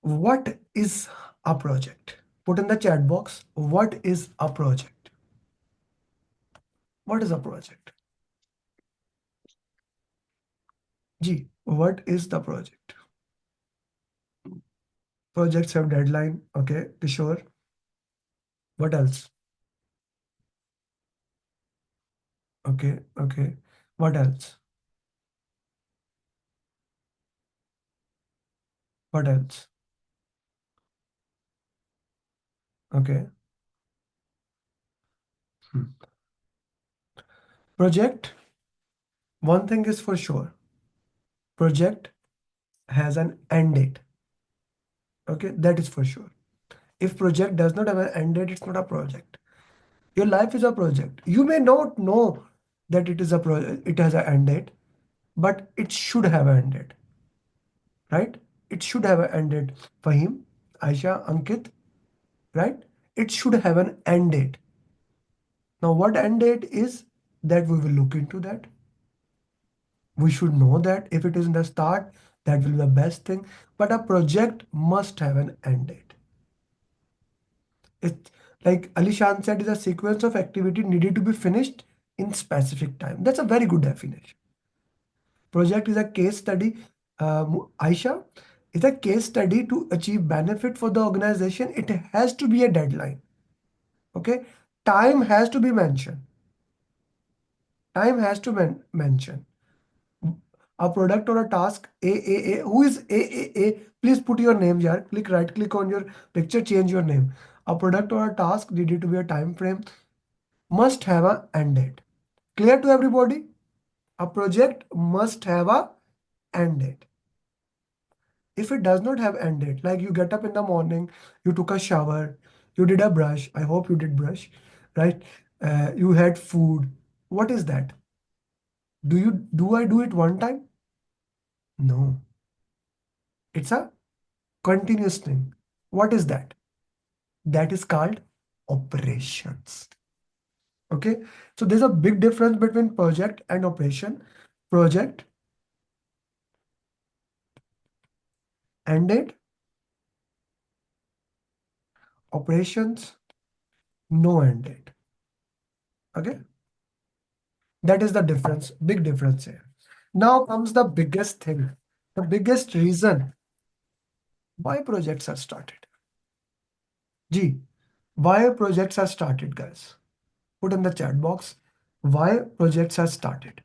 What is a project? Put in the chat box. What is a project? What is a project? G. What is the project? Projects have deadline. Okay, Kishore. What else? Okay, okay. What else? What else? Okay. Hmm. Project, one thing is for sure. Project has an end date. Okay, that is for sure. If project does not have an end date, it's not a project. Your life is a project. You may not know that it is a project, it has an end date, but it should have an end date, right? It should have an end date. Fahim, Aisha, Ankit, right? It should have an end date. Now, what end date is that we will look into that. We should know that if it is in the start, that will be the best thing. But a project must have an end date. It's like Ali Shan said, is a sequence of activity needed to be finished in specific time. That's a very good definition. Project is a case study. Aisha, is a case study to achieve benefit for the organization. It has to be a deadline. Okay, time has to be mentioned. Time has to mention a product or a task. A. Who is A? Please put your name here. Click right click on your picture, change your name. A product or a task needed to be a time frame, must have a end date. Clear to everybody? A project must have a end date. If it does not have end date, like you get up in the morning, you took a shower, you did a brush. I hope you did brush, right? You had food. What is that? Do I do it one time? No. It's a continuous thing. What is that? That is called operations. Okay. So there's a big difference between project and operation. Project, end date, operations, no end date. Okay. That is the difference, big difference here. Now comes the biggest thing, the biggest reason why projects are started. G, why projects are started, guys? Put in the chat box why projects are started.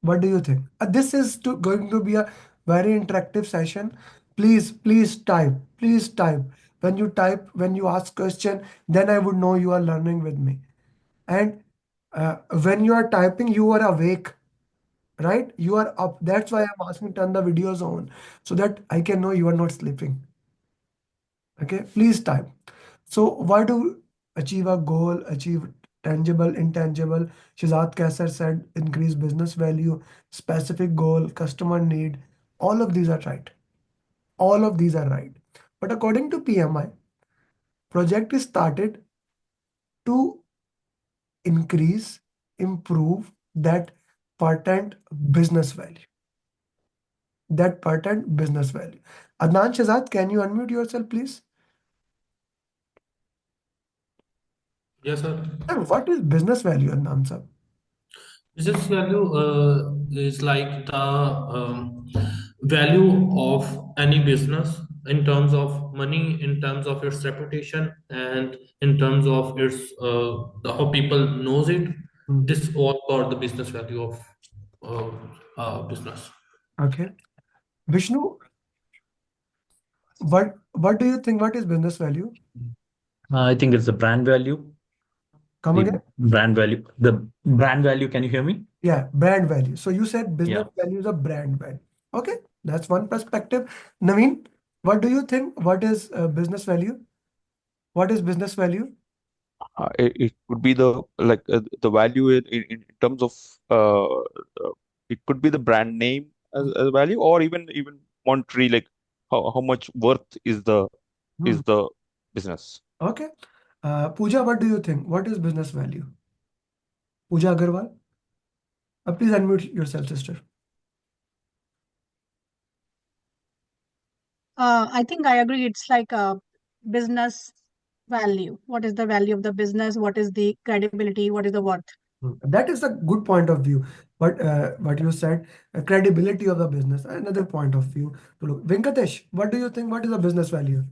What do you think? This is going to be a very interactive session. Please type. Please type. When you type, when you ask question, then I would know you are learning with me. And when you are typing, you are awake, right? You are up. That's why I'm asking turn the videos on so that I can know you are not sleeping. Okay, please type. So why do achieve a goal, achieve tangible, intangible? Shazad Kaisar said increase business value, specific goal, customer need. All of these are right. All of these are right. But according to PMI, project is started to increase, improve that patent business value. That patent business value. Adnan Shazad, can you unmute yourself, please? Yes, sir. And what is business value, Adnan sir? Business value is like the value of any business in terms of money, in terms of its reputation, and in terms of its how people knows it. Hmm. This all about the business value of business. Okay. Vishnu, what do you think? What is business value? I think it's the brand value. Come The again? brand value. The brand value. Can you hear me? Yeah, brand value. So you said business Yeah. value is a brand value. Okay, that's one perspective. Naveen, what do you think? What is business value? What is business value? It could be the value in terms of it could be the brand name as a value, or even monetary, like how much worth Hmm. is the business. Okay. Pooja, what do you think? What is business value? Pooja Agarwal, please unmute yourself, sister. I think I agree. It's like a business value. What is the value of the business? What is the credibility? What is the worth? That is a good point of view. But what you said, credibility of the business, another point of view to look. Venkatesh, what do you think? What is the business value?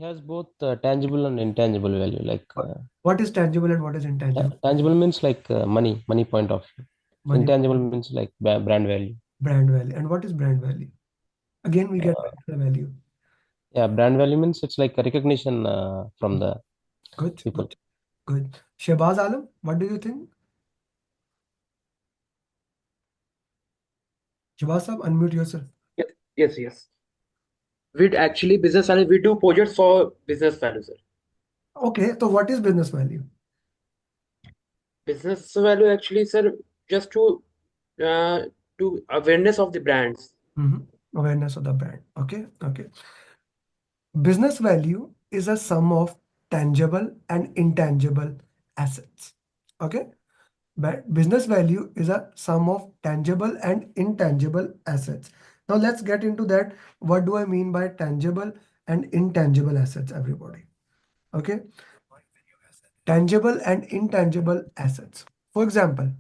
Has both tangible and intangible value. Like What is tangible and what is intangible? tangible means like money point of view. Money, Intangible means like brand value. brand value. And what is brand value? Again, we get Uh, back to the value. yeah, brand value means it's like a recognition from the Good, people. good, good. Shehbaz Alam, what do you think? Shehbaz Saab, unmute yourself. Yes, yes, yes. We actually business value. We do projects for business value, sir. Okay, so what is business value? Business value actually, sir, just uh, to awareness of the brands. Awareness of the brand. Okay, okay. Business value is a sum of tangible and intangible assets. Okay, but business value is a sum of tangible and intangible assets. Now let's get into that. What do I mean by tangible and intangible assets, everybody? Okay, tangible and intangible assets. For example,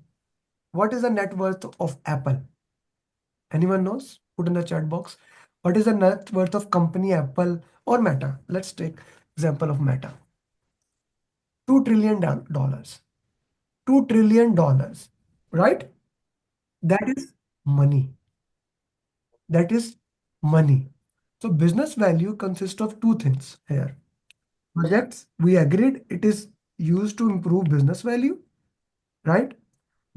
what is the net worth of Apple? Anyone knows? Put in the chat box. What is the net worth of company Apple or Meta? Let's take example of Meta. $2 trillion. $2 trillion, right? That is money. That is money. So business value consists of two things here. Projects, we agreed it is used to improve business value, right?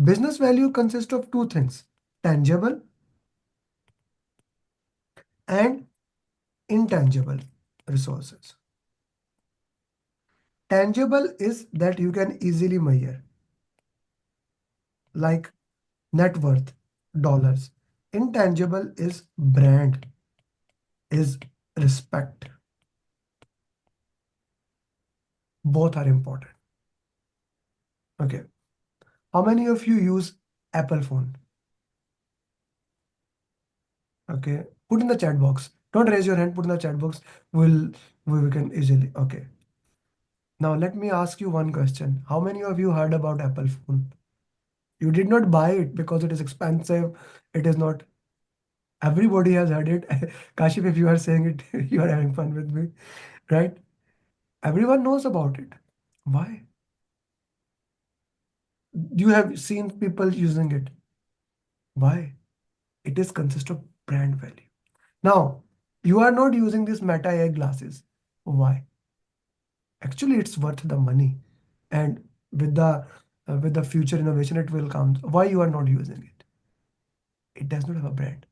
Business value consists of two things, tangible and intangible resources. Tangible is that you can easily measure, like net worth, dollars. Intangible is brand, is respect. Both are important. Okay. How many of you use Apple phone? Okay. Put in the chat box. Don't raise your hand, put in the chat box. We can easily. Okay. Now let me ask you one question. How many of you heard about Apple phone? You did not buy it because it is expensive. It is not. Everybody has heard it. Kashif, if you are saying it, you are having fun with me, right? Everyone knows about it. Why? You have seen people using it. Why? It is consist of brand value. Now, you are not using these Meta AI glasses. Why? Actually, it's worth the money, and with the future innovation, it will come. Why you are not using it? It does not have a brand.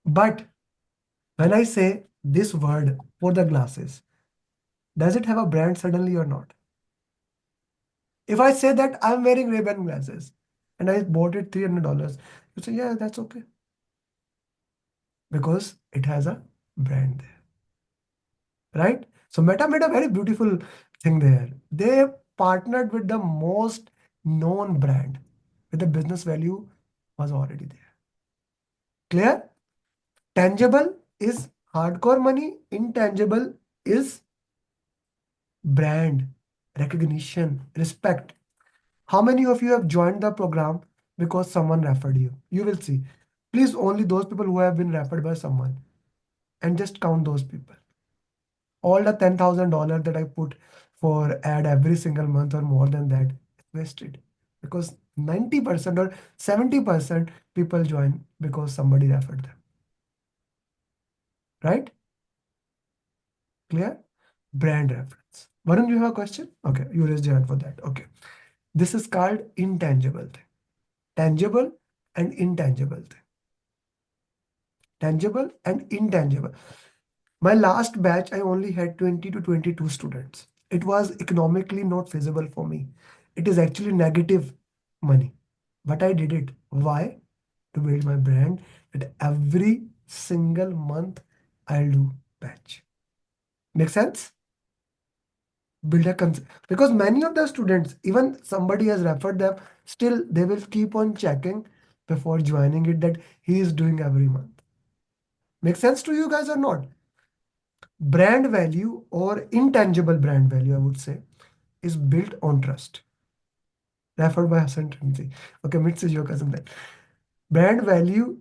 But when I say this word for the glasses, does it have a brand suddenly or not? If I say that I'm wearing Ray-Ban glasses and I bought it $300, you say, yeah, that's okay. Because it has a brand there, right? So Meta made a very beautiful thing there. They partnered with the most known brand, with the business value was already there. Clear? Tangible is hardcore money, intangible is brand, recognition, respect. How many of you have joined the program because someone referred you? You will see. Please only those people who have been referred by someone and just count those people. All the $10,000 that I put for ad every single month or more than that, it's wasted because 90% or 70% people join because somebody referred them. Right? Clear? Brand reference. Varun, you have a question? Okay, you raised your hand for that. Okay. This is called intangible thing. Tangible and intangible thing. Tangible and intangible. My last batch, I only had 20 to 22 students. It was economically not feasible for me. It is actually negative money. But I did it. Why? To build my brand that every single month I'll do batch. Make sense? Build a concept. Because many of the students, even somebody has referred them, still they will keep on checking before joining it that he is doing every month. Make sense to you guys or not? Brand value or intangible brand value, I would say, is built on trust. Referred by Hassan Trinity. Okay, mid se jo kasam hai. Brand value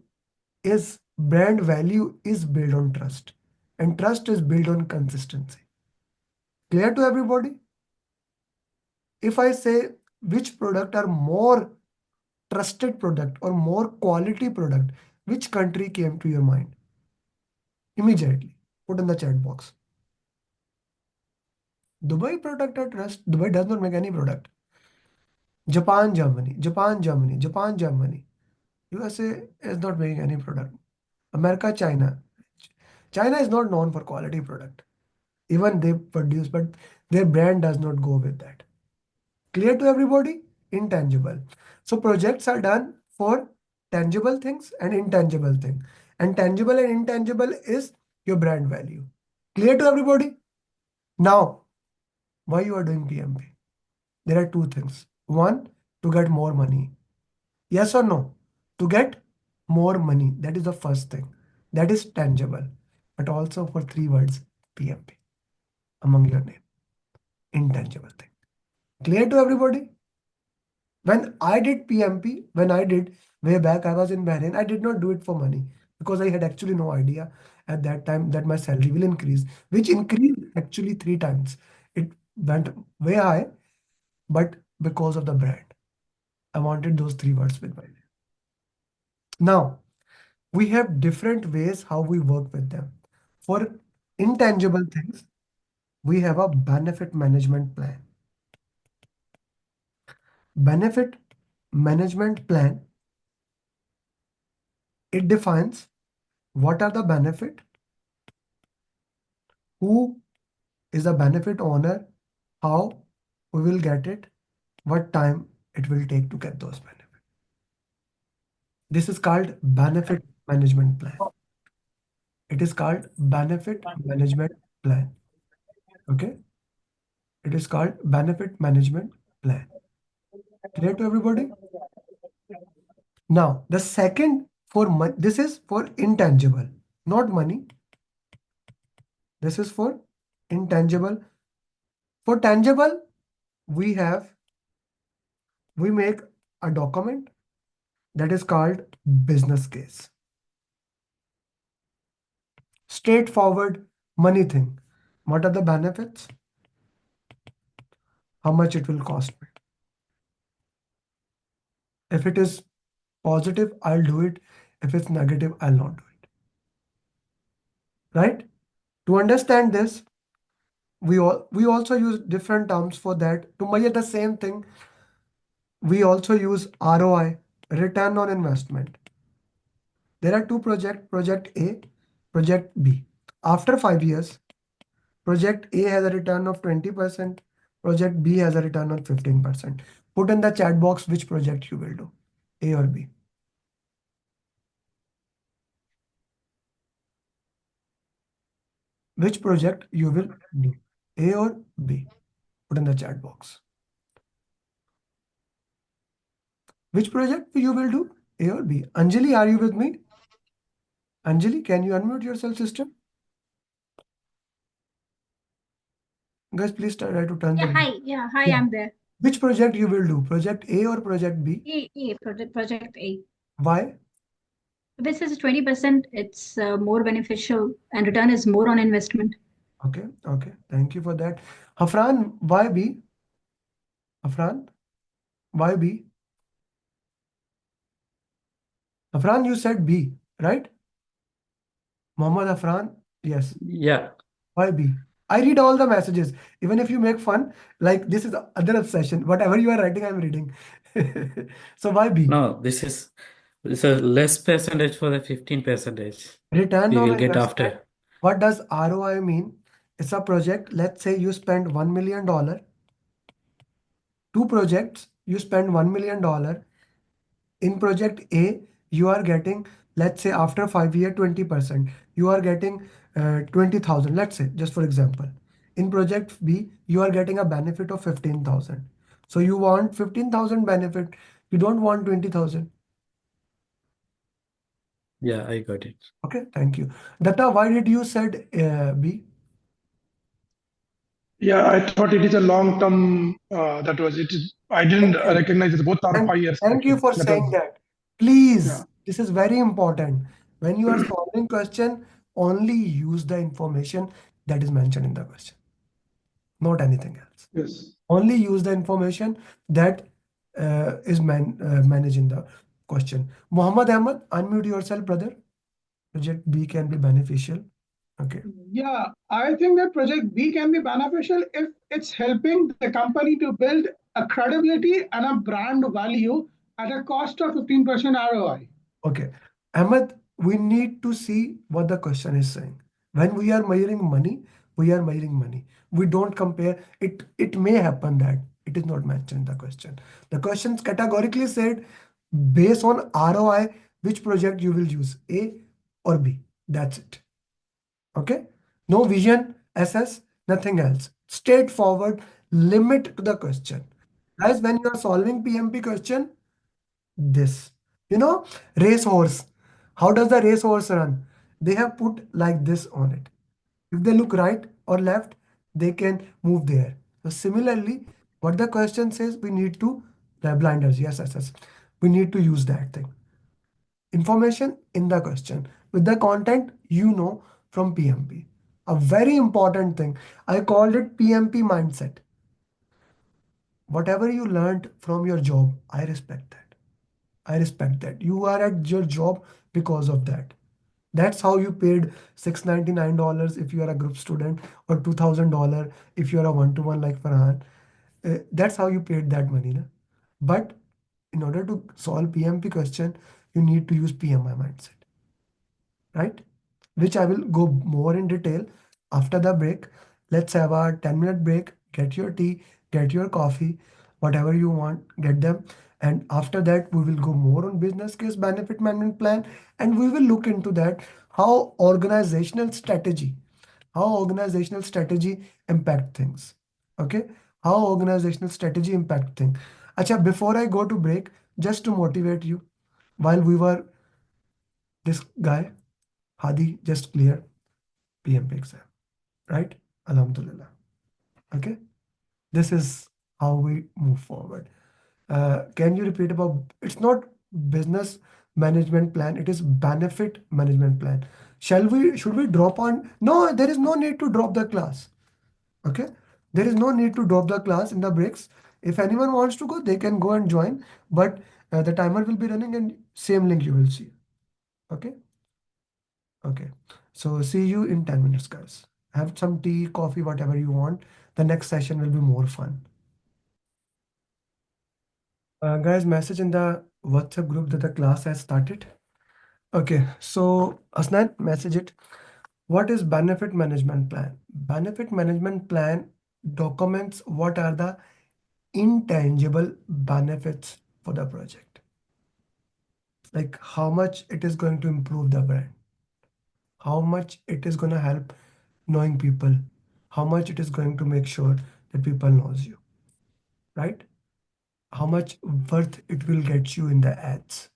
is built on trust, and trust is built on consistency. Clear to everybody? If I say which product are more trusted product or more quality product, which country came to your mind? Immediately, put in the chat box. Dubai product or trust? Dubai does not make any product. Japan, Germany, Japan, Germany, Japan, Germany. USA is not making any product. America, China. China is not known for quality product. Even they produce, but their brand does not go with that. Clear to everybody? Intangible. So projects are done for tangible things and intangible thing. And tangible and intangible is your brand value. Clear to everybody? Now, why you are doing PMP? There are two things. One, to get more money. Yes or no? To get more money. That is the first thing. That is tangible. But also for three words, PMP among your name. Intangible thing. Clear to everybody? When I did PMP, when I did way back, I was in Bahrain. I did not do it for money because I had actually no idea at that time that my salary will increase, which increased actually three times. It went way high, but because of the brand, I wanted those three words with my name. Now, we have different ways how we work with them. For intangible things, we have a benefit management plan. Benefit management plan, it defines what are the benefit, who is the benefit owner, how we will get it, what time it will take to get those benefits. This is called benefit management plan. It is called benefit management plan. Okay? It is called benefit management plan. Clear to everybody? Now, the second for this is for intangible, not money. This is for intangible. For tangible, we make a document that is called business case. Straightforward money thing. What are the benefits? How much it will cost me? If it is positive, I'll do it. If it's negative, I'll not do it. Right? To understand this, we also use different terms for that. To measure the same thing, we also use ROI, return on investment. There are two projects, project A, project B. After 5 years, project A has a return of 20%, project B has a return of 15%. Put in the chat box which project you will do, A or B. Which project you will do, A or B? Put in the chat box. Which project you will do, A or B? Anjali, are you with me? Anjali, can you unmute yourself, sister? Guys, please try to turn the. Yeah, hi, Yeah. I'm there. Which project you will do, project A or project B? Project A. Why? This is 20%, it's more beneficial and return is more on investment. Okay, okay. Thank you for that. Hafran, why B? Hafran, why B? Hafran, you said B, right? Mohammed Hafran, yes. Yeah. Why B? I read all the messages. Even if you make fun, like this is the other obsession. Whatever you are writing, I'm reading. So why B? No, this is a less percentage for the 15 percentage Return we on will get investment. after. What does ROI mean? It's a project. Let's say you spend $1 million. Two projects, you spend $1 million. In project A, you are getting, let's say after 5 year, 20%. You are getting 20,000, let's say, just for example. In project B, you are getting a benefit of 15,000. So you want 15,000 benefit. You don't want 20,000. Yeah, I got it. Okay, thank you. Datta, why did you said B? Yeah, I thought it is a long term. That was it. I didn't Thank you. recognize it. Both are Thank, 5 years thank you actually. for That saying was that. yeah. Please, this is very important. When you are solving question, only use the information that is mentioned in the question, not anything else. Yes. Only use the information that is managed in the question. Muhammad Ahmad, unmute yourself, brother. Project B can be beneficial. Okay. Yeah, I think that project B can be beneficial if it's helping the company to build a credibility and a brand value at a cost of 15% ROI. Okay. Ahmed, we need to see what the question is saying. When we are measuring money, we are measuring money. We don't compare. It may happen that it is not mentioned in the question. The questions categorically said based on ROI, which project you will use, A or B. That's it. Okay. No vision, SS, nothing else. Straightforward, limit to the question. Guys, when you are solving PMP question, this. You know, racehorse. How does the racehorse run? They have put like this on it. If they look right or left, they can move there. So similarly, what the question says, we need to the blinders. Yes, yes, yes. We need to use that thing. Information in the question with the content you know from PMP. A very important thing. I called it PMP mindset. Whatever you learned from your job, I respect that. I respect that. You are at your job because of that. That's how you paid $699 if you are a group student, or $2,000 if you are a one-to-one like Farhan. That's how you paid that money. Na? But in order to solve PMP question, you need to use PMI mindset, right? Which I will go more in detail after the break. Let's have a 10-minute break. Get your tea, get your coffee, whatever you want, get them. And after that, we will go more on business case benefit management plan, and we will look into that how organizational strategy impact things. Okay, how organizational strategy impact things. Acha, before I go to break, just to motivate you, while we were this guy Hadi just cleared PMP exam, right? Alhamdulillah. Okay, this is how we move forward. Can you repeat about? It's not business management plan. It is benefit management plan. Shall we? Should we drop on? No, there is no need to drop the class. Okay, there is no need to drop the class in the breaks. If anyone wants to go, they can go and join. But the timer will be running, and same link you will see. Okay. Okay. So see you in 10 minutes, guys. Have some tea, coffee, whatever you want. The next session will be more fun. Guys, message in the WhatsApp group that the class has started. Okay, so Asnan, message it. What is benefit management plan? Benefit management plan documents what are the intangible benefits for the project. Like how much it is going to improve the brand, how much it is going to help knowing people, how much it is going to make sure that people knows you, right? How much worth it will get you in the ads.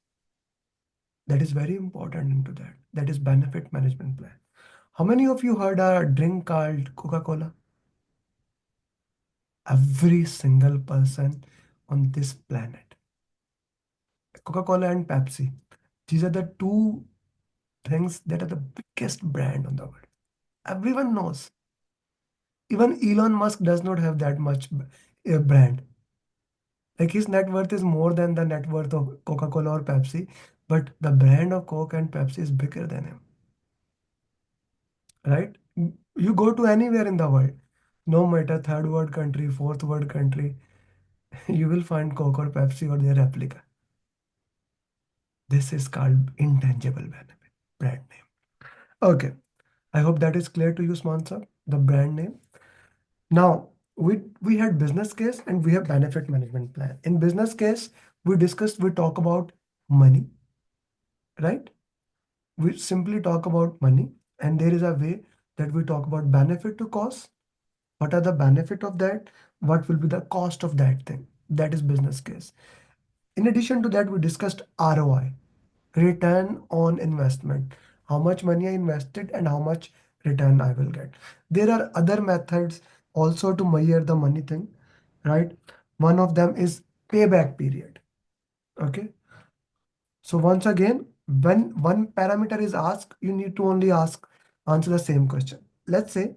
That is very important into that. That is benefit management plan. How many of you heard a drink called Coca-Cola? Every single person on this planet. Coca-Cola and Pepsi. These are the two things that are the biggest brand on the world. Everyone knows. Even Elon Musk does not have that much brand. Like his net worth is more than the net worth of Coca-Cola or Pepsi, but the brand of Coke and Pepsi is bigger than him, right? You go to anywhere in the world, no matter third world country, fourth world country, you will find Coke or Pepsi or their replica. This is called intangible benefit, brand name. Okay, I hope that is clear to you, sponsor, the brand name. Now, we had business case and we have benefit management plan. In business case, we talk about money, right? We simply talk about money, and there is a way that we talk about benefit to cost. What are the benefit of that? What will be the cost of that thing? That is business case. In addition to that, we discussed ROI. return on investment. How much money I invested and how much return I will get. There are other methods also to measure the money thing, right? One of them is payback period. Okay. So once again, when one parameter is asked, you need to only answer the same question. Let's say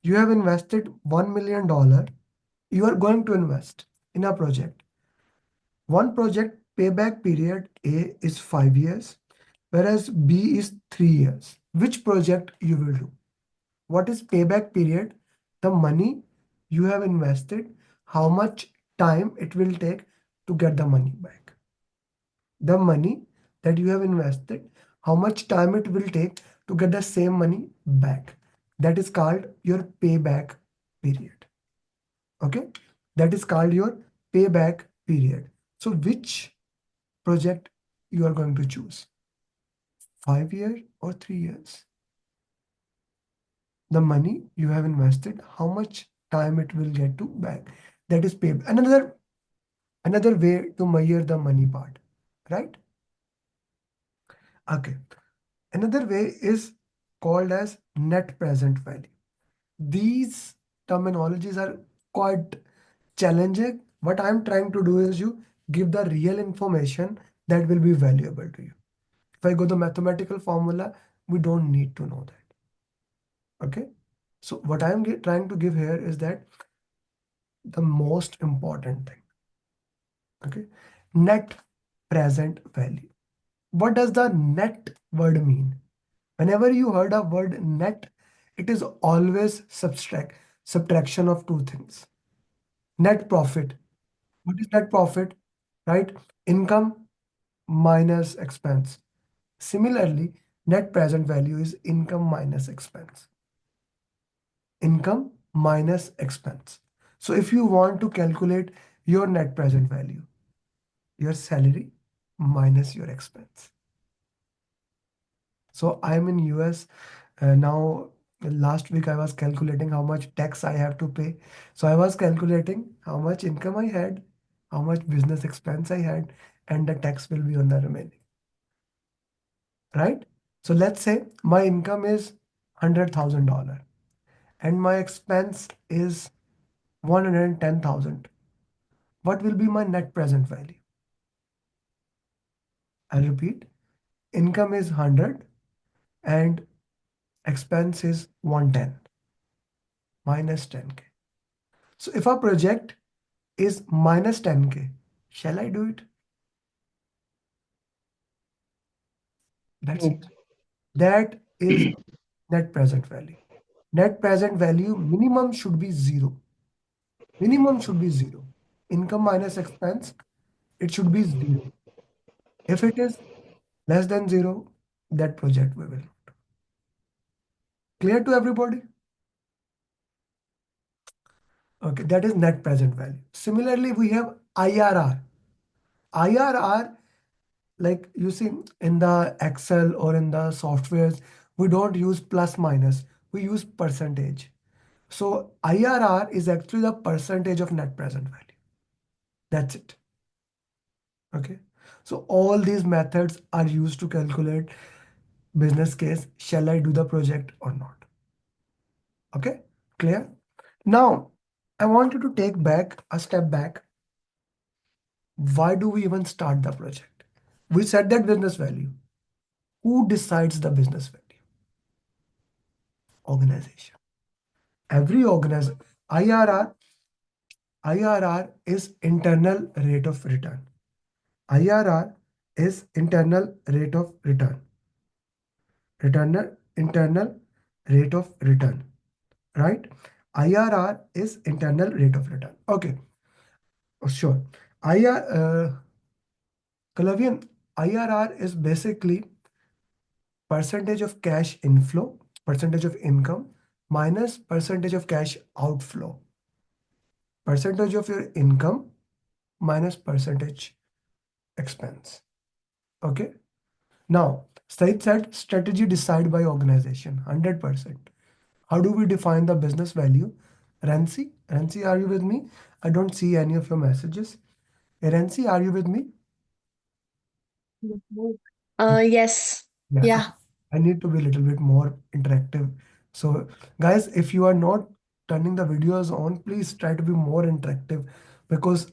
you have invested $1 million. You are going to invest in a project. One project payback period A is 5 years, whereas B is 3 years. Which project you will do? What is payback period? The money you have invested, how much time it will take to get the money back. The money that you have invested, how much time it will take to get the same money back. That is called your payback period. Okay, that is called your payback period. So which project you are going to choose? 5 years or 3 years? The money you have invested, how much time it will get to back? That is pay. Another way to measure the money part, right? Okay. Another way is called as net present value. These terminologies are quite challenging. What I'm trying to do is you give the real information that will be valuable to you. If I go the mathematical formula, we don't need to know that. Okay. So what I'm trying to give here is that the most important thing. Okay. Net present value. What does the net word mean? Whenever you heard a word net, it is always subtraction of two things. Net profit. What is net profit? Right? Income minus expense. Similarly, net present value is income minus expense. Income minus expense. So if you want to calculate your net present value, your salary minus your expense. So I'm in US now. Last week I was calculating how much tax I have to pay. So I was calculating how much income I had, how much business expense I had, and the tax will be on the remaining. Right? So let's say my income is $100,000 and my expense is 110,000. What will be my net present value? I'll repeat. Income is 100 and expense is 110 minus 10K. So if a project is minus 10K, shall I do it? That's it. That is net present value. Net present value minimum should be zero. Minimum should be zero. Income minus expense, it should be zero. If it is less than zero, that project we will. Clear to everybody? Okay, that is net present value. Similarly, we have IRR. IRR, like you see in the Excel or in the softwares, we don't use plus minus, we use percentage. So IRR is actually the percentage of net present value. That's it. Okay. So all these methods are used to calculate business case. Shall I do the project or not? Okay. Clear? Now, I want you to take back a step back. Why do we even start the project? We set that business value. Who decides the business value? Organization. Every organization. IRR is internal rate of return. IRR is internal rate of return. Internal rate of return. Right? IRR is internal rate of return. Okay. Oh, sure. Kalavian, IRR is basically percentage of cash inflow, percentage of income minus percentage of cash outflow. Percentage of your income minus percentage expense. Okay. Now, Said said strategy decided by organization, 100%. How do we define the business value? Renzi, are you with me? I don't see any of your messages. Renzi, are you with me? Yes, Yes. Yeah, Yeah. I need to be a little bit more interactive. So, guys, if you are not turning the videos on, please try to be more interactive because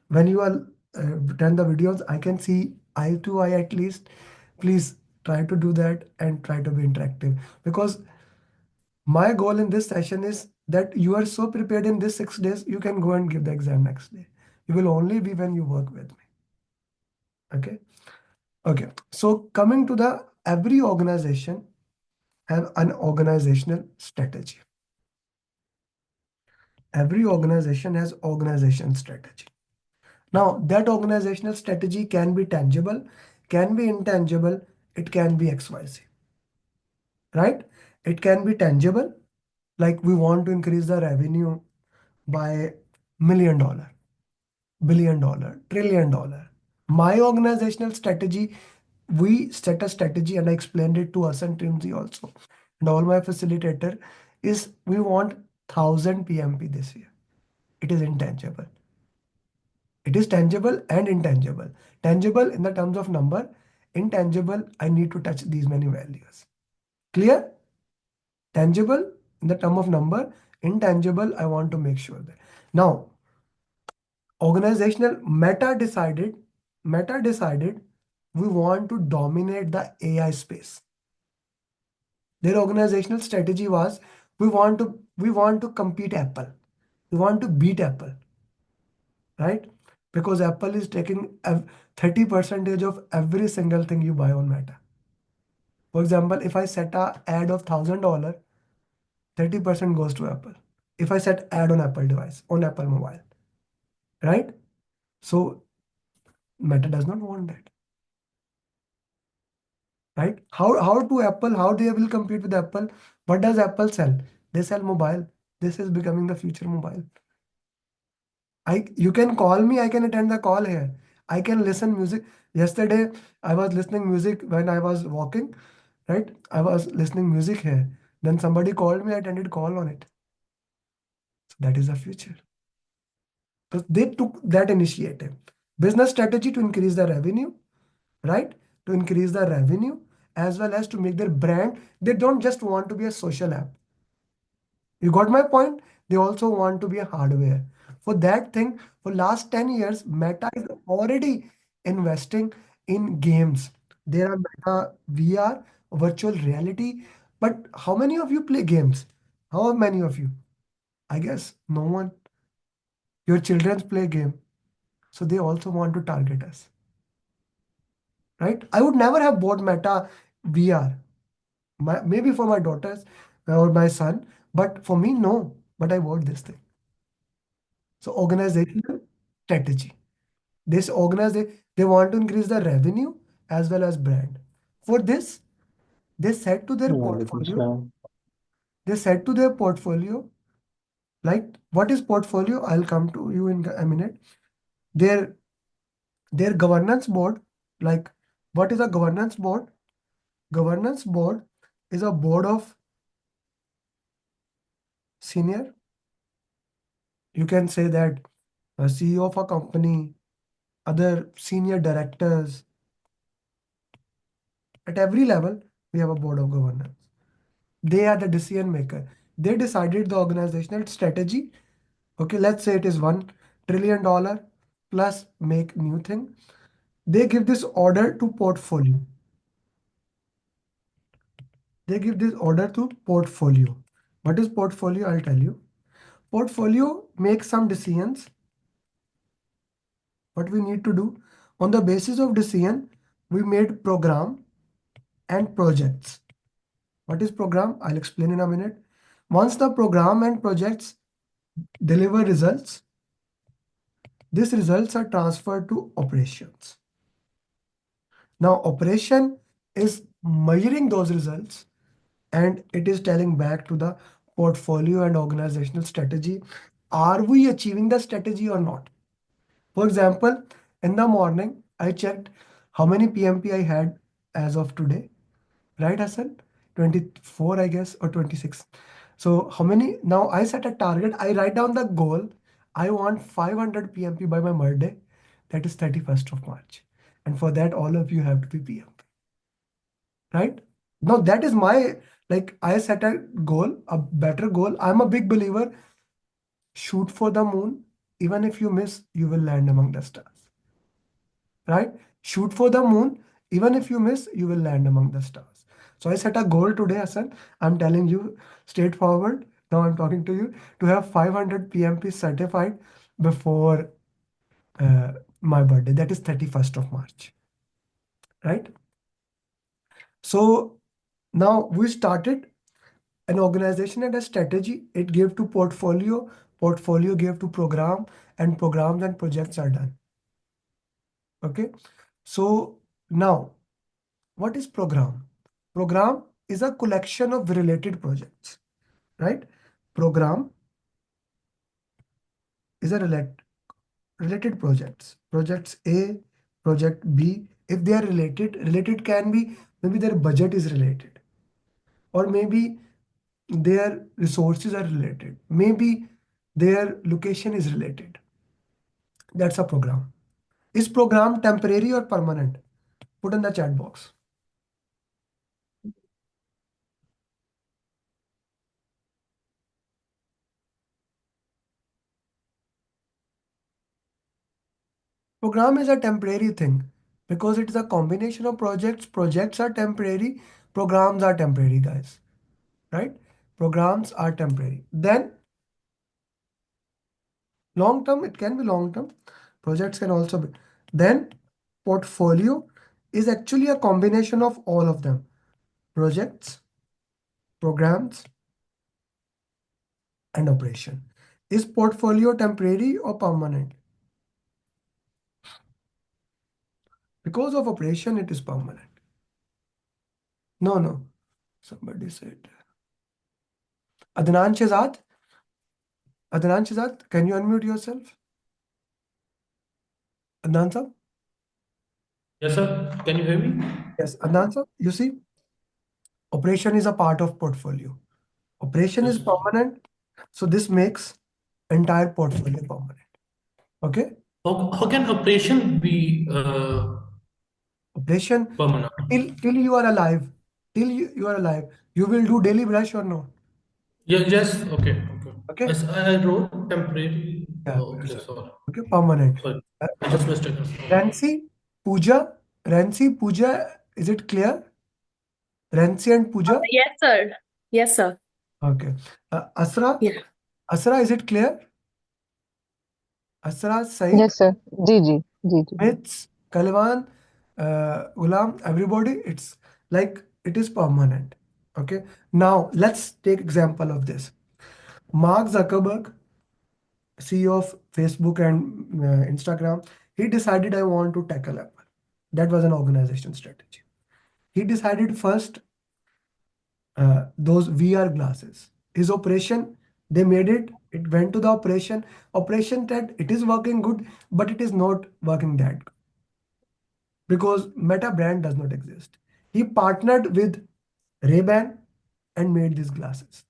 when you are turn the videos, I can see eye to eye at least. Please try to do that and try to be interactive because my goal in this session is that you are so prepared in this 6 days, you can go and give the exam next day. You will only be when you work with me. Okay. Okay. So coming to the every organization have an organizational strategy. Every organization has organization strategy. Now that organizational strategy can be tangible, can be intangible, it can be XYZ, right? It can be tangible, like we want to increase the revenue by $1 million, $1 billion, $1 trillion. My organizational strategy, we set a strategy and I explained it to us and Trimzi also. And all my facilitator is we want 1,000 PMP this year. It is intangible. It is tangible and intangible. Tangible in the terms of number, intangible, I need to touch these many values. Clear? Tangible in the term of number, intangible, I want to make sure that. Now, organizational meta decided we want to dominate the AI space. Their organizational strategy was we want to compete Apple. We want to beat Apple, right? Because Apple is taking 30% of every single thing you buy on Meta. For example, if I set a ad of $1,000, 30% goes to Apple. If I set ad on Apple device, on Apple mobile, right? So Meta does not want that, right? How they will compete with Apple? What does Apple sell? They sell mobile. This is becoming the future mobile. You can call me, I can attend the call here. I can listen music. Yesterday, I was listening music when I was walking, right? I was listening music here. Then somebody called me, I attended call on it. So that is the future. So they took that initiative. Business strategy to increase the revenue, right? To increase the revenue as well as to make their brand. They don't just want to be a social app. You got my point? They also want to be a hardware. For that thing, for last 10 years, Meta is already investing in games. There are Meta VR, virtual reality. But how many of you play games? How many of you? I guess no one. Your children play game. So they also want to target us. Right? I would never have bought Meta VR. Maybe for my daughters or my son, but for me, no. But I bought this thing. So organizational strategy. This they want to increase the revenue as well as brand. For this, they said to their Yeah, portfolio, Krishna. they said to their portfolio, like what is portfolio? I'll come to you in a minute. Their their governance board, like what is a governance board? Governance board is a board of senior. You can say that a CEO of a company, other senior directors. At every level, we have a board of governance. They are the decision maker. They decided the organizational strategy. Okay, let's say it is $1 trillion plus make new thing. They give this order to portfolio. They give this order to portfolio. What is portfolio? I'll tell you. Portfolio makes some decisions. What we need to do on the basis of decision, we made program and projects. What is program? I'll explain in a minute. Once the program and projects deliver results, these results are transferred to operations. Now, operation is measuring those results and it is telling back to the portfolio and organizational strategy. Are we achieving the strategy or not? For example, in the morning, I checked how many PMP I had as of today. Right, Hassan? 24, I guess, or 26. So how many? Now I set a target. I write down the goal. I want 500 PMP by my birthday. That is 31st of March. And for that, all of you have to be PMP. right? Now that is my, like, I set a goal, a better goal. I'm a big believer, shoot for the moon. Even if you miss, you will land among the stars, right? Shoot for the moon. Even if you miss, you will land among the stars. So I set a goal today, Hassan. I'm telling you straightforward. Now I'm talking to you to have 500 PMP certified before uh, my birthday. That is 31st of March, right? So now we started an organization and a strategy. It gave to portfolio, portfolio gave to program, and programs and projects are done. Okay. So now, what is program? Program is a collection of related projects, right? Program is a related projects. Projects A, project B. If they are related, related can be maybe their budget is related, or maybe their resources are related, maybe their location is related. That's a program. Is program temporary or permanent? Put in the chat box. Program is a temporary thing because it is a combination of projects. Projects are temporary, programs are temporary, guys. Right? Programs are temporary. Then long term, it can be long term. Projects can also be. Then portfolio is actually a combination of all of them. Projects, programs, and operation. Is portfolio temporary or permanent? Because of operation, it is permanent. No, no. Somebody said. Adnan Shehzad? Adnan Shehzad, can you unmute yourself? Adnan sir? Yes, sir. Can you hear me? Yes, Adnan sir, you see, operation is a part of portfolio. Operation is Yes. permanent, so this makes entire portfolio permanent. Okay? How can operation be Operation, permanent? till you are alive, you are alive, you will do daily brush or no? Yeah, yes. Okay. Okay. Okay? I wrote temporary. Yeah, Okay, sir. sorry. Okay, permanent. Sorry. Uh, I just mistaken. Rancy, Pooja, Rancy, Pooja, is it clear? Rancy and Pooja? Yes, sir. Yes, sir. Okay. Asra, Yeah. Asra, is it clear? Asra, Said, Yes, sir. Ji ji ji ji Myths, Kalwan, Ulam, everybody, it's like it is permanent. Okay. Now let's take example of this. Mark Zuckerberg, CEO of Facebook and Instagram, he decided I want to tackle Apple. That was an organization strategy. He decided first those VR glasses. His operation, they made it. It went to the operation. Operation that it is working good, but it is not working that good because Meta brand does not exist. He partnered with Ray-Ban and made these glasses.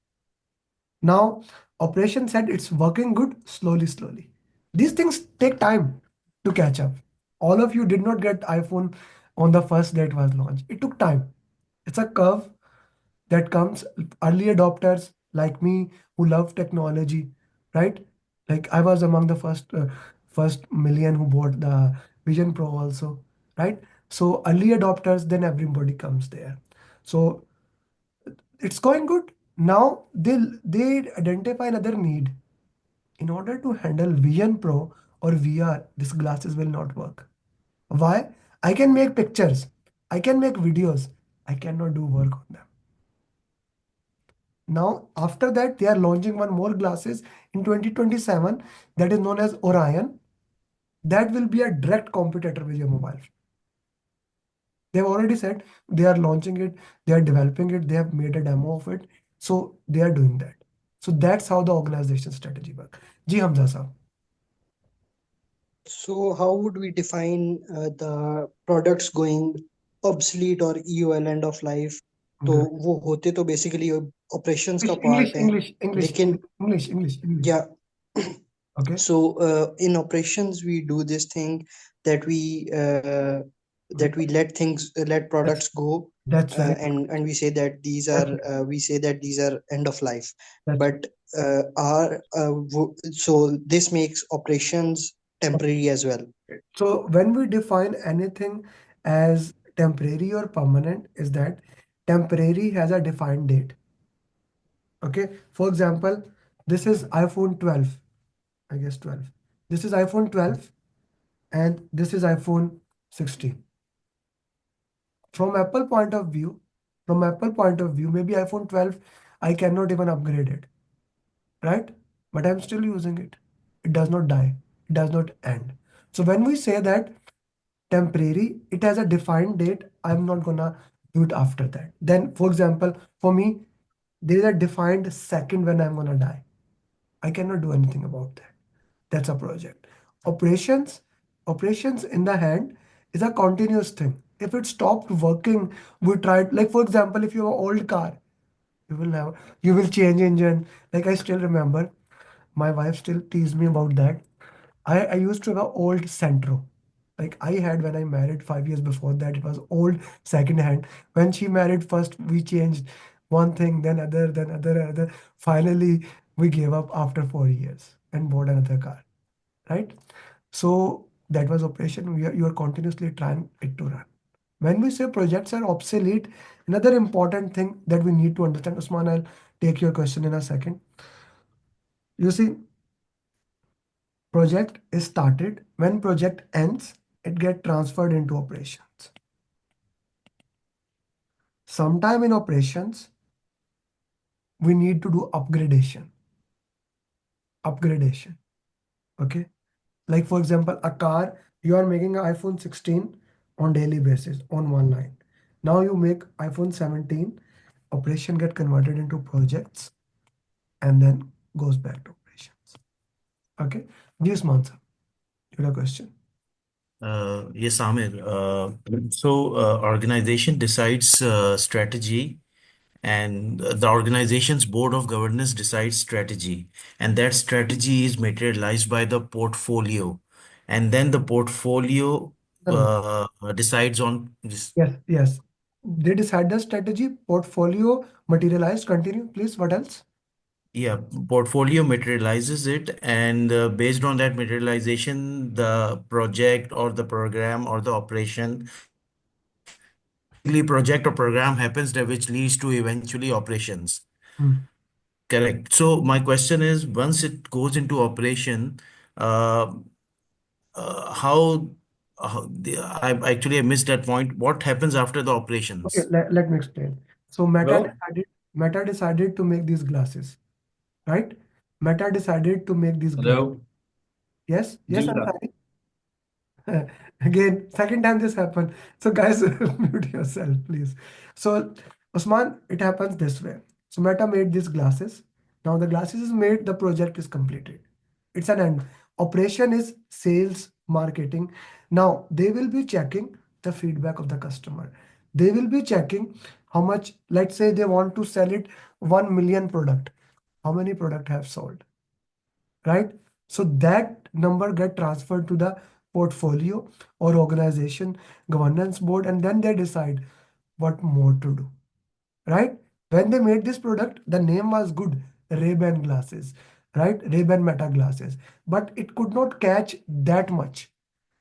Now, operation said it's working good slowly, slowly. These things take time to catch up. All of you did not get iPhone on the first day it was launched. It took time. It's a curve that comes. Early adopters like me who love technology, right? Like I was among the first million who bought the Vision Pro also, right? So early adopters, then everybody comes there. So it's going good. Now they identify another need. In order to handle Vision Pro or VR, these glasses will not work. Why? I can make pictures, I can make videos, I cannot do work on them. Now, after that, they are launching one more glasses in 2027 that is known as Orion. That will be a direct competitor with your mobile. They've already said they are launching it, they are developing it, they have made a demo of it. So they are doing that. So that's how the organization strategy works. Ji Hamza sir. So how would we define the products going obsolete or EOL end of life? तो Great. वो होते तो basically operations का English, part है English, English, लेकिन English, English, English. yeah Okay. so in operations we do this thing that we let products go That's very and we say that these are end of life. that's But so this makes operations temporary as well. so when we define anything as temporary or permanent, is that temporary has a defined date. Okay. For example, this is iPhone 12, I guess 12. This is iPhone 12 and this is iPhone 16. From Apple point of view, maybe iPhone 12, I cannot even upgrade it, right? But I'm still using it. It does not die. It does not end. So when we say that temporary, it has a defined date. I'm not gonna do it after that. Then, for example, for me, there is a defined second when I'm gonna die. I cannot do anything about that. That's a project. Operations, operations in the hand is a continuous thing. If it stopped working, we tried. Like for example, if you have an old car, you will change engine. Like I still remember, my wife still teased me about that. I used to have an old Centro. Like I had when I married 5 years before that, it was old second hand. When she married first, we changed one thing, then other. Finally, we gave up after 4 years and bought another car, right? So that was operation. You are continuously trying it to run. When we say projects are obsolete, another important thing that we need to understand, Usman, I'll take your question in a second. You see, project is started. When project ends, it get transferred into operations. Sometime in operations, we need to do upgradation. Upgradation. Okay. Like for example, a car, you are making an iPhone 16 on daily basis on one line. Now you make iPhone 17, operation get converted into projects and then goes back to operations. Okay. Yes, Mansa, you have a question. Yes, Amir. Organization decides strategy, and the organization's board of governance decides strategy, and that strategy is materialized by the portfolio, and then the portfolio No, no. decides on this. Yes, yes. They decide the strategy, portfolio materialized. Continue, please. What else? Yeah, portfolio materializes it, and based on that materialization, the project or the program or the operation, basically project or program happens that which leads to eventually operations. Hmm. Correct. So my question is, once it goes into operation, uh, how, I missed that point. What happens after the Okay, operations? let me explain. So Hello? Meta decided to make these glasses, right? Meta decided to make these glasses. Hello? Yes, yes, जी I'm sir sorry. Again, second time this happened. So guys, mute yourself, please. So Usman, it happens this way. So Meta made these glasses. Now the glasses is made, the project is completed. It's an end. Operation is sales, marketing. Now they will be checking the feedback of the customer. They will be checking how much, let's say they want to sell it 1 million product. How many product have sold? Right? So that number get transferred to the portfolio or organization governance board, and then they decide what more to do. Right? When they made this product, the name was good, Ray-Ban glasses, right? Ray-Ban Meta glasses, but it could not catch that much.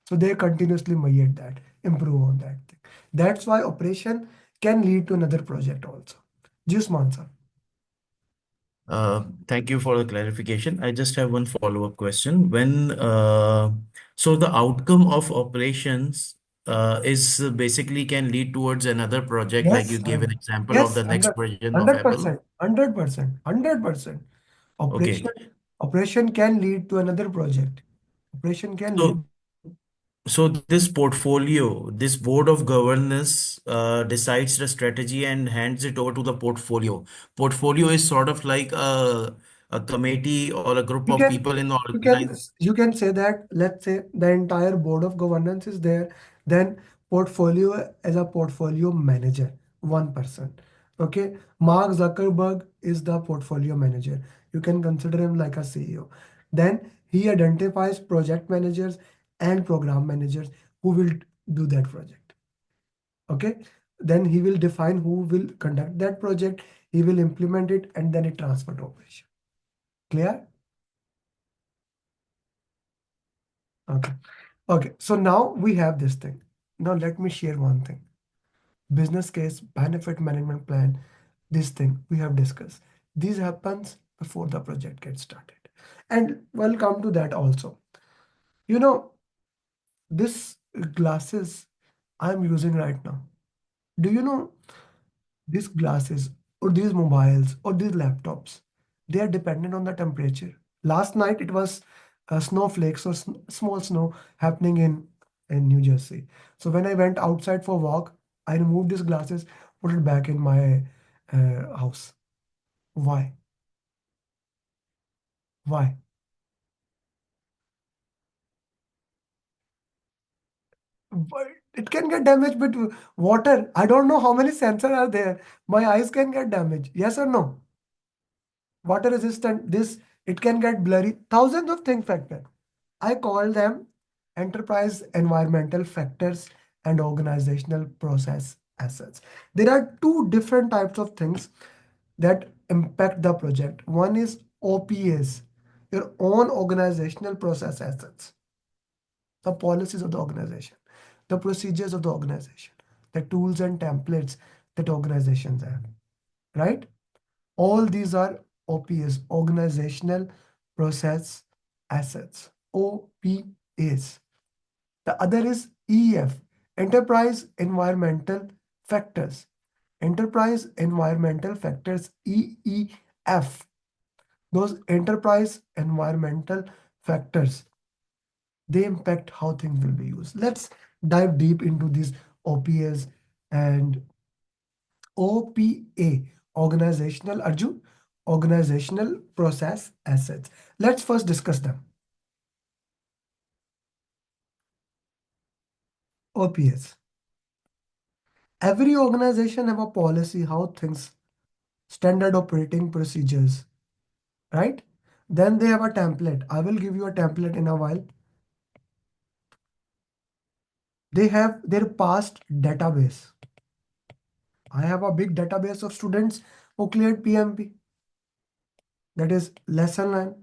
So they continuously made that, improve on that thing. That's why operation can lead to another project also. Just Mansa. Thank you for the clarification. I just have one follow-up question. So the outcome of operations is basically can lead towards another project, like you Yes, gave an example of yes, the next version of Apple. 100%, 100%, 100%. Okay. Operation, operation can lead to another project. Operation can lead. So So this portfolio, this board of governance decides the strategy and hands it over to the portfolio. Portfolio is sort of like a committee or a group You of can people in the you can organization. you can say that, let's say the entire board of governance is there, then portfolio as a portfolio manager, one person. Okay, Mark Zuckerberg is the portfolio manager. You can consider him like a CEO. Then he identifies project managers and program managers who will do that project. Okay, Then he will define who will conduct that project, he will implement it, and then it transfer to operation. Clear? Okay. Okay. So now we have this thing. Now let me share one thing. Business case, benefit management plan, this thing we have discussed. This happens before the project gets started. And we'll come to that also. You know, this glasses I'm using right now. Do you know these glasses or these mobiles or these laptops, they are dependent on the temperature. Last night it was snowflakes or small snow happening in New Jersey. So when I went outside for walk, I removed these glasses, put it back in my house. Why? Why? But it can get damaged with water. I don't know how many sensors are there. My eyes can get damaged. Yes or no? Water resistant, this, it can get blurry. Thousands of things factor. I call them enterprise environmental factors and organizational process assets. There are two different types of things that impact the project. One is OPAs, your own organizational process assets, the policies of the organization, the procedures of the organization, the tools and templates that organizations have, right? All these are OPAs, organizational process assets, OPAs. The other is EF, enterprise environmental factors. Enterprise environmental factors, EEF. Those enterprise environmental factors, they impact how things will be used. Let's dive deep into these OPAs and OPA, organizational Arjun, organizational process assets. Let's first discuss them. OPS. Every organization have a policy, how things, standard operating procedures, right? Then they have a template. I will give you a template in a while. They have their past database. I have a big database of students who cleared PMP. That is lesson learned.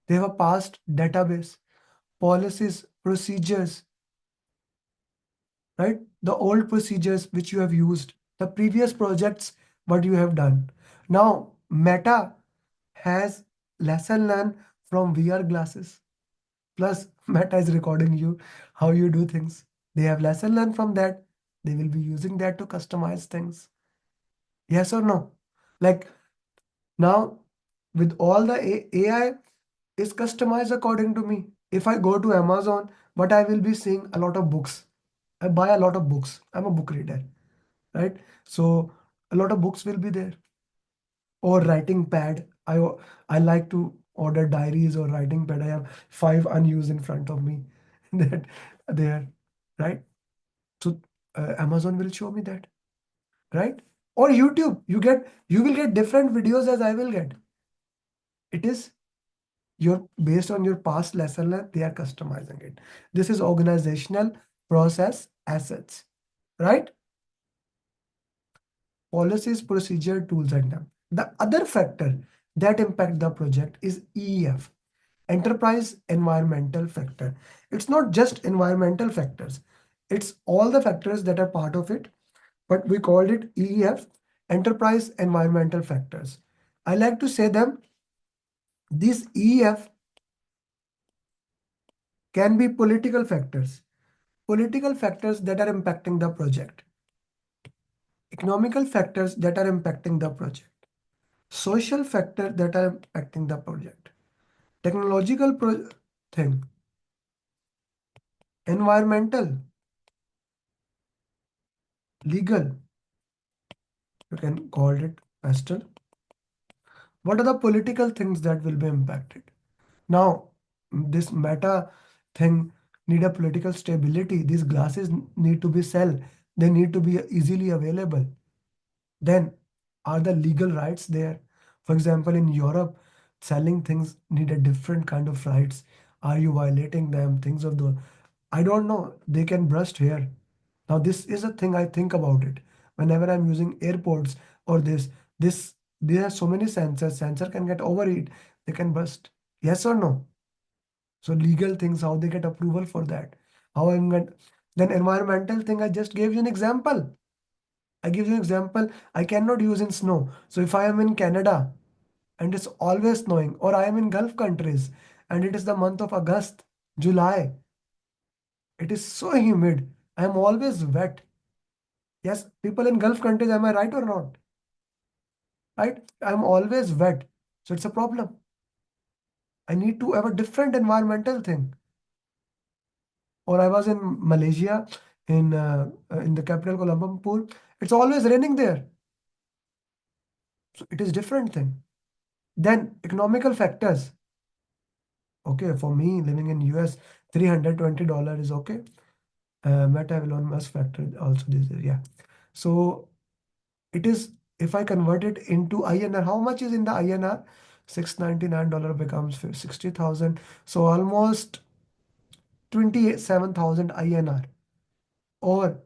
They have a past database, policies, procedures, right? The old procedures which you have used, the previous projects, what you have done. Now, Meta has lesson learned from VR glasses. Plus, Meta is recording you, how you do things. They have lesson learned from that. They will be using that to customize things. Yes or no? Like now, with all the AI is customized according to me. If I go to Amazon, but I will be seeing a lot of books. I buy a lot of books. I'm a book reader, right? So a lot of books will be there. Or writing pad. I like to order diaries or writing pad. I have 5 unused in front of me that there, right? So Amazon will show me that, right? Or YouTube, you will get different videos as I will get. It is your based on your past lesson learned, they are customizing it. This is organizational process assets, right? Policies, procedure, tools, and them. The other factor that impact the project is EEF, enterprise environmental factor. It's not just environmental factors. It's all the factors that are part of it, but we called it EEF, enterprise environmental factors. I like to say them, these EEF can be political factors that are impacting the project, economical factors that are impacting the project, social factors that are impacting the project, technological thing, environmental, legal, you can call it pastel. What are the political things that will be impacted? Now, this meta thing need a political stability. These glasses need to be sell. They need to be easily available. Then, are the legal rights there? For example, in Europe, selling things need a different kind of rights. Are you violating them? Things of the I don't know, they can burst here. Now this is a thing I think about it. Whenever I'm using airports or this there are so many sensors, sensor can get overheat, they can burst. Yes or no? So legal things, how they get approval for that. How I'm going then environmental thing, I just gave you an example. I give you an example. I cannot use in snow. So if I am in Canada and it's always snowing, or I am in Gulf countries and it is the month of August, July, it is so humid. I am always wet. Yes, people in Gulf countries, am I right or not? Right? I'm always wet. So it's a problem. I need to have a different environmental thing. Or I was in Malaysia, in the capital Kuala Lumpur. It's always raining there. So it is different thing. Then economical factors. Okay, for me living in US, $320 is okay. Meta Elon Musk factor also this is, yeah. So it is, if I convert it into INR, how much is in the INR? $699 becomes 60,000. So almost 27,000 INR. Or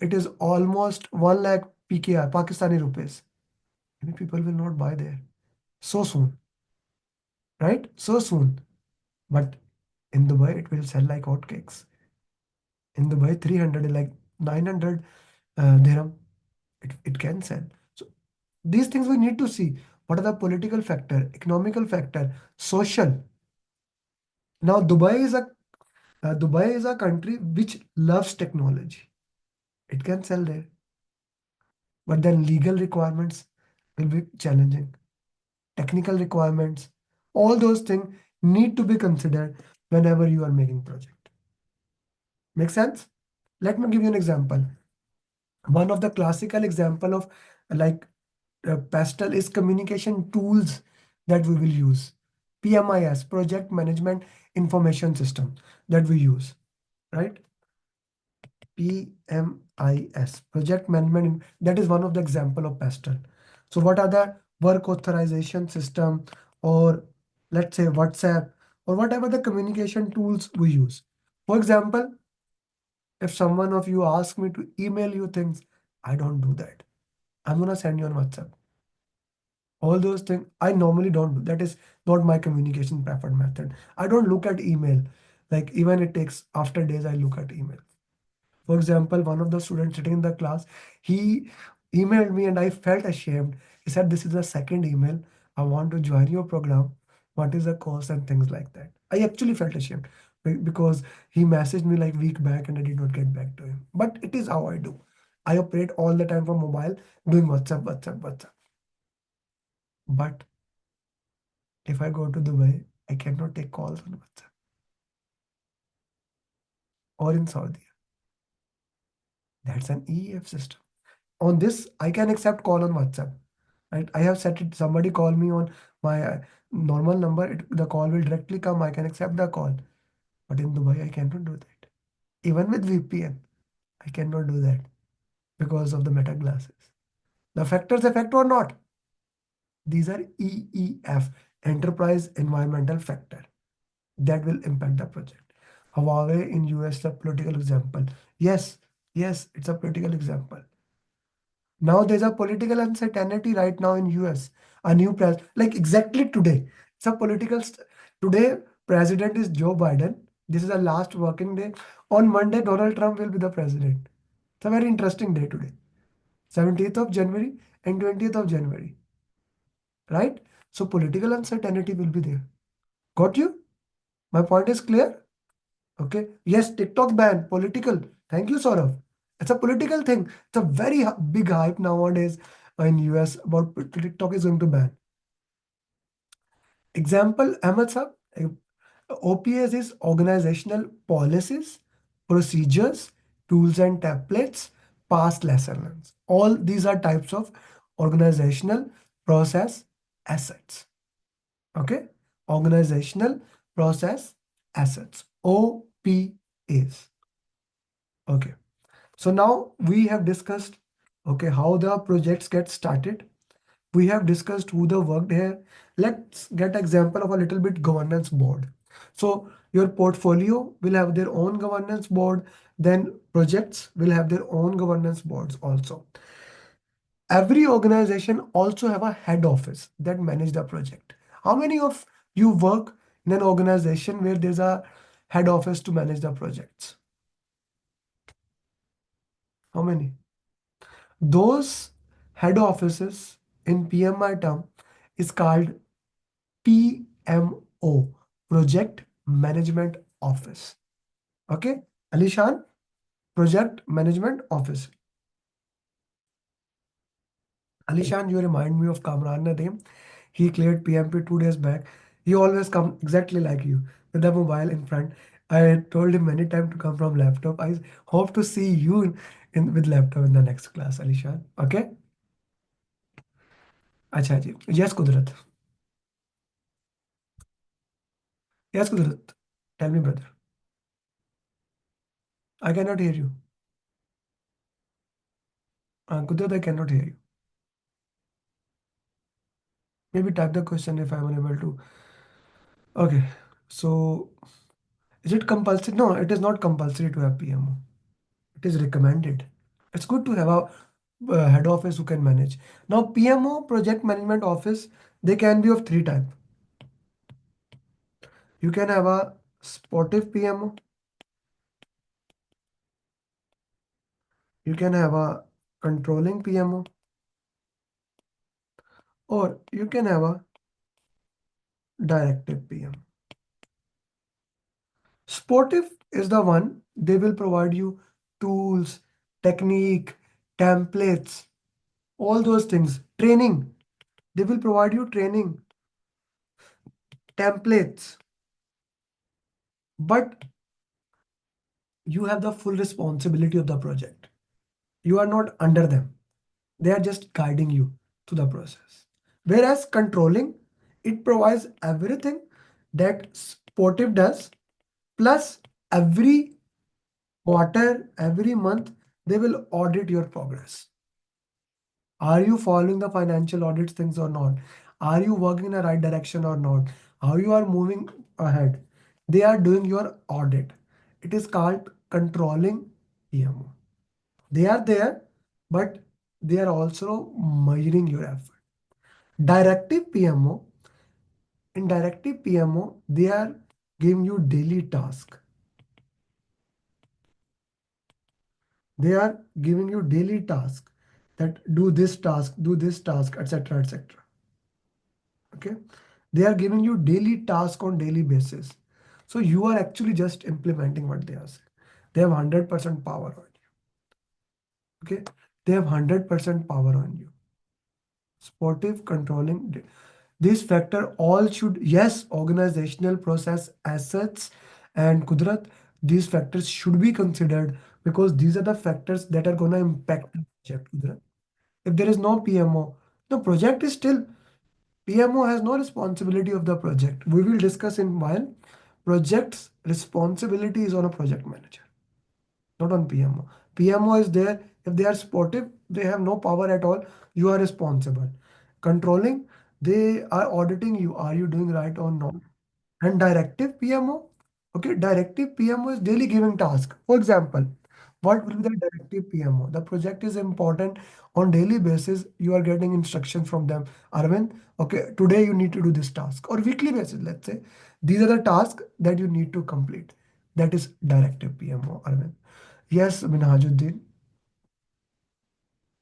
it is almost 1 lakh PKR, Pakistani rupees. Many people will not buy there so soon, right? So soon. But in Dubai, it will sell like hotcakes. In Dubai, 300 is like 900 dirham. It can sell. So these things we need to see. What are the political factor, economical factor, social? Now, Dubai is a country which loves technology. It can sell there, but then legal requirements will be challenging. Technical requirements, all those things need to be considered whenever you are making project. Make sense? Let me give you an example. One of the classical example of like pastel is communication tools that we will use. PMIS, project management information system, that we use, right? PMIS, project management, that is one of the example of pastel. So what are the work authorization system, or let's say WhatsApp, or whatever the communication tools we use. For example, if someone of you ask me to email you things, I don't do that. I'm gonna send you on WhatsApp. All those things I normally don't do. That is not my communication preferred method. I don't look at email. Like even it takes after days, I look at email. For example, one of the students sitting in the class, he emailed me and I felt ashamed. He said, "This is the second email. I want to join your program. What is the cost?" and things like that. I actually felt ashamed because he messaged me like week back and I did not get back to him. But it is how I do. I operate all the time from mobile, doing WhatsApp, WhatsApp, WhatsApp. But if I go to Dubai, I cannot take calls on WhatsApp or in Saudi. That's an EEF system. On this, I can accept call on WhatsApp. Right? I have set it. Somebody call me on my normal number. The call will directly come. I can accept the call. But in Dubai, I cannot do that. Even with VPN, I cannot do that because of the meta glasses. The factors affect or not? These are EEF, Enterprise Environmental Factor, that will impact the project. Huawei in US, the political example. Yes, yes, it's a political example. Now there's a political uncertainty right now in US. A new like exactly today. It's a today president is Joe Biden. This is the last working day. On Monday, Donald Trump will be the president. It's a very interesting day today. 17th of January and 20th of January. Right? So political uncertainty will be there. Got you? My point is clear? Okay. Yes, TikTok ban, political. Thank you, Saurav. It's a political thing. It's a very big hype nowadays in US about TikTok is going to ban. Example, Ahmed sir, OPS is organizational policies, procedures, tools and templates, past lessons. All these are types of organizational process assets. Okay, organizational process assets, OPAs. Okay, so now we have discussed, okay, how the projects get started. We have discussed who the worked here. Let's get example of a little bit governance board. So your portfolio will have their own governance board, then projects will have their own governance boards also. Every organization also have a head office that manage the project. How many of you work in an organization where there's a head office to manage the projects? How many? Those head offices in PMI term is called PMO, Project Management Office. Okay, Alishan, Project Management Office. Alishan, you remind me of Kamran Nadeem. He cleared PMP 2 days back. He always come exactly like you with the mobile in front. I told him many times to come from laptop. I hope to see you in with laptop in the next class, Alishan. Okay? अच्छा जी. Yes, Kudrat. Yes, Kudrat. Tell me, brother. I cannot hear you. Kudrat, I cannot hear you. Maybe type the question if I'm unable to. Okay. So, is it compulsory? No, it is not compulsory to have PMO. It is recommended. It's good to have a head office who can manage. Now, PMO, Project Management Office, they can be of three types. You can have a sportive PMO. You can have a controlling PMO. Or you can have a directive PMO. Sportive is the one, they will provide you tools, technique, templates, all those things. Training, they will provide you training, templates. But you have the full responsibility of the project. You are not under them. They are just guiding you to the process. Whereas controlling, it provides everything that sportive does, plus every quarter, every month, they will audit your progress. Are you following the financial audit things or not? Are you working in the right direction or not? How you are moving ahead? They are doing your audit. It is called controlling PMO. They are there, but they are also measuring your effort. Directive PMO, in directive PMO, they are giving you daily task. They are giving you daily task that do this task, etc., etc. Okay, they are giving you daily task on daily basis. So you are actually just implementing what they are saying. They have 100% power on you. Okay, they have 100% power on you. Sportive controlling. These factor all should, yes, organizational process assets and Kudrat, these factors should be considered because these are the factors that are going to impact the project, Kudrat. If there is no PMO, the project is still, PMO has no responsibility of the project. We will discuss in while. Project's responsibility is on a project manager, not on PMO. PMO is there. If they are sportive, they have no power at all. You are responsible. Controlling, they are auditing you. Are you doing right or not? And directive PMO, okay, directive PMO is daily giving task. For example, what will be the directive PMO? The project is important on daily basis. You are getting instruction from them. Arvind, okay, today you need to do this task or weekly basis. Let's say these are the tasks that you need to complete. That is directive PMO, Arvind. Yes, Minhajuddin.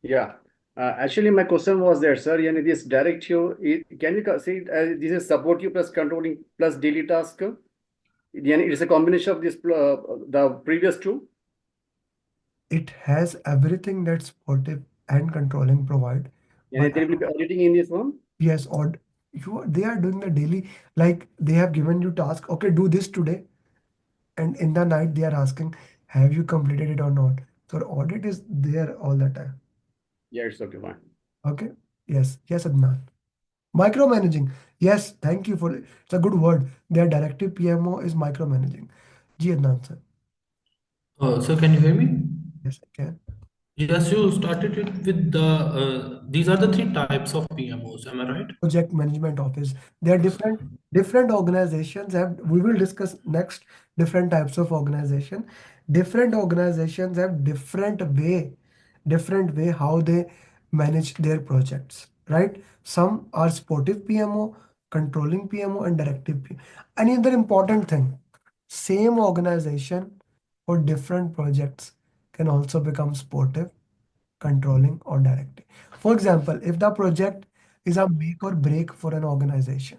Yeah. Actually, my question was there, sir. Yani this directive, can you say this is supportive plus controlling plus daily task? Yani it is a combination of this the previous two. It has everything that sportive and controlling provide. Yani But there will be auditing in this one. yes, or they are doing the daily, like they have given you task. Okay, do this today, and in the night they are asking, have you completed it or not? So audit is there all the time. Yeah, it's okay, fine. Okay. Yes. Yes, Adnan. Micromanaging. Yes. Thank you for it. It's a good word. Their directive PMO is micromanaging. Ji Adnan sir. So can you hear me? Yes, I can. Yes, you started it with these are the three types of PMOs, am I right? Project management office. There are different organizations have, we will discuss next, different types of organization. Different organizations have different way how they manage their projects, right? Some are sportive PMO, controlling PMO, and directive PMO. Another important thing, same organization for different projects can also become sportive, controlling, or directing. For example, if the project is a make or break for an organization,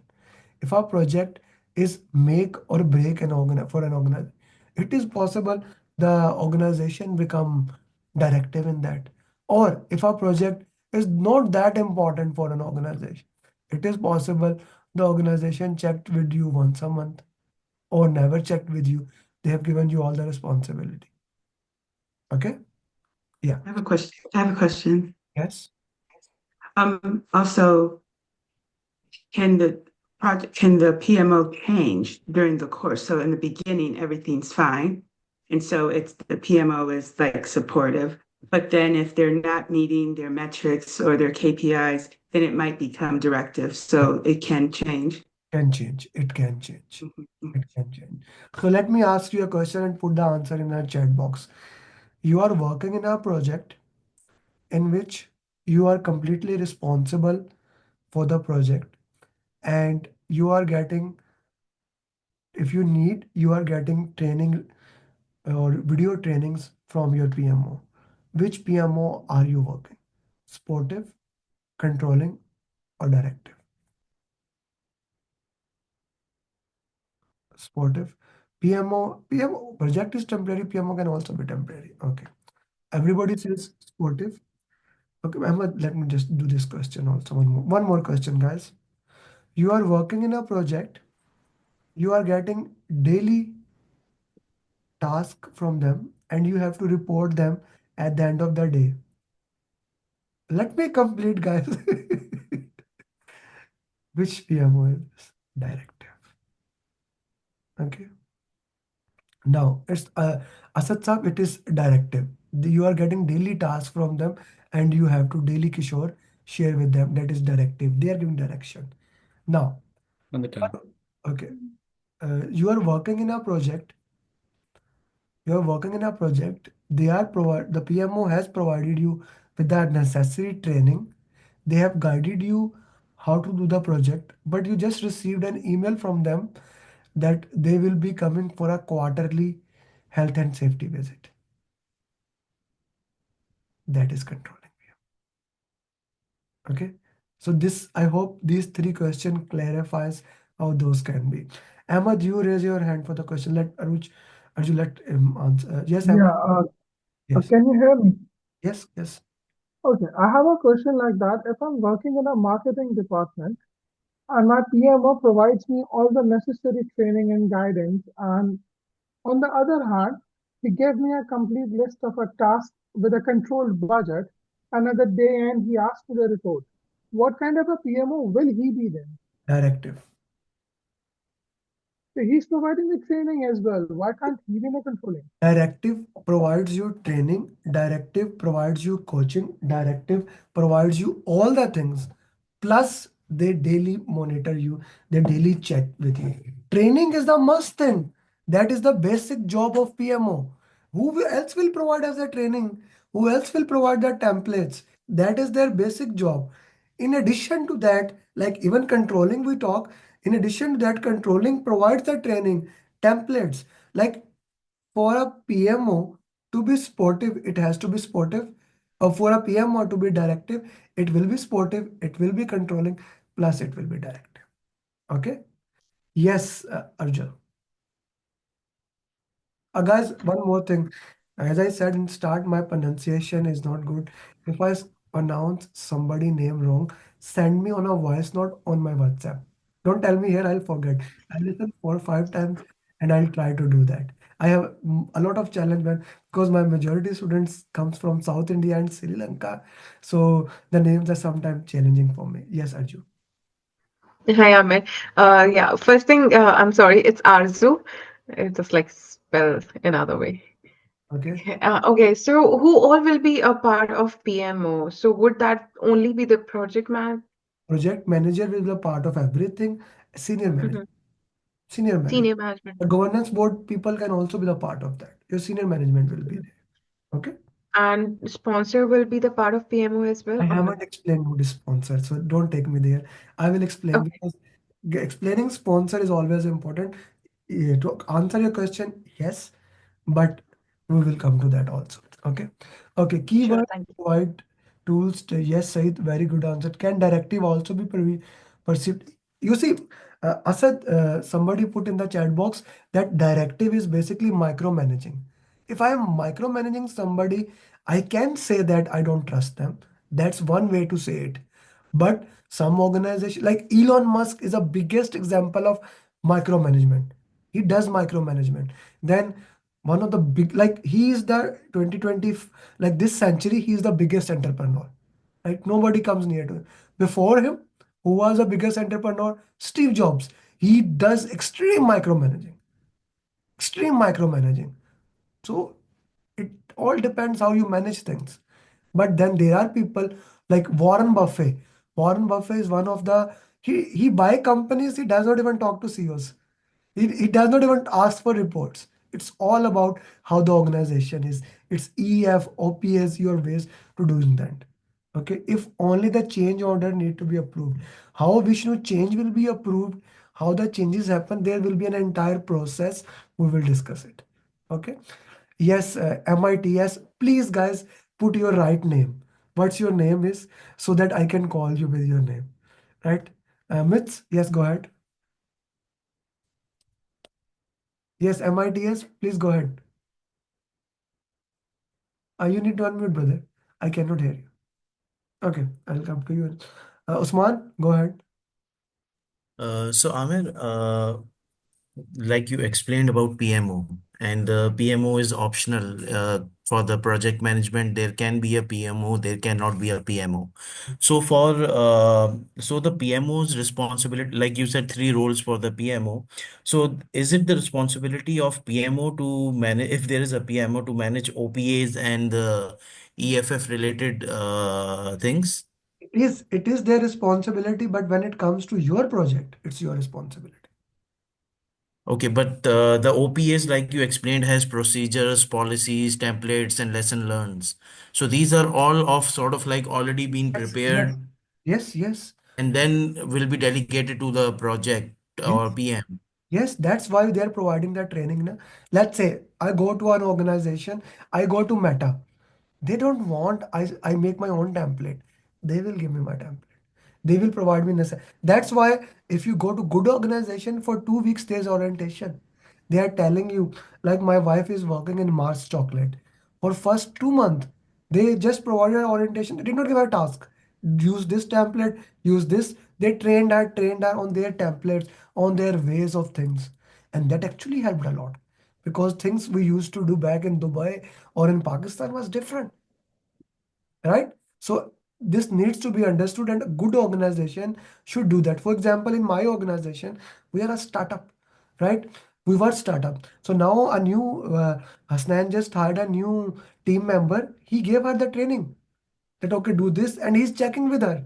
if a project is make or break for an organization, it is possible the organization become directive in that. Or if a project is not that important for an organization, it is possible the organization checked with you once a month or never checked with you. They have given you all the responsibility. Okay? Yeah. I have a question. Yes. Also, can the PMO change during the course? So in the beginning, everything's fine. And so it's the PMO is like supportive. But then if they're not meeting their metrics or their KPIs, then it might become directive. So it can change. Can change. It can change. It can change. So let me ask you a question and put the answer in our chat box. You are working in a project in which you are completely responsible for the project, and you are getting, if you need, you are getting training or video trainings from your PMO. Which PMO are you working? Sportive, controlling, or directive? Sportive. PMO project is temporary, PMO can also be temporary. Okay. Everybody says sportive. Okay, Ahmed, let me just do this question also. One more question, guys. You are working in a project, you are getting daily task from them, and you have to report them at the end of the day. Let me complete, guys. Which PMO is directive? Okay. Now, it's Asad Saab, it is directive. You are getting daily tasks from them, and you have to daily Kishore share with them. That is directive. They are giving direction. Now, On the time. okay, you are working in a project. You are working in a project. The PMO has provided you with the necessary training. They have guided you how to do the project, but you just received an email from them that they will be coming for a quarterly health and safety visit. That is controlling PMO. Okay. So this, I hope these three questions clarifies how those can be. Ahmad, you raise your hand for the question. Let Arju let him answer. Yes, Yeah, Ahmad. Yes. can you hear me? Yes. Yes. Okay, I have a question like that. If I'm working in a marketing department and my PMO provides me all the necessary training and guidance, and on the other hand, he gave me a complete list of a task with a controlled budget, and at the day end, he asked for the report. What kind of a PMO will he be then? Directive. So he's providing the training as well. Why can't he be the controlling? Directive provides you training, directive provides you coaching, directive provides you all the things. Plus, they daily monitor you, they daily check with you. Training is the must thing. That is the basic job of PMO. Else will provide us the training? Who else will provide the templates? That is their basic job. In addition to that, like even controlling, we talk, in addition to that, controlling provides the training, templates. Like for a PMO to be sportive, it has to be sportive. Or for a PMO to be directive, it will be sportive, it will be controlling, plus it will be directive. Okay? Yes, Arjun. Guys, one more thing. As I said in start, my pronunciation is not good. If I pronounce somebody name wrong, send me on a voice note on my WhatsApp. Don't tell me here, I'll forget. I'll listen 4 or 5 times and I'll try to do that. I have a lot of challenge when, because my majority students comes from South India and Sri Lanka. So the names are sometimes challenging for me. Yes, Arju. Hi, Amer. Yeah, first thing, I'm sorry, it's Arzu. It's just like spelled another way. Okay. Okay, so who all will be a part of PMO? So would that only be the project man? Project manager will be a part of everything. Senior manager. Mhm. Senior manager. Senior management. The governance board people can also be the part of that. Your senior management will be there. Okay. And sponsor will be the part of PMO as well? I Okay. haven't explained who is sponsor, so don't take me there. I will explain Okay, because explaining sponsor is always important. To answer your question, yes, but we will come to that also. Okay. Okay. sure, Keyword thank you. provide tools. Yes, Said, very good answer. Can directive also be perceived? You see, Asad, somebody put in the chat box that directive is basically micromanaging. If I am micromanaging somebody, I can say that I don't trust them. That's one way to say it. But some organization like Elon Musk is the biggest example of micromanagement. He does micromanagement. Then one of the big, like he is the 2020, like this century, he is the biggest entrepreneur. Right? Nobody comes near to him. Before him, who was the biggest entrepreneur? Steve Jobs. He does extreme micromanaging. Extreme micromanaging. So it all depends how you manage things. But then there are people like Warren Buffett. Warren Buffett is one of the he buy companies, he does not even talk to CEOs. He does not even ask for reports. It's all about how the organization is. It's EF, OPS, your ways to doing that. Okay. If only the change order need to be approved. How Vishnu change will be approved, how the changes happen, there will be an entire process. We will discuss it. Okay. Yes, MITS. Please, guys, put your right name. What's your name is so that I can call you with your name. Right? Mits, yes, go ahead. Yes, MITS, please go ahead. You need to unmute, brother. I cannot hear you. Okay, I'll come to you. Usman, go ahead. So Amer, like you explained about PMO, and PMO is optional for the project management. There can be a PMO, there cannot be a PMO. So so the PMO's responsibility, like you said, three roles for the PMO. So is it the responsibility of PMO to manage, if there is a PMO, to manage OPAs and EFF related things? It is their responsibility, but when it comes to your project, it's your responsibility. Okay, but the OPS, like you explained, has procedures, policies, templates, and lesson learns. So these are all of sort of like already been Yes, yes, prepared yes, yes, and then will be delegated to the project or yes. PM. Yes, that's why they're providing that training. Na? Let's say I go to an organization, I go to Meta. They don't want I make my own template. They will give me my template. They will provide me necessary. That's why if you go to good organization for 2 weeks, there's orientation. They are telling you, like my wife is working in Mars Chocolate. For first 2 months, they just provided orientation. They did not give her a task. Use this template, use this. They trained her on their templates, on their ways of things. And that actually helped a lot. Because things we used to do back in Dubai or in Pakistan was different, right? So this needs to be understood, and a good organization should do that. For example, in my organization, we are a startup, right? We were startup. So now a new Hasnan just hired a new team member. He gave her the training that okay, do this, and he's checking with her.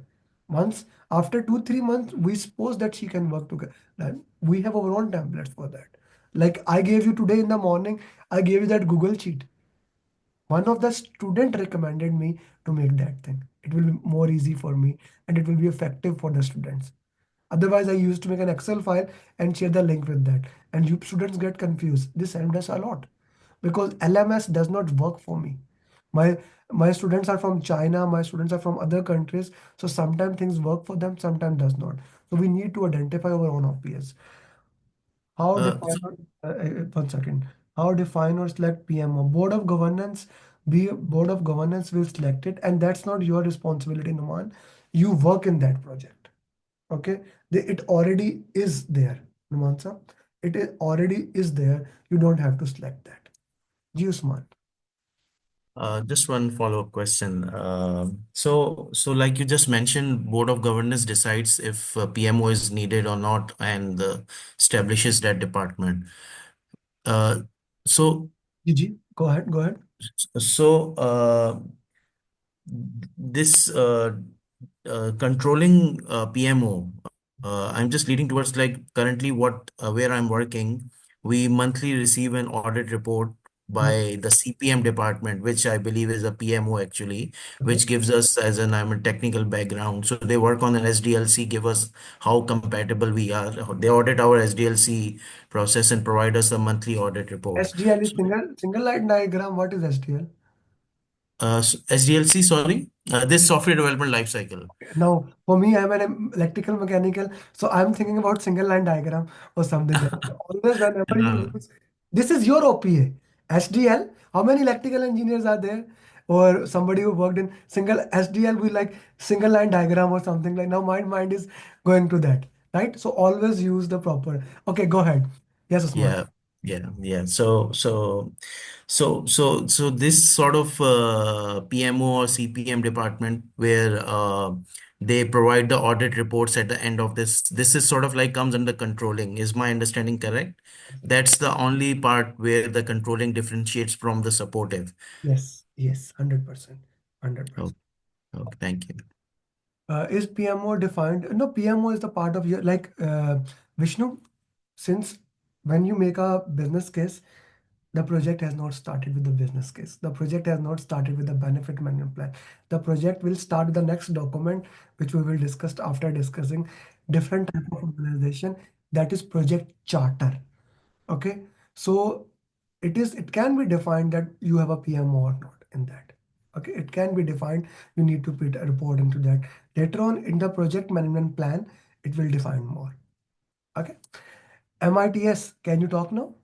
Once after 2 3 months, we suppose that she can work together. Then we have our own templates for that. Like I gave you today in the morning, I gave you that Google sheet. One of the student recommended me to make that thing. It will be more easy for me and it will be effective for the students. Otherwise, I used to make an Excel file and share the link with that. And you students get confused. This helped us a lot because LMS does not work for me. My my students are from China, my students are from other countries. So sometimes things work for them, sometimes does not. So we need to identify our own OPS. How define So, one second. How define or select PMO? Board of governance will select it, and that's not your responsibility, Numan. You work in that project. Okay? It already is there, Numan sir. Already is there. You don't have to select that. Ji Usman. just one follow-up question. So like you just mentioned, Board of Governors decides if PMO is needed or not and establishes that department. Uh, so Ji. Go ahead, go ahead. So, this controlling PMO, I'm just leading towards like currently what where I'm working. We monthly receive an audit report by the CPM department, which I believe is a PMO actually, Okay. which gives us as an I'm a technical background. So they work on an SDLC, give us how compatible we are. They audit our SDLC process and provide us a monthly audit report. SDL is So, single line diagram. What is SDL? SDLC, sorry, this software development lifecycle. Now, for me, I'm an electrical mechanical, so I'm thinking about single line diagram or something like that. Always whenever you use, this is your OPA. SDL, how many electrical engineers are there? Or somebody who worked in single SDL, we like single line diagram or something like. Now my mind is going to that, right? So always use the proper. Okay, go ahead. Yes, Usman. Yeah, yeah. So this sort of PMO or CPM department where they provide the audit reports at the end of this. This is sort of like comes under controlling. Is my understanding correct? That's the only part where the controlling differentiates from the supportive. Yes, yes, 100%. 100%. Oh, okay, thank you. Is PMO defined? No, PMO is the part of your like Vishnu. Since when you make a business case, the project has not started with the business case. The project has not started with the benefit management plan. The project will start with the next document, which we will discuss after discussing different type of organization. That is project charter. Okay, so it can be defined that you have a PMO or not in that. Okay, it can be defined. You need to put a report into that. Later on in the project management plan, it will define more. Okay, MITS, can you talk now?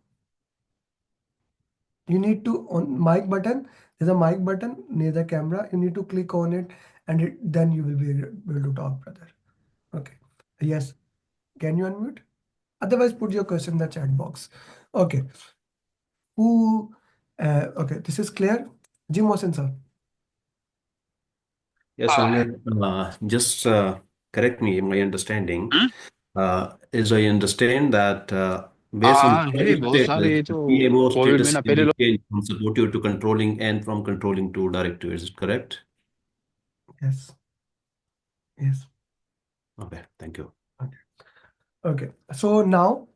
You need to on mic button. There's a mic button near the camera. You need to click on it, and then you will be able to talk, brother. Okay. Yes. Can you unmute? Otherwise, put your question in the chat box. Okay. Who? Okay. This is clear. Jim Mohsen sir. Yes, Amer, just correct me in my understanding. As I understand that based on the ये current बहुत सारे status, ये the तो PMO Covid में status ना can पहले be लोग changed from supportive to controlling and from controlling to directive. Is it correct? Yes. Yes. Okay, thank you. Okay. Okay. So now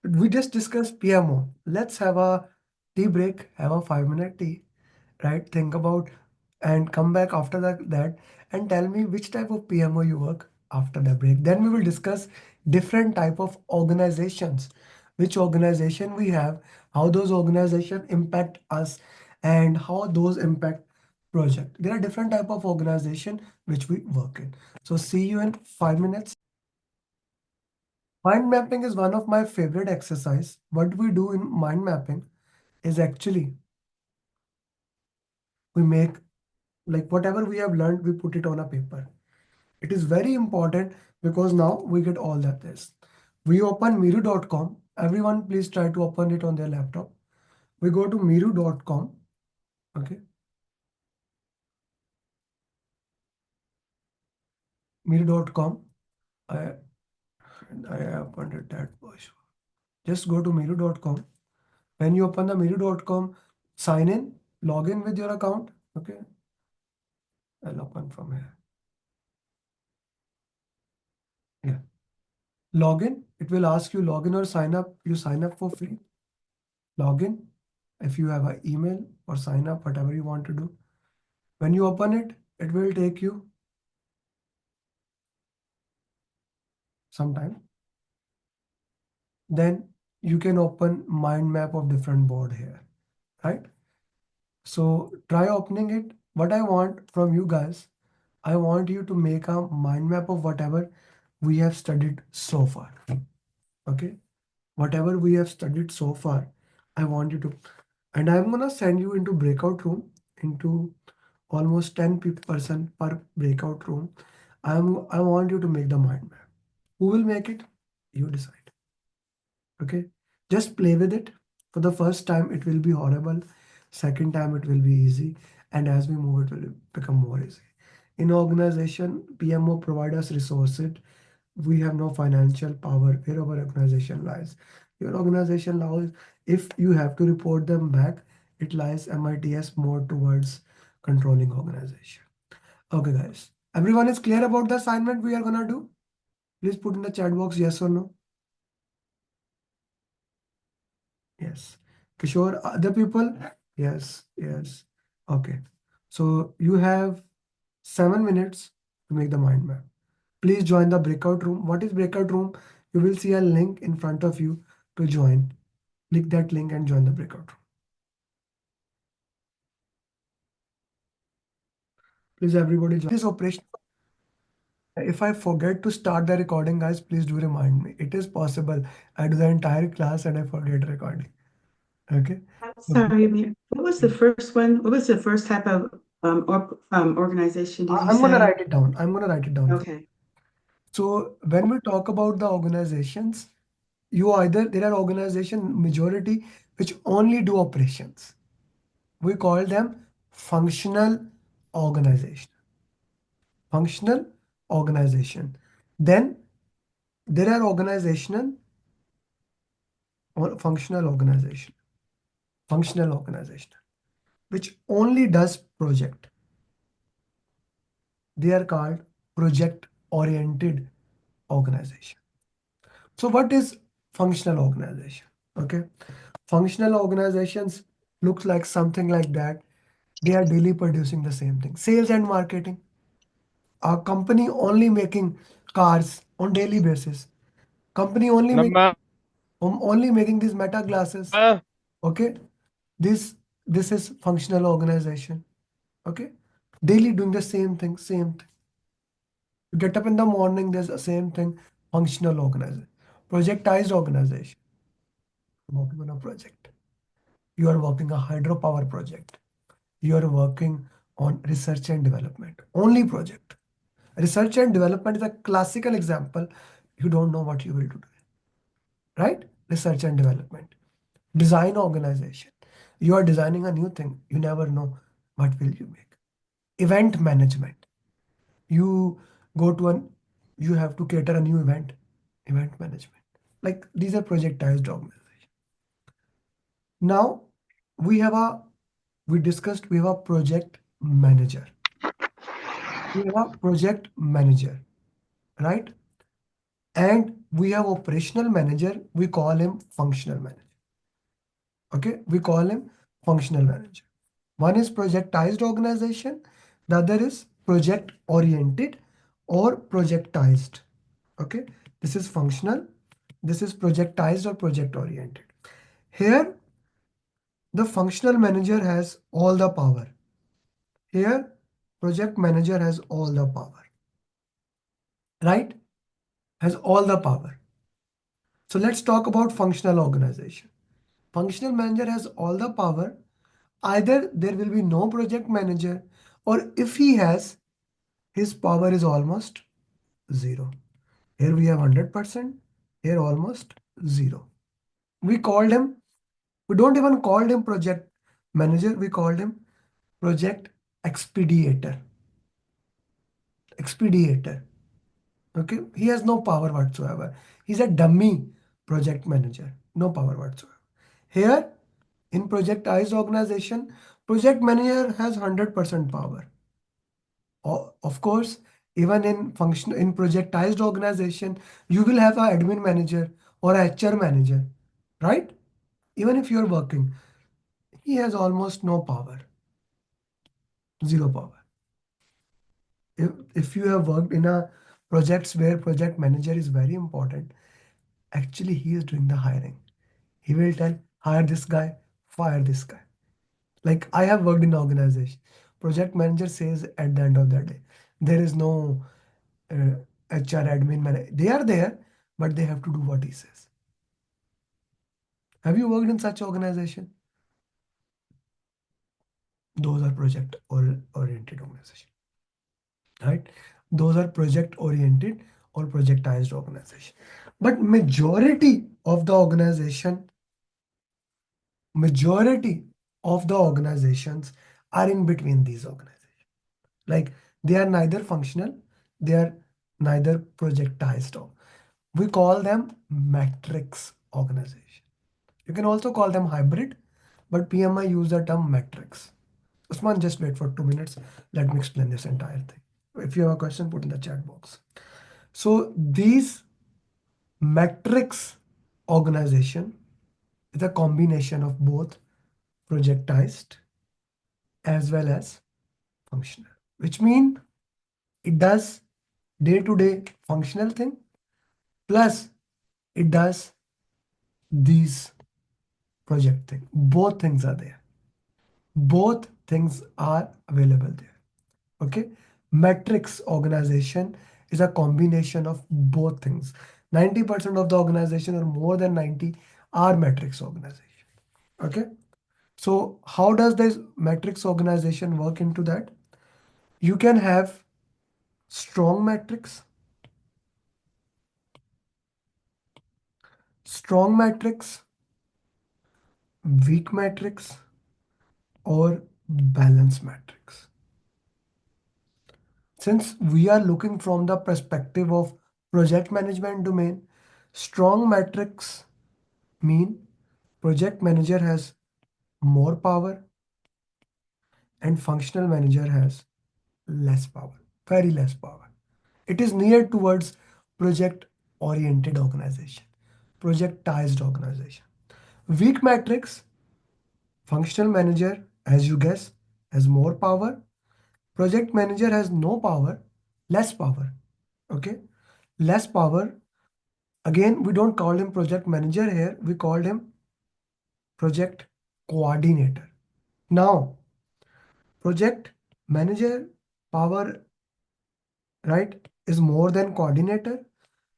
we just discussed PMO. Let's have a tea break. Have a 5 minute tea. Right? Think about and come back after that and tell me which type of PMO you work after the break. Then we will discuss different type of organizations, which organization we have, how those organization impact us, and how those impact project. There are different type of organization which we work in. So see you in 5 minutes. Mind mapping is one of my favorite exercise. What we do in mind mapping is actually we make like whatever we have learned, we put it on a paper. It is very important because now we get all that this. We open miru.com. Everyone please try to open it on their laptop. We go to miru.com. Okay. Miru.com. I, I opened it that was. Just go to miru.com. When you open the miru.com, sign in, log in with your account. Okay. I'll open from here. Yeah. Login. It will ask you login or sign up. You sign up for free. Login. If you have an email or sign up, whatever you want to do. When you open it, it will take you some time. Then you can open mind map of different board here, right? So try opening it. What I want from you guys, I want you to make a mind map of whatever we have studied so far. Okay. Whatever we have studied so far, I want you to, and I'm gonna send you into breakout room into almost 10% per breakout room. I want you to make the mind map. Who will make it? You decide. Okay. Just play with it. For the first time, it will be horrible. Second time, it will be easy. And as we move, it will become more easy. In organization, PMO provide us resources. We have no financial power where our organization lies. Your organization lies if you have to report them back it lies MITS more towards controlling organization. Okay, guys. Everyone is clear about the assignment we are gonna do? Please put in the chat box yes or no. Yes. Kishore, other people? Yes, yes. Okay. So you have 7 minutes to make the mind map. Please join the breakout room. What is breakout room? You will see a link in front of you to join. Click that link and join the breakout room. Please everybody join this operation. If I forget to start the recording, guys, please do remind me. It is possible. I do the entire class and I forget recording. Okay. Sorry, Amir. What was the first one? What was the first type of organization did you I'm gonna say? write it down. I'm gonna write it down. Okay. So when we talk about the organizations, there are organization majority which only do operations. We call them functional organization. Functional organization. Then there are organizational or functional organization. Functional organization, which only does project. They are called project oriented organization. So what is functional organization? Okay. Functional organizations looks like something like that. They are daily producing the same thing. Sales and marketing. A company only making cars on daily basis. Company only making these meta glasses. Okay. This is functional organization. Okay. Daily doing the same thing, same thing. You get up in the morning, there's the same thing. Functional organization. Projectized organization. Working on a project. You are working a hydropower project. You are working on research and development. Only project. Research and development is a classical example. You don't know what you will do. Right? Research and development. Design organization. You are designing a new thing. You never know what will you make. Event management. You go to you have to cater a new event. Event management. Like these are projectized organizations. Now we discussed we have a project manager. We have a project manager, right? And we have operational manager. We call him functional manager. Okay, we call him functional manager. One is projectized organization, the other is project oriented or projectized. Okay, this is functional, this is projectized or project oriented. Here, the functional manager has all the power. Here, project manager has all the power, right? Has all the power. So let's talk about functional organization. Functional manager has all the power. Either there will be no project manager, or if he has, his power is almost zero. Here we have 100%, here almost zero. We called him, we don't even call him project manager, we called him project expeditor. Expeditor. Okay, he has no power whatsoever. He's a dummy project manager, no power whatsoever. Here in projectized organization, project manager has 100% power. Of course, even in projectized organization, you will have an admin manager or a HR manager, right? Even if you're working, he has almost no power, zero power. If you have worked in a projects where project manager is very important, actually he is doing the hiring. He will tell, hire this guy, fire this guy. Like I have worked in organization. Project manager says at the end of the day, there is no HR admin manager. They are there, but they have to do what he says. Have you worked in such organization? Those are project oriented organization, right? Those are project oriented or projectized organization. But majority of the organizations are in between these organizations. Like they are neither functional, they are neither projectized. We call them matrix organization. You can also call them hybrid, but PMI use the term metrics. Usman, just wait for 2 minutes. Let me explain this entire thing. If you have a question, put in the chat box. So these metrics organization is a combination of both projectized as well as functional, which mean it does day-to-day functional thing plus it does these project thing. Both things are there. Both things are available there. Okay. Metrics organization is a combination of both things. 90% of the organization or more than 90 are metrics organization. Okay. So how does this metrics organization work into that? You can have strong metrics, weak metrics, or balance metrics. Since we are looking from the perspective of project management domain, strong metrics mean project manager has more power and functional manager has less power, very less power. It is near towards project oriented organization, projectized organization. Weak metrics, functional manager, as you guess, has more power. Project manager has no power, less power. Okay, less power. Again, we don't call him project manager here, we called him project coordinator. Now, project manager power, right, is more than coordinator.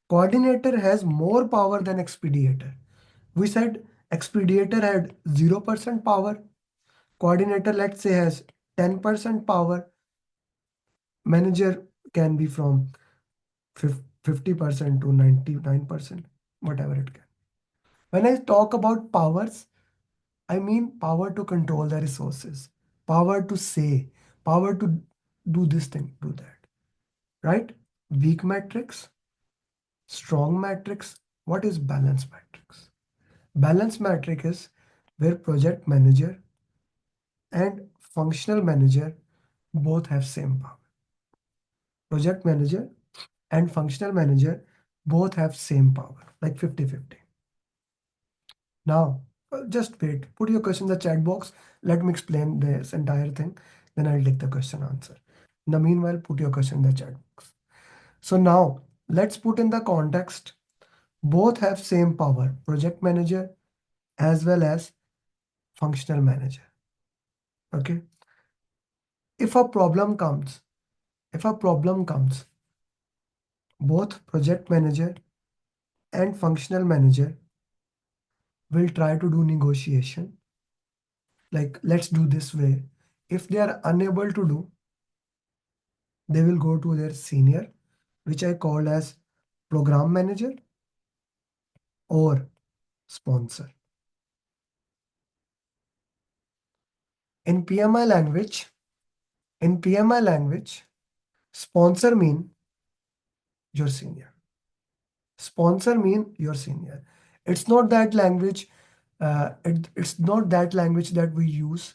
Coordinator has more power than expeditor. We said expeditor had 0% power. Coordinator, let's say, has 10% power. Manager can be from 50% to 99%, whatever it can. When I talk about powers, I mean power to control the resources, power to say, power to do this thing, do that, right? Weak metrics, strong metrics. What is balance metrics? Balance metric is where project manager and functional manager both have same power. Project manager and functional manager both have same power, like 50-50. Now, just wait. Put your question in the chat box. Let me explain this entire thing. Then I'll take the question answer. In the meanwhile, put your question in the chat box. So now, let's put in the context. Both have same power, project manager as well as functional manager. Okay. If a problem comes, both project manager and functional manager will try to do negotiation. Like, let's do this way. If they are unable to do, they will go to their senior, which I call as program manager or sponsor. In PMI language, sponsor mean your senior. Sponsor mean your senior. It's not that language. It's not that language that we use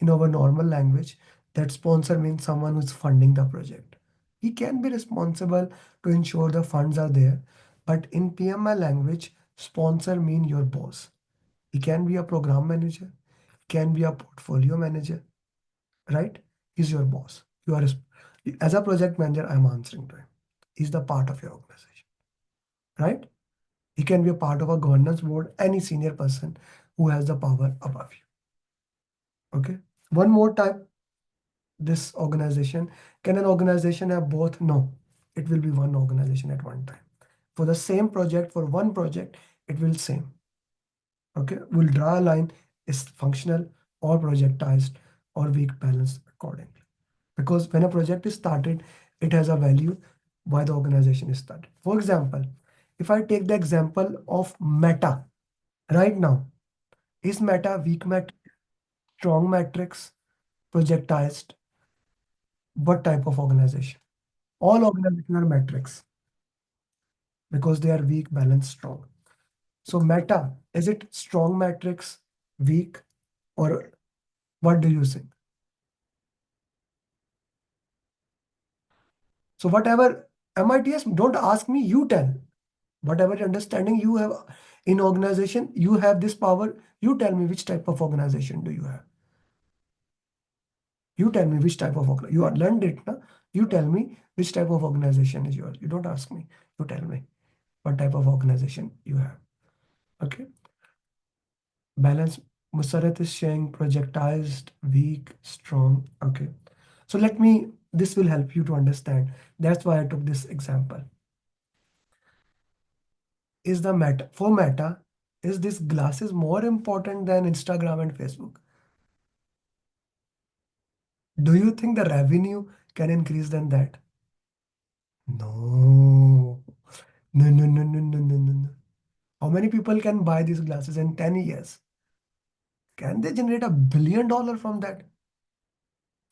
in our normal language. That sponsor means someone who's funding the project. He can be responsible to ensure the funds are there, but in PMI language, sponsor mean your boss. He can be a program manager, can be a portfolio manager, right? He's your boss. You are as a project manager, I'm answering to him. He's the part of your organization, right? He can be a part of a governance board, any senior person who has the power above you. Okay. One more time, this organization. Can an organization have both? No, it will be one organization at one time. For the same project, for one project, it will same. Okay, we'll draw a line is functional or projectized or weak balanced accordingly. Because when a project is started, it has a value why the organization is started. For example, if I take the example of Meta right now, is Meta weak metric, strong metrics, projectized? What type of organization? All organizations are metrics because they are weak, balanced, strong. So Meta, is it strong metrics, weak? Or what do you think? So whatever MITS, don't ask me, you tell. Whatever understanding you have in organization, you have this power. You tell me which type of organization do you have. You tell me which type of you are learned it, na? You tell me which type of organization is yours. You don't ask me. You tell me what type of organization you have. Okay. Balance. Musarat is saying projectized, weak, strong. Okay. So this will help you to understand. That's why I took this example. Is the meta, is this glasses more important than Instagram and Facebook? Do you think the revenue can increase than that? No. No, no, no, no, no, no, no, no. How many people can buy these glasses in 10 years? Can they generate $1 billion from that?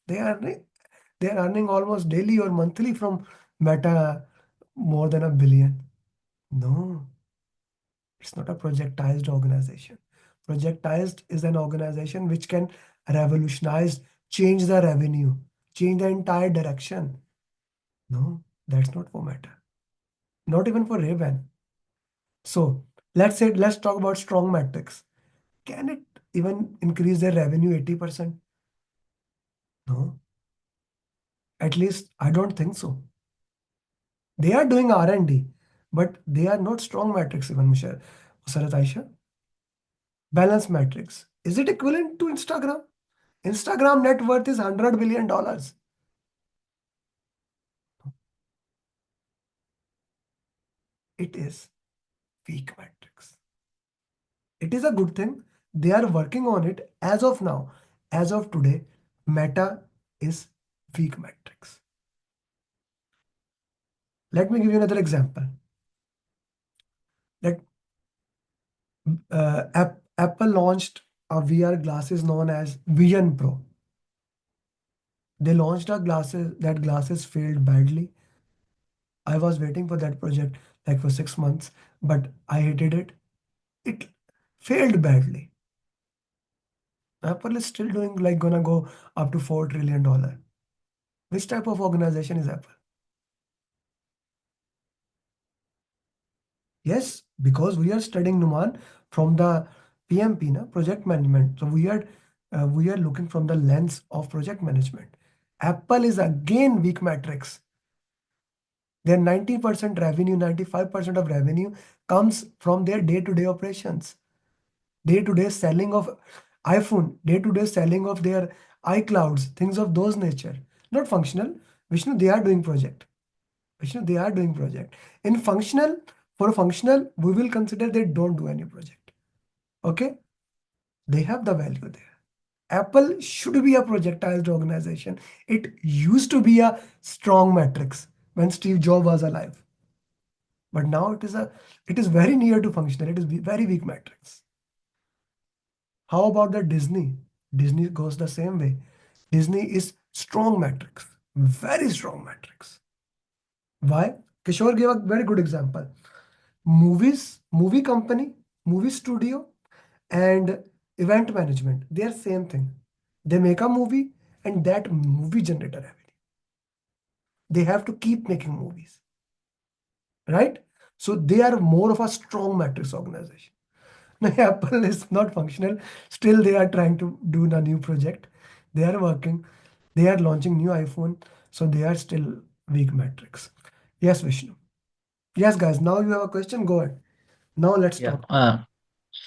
They are they are earning almost daily or monthly from Meta more than $1 billion. No, it's not a projectized organization. Projectized is an organization which can revolutionize, change the revenue, change the entire direction. No, that's not for Meta. Not even for Raven. So let's talk about strong metrics. Can it even increase their revenue 80%? No, at least I don't think so. They are doing R&D, but they are not strong metrics even, Musarat Aisha. Balance metrics. Is it equivalent to Instagram? Instagram net worth is $100 billion. It is weak metrics. It is a good thing. They are working on it as of now. As of today, Meta is weak metrics. Let me give you another example. Let Apple launched a VR glasses known as Vision Pro. They launched a glasses, that glasses failed badly. I was waiting for that project like for 6 months, but I hated it. It failed badly. Apple is still doing like gonna go up to $4 trillion. Which type of organization is Apple? Yes, because we are studying Numan from the PMP, na, project management. So we are looking from the lens of project management. Apple is again weak metrics. Their 90% revenue, 95% of revenue comes from their day-to-day operations, day-to-day selling of iPhone, day-to-day selling of their iClouds, things of those nature. Not functional. Vishnu, they are doing project. Vishnu, they are doing project. In functional, for functional, we will consider they don't do any project. Okay? They have the value there. Apple should be a projectized organization. It used to be a strong metrics when Steve Jobs was alive. But now it is very near to functional. It is very weak metrics. How about the Disney? Disney goes the same way. Disney is strong metrics, very strong metrics. Why? Kishore gave a very good example. Movie company, movie studio, and event management, they are same thing. They make a movie and that movie generate a revenue. They have to keep making movies, right? So they are more of a strong metrics organization. Now, Apple is not functional. Still, they are trying to do a new project. They are working. They are launching new iPhone. So they are still weak metrics. Yes, Vishnu. Yes, guys. Now you have a question. Go ahead. Now let's Yeah. talk.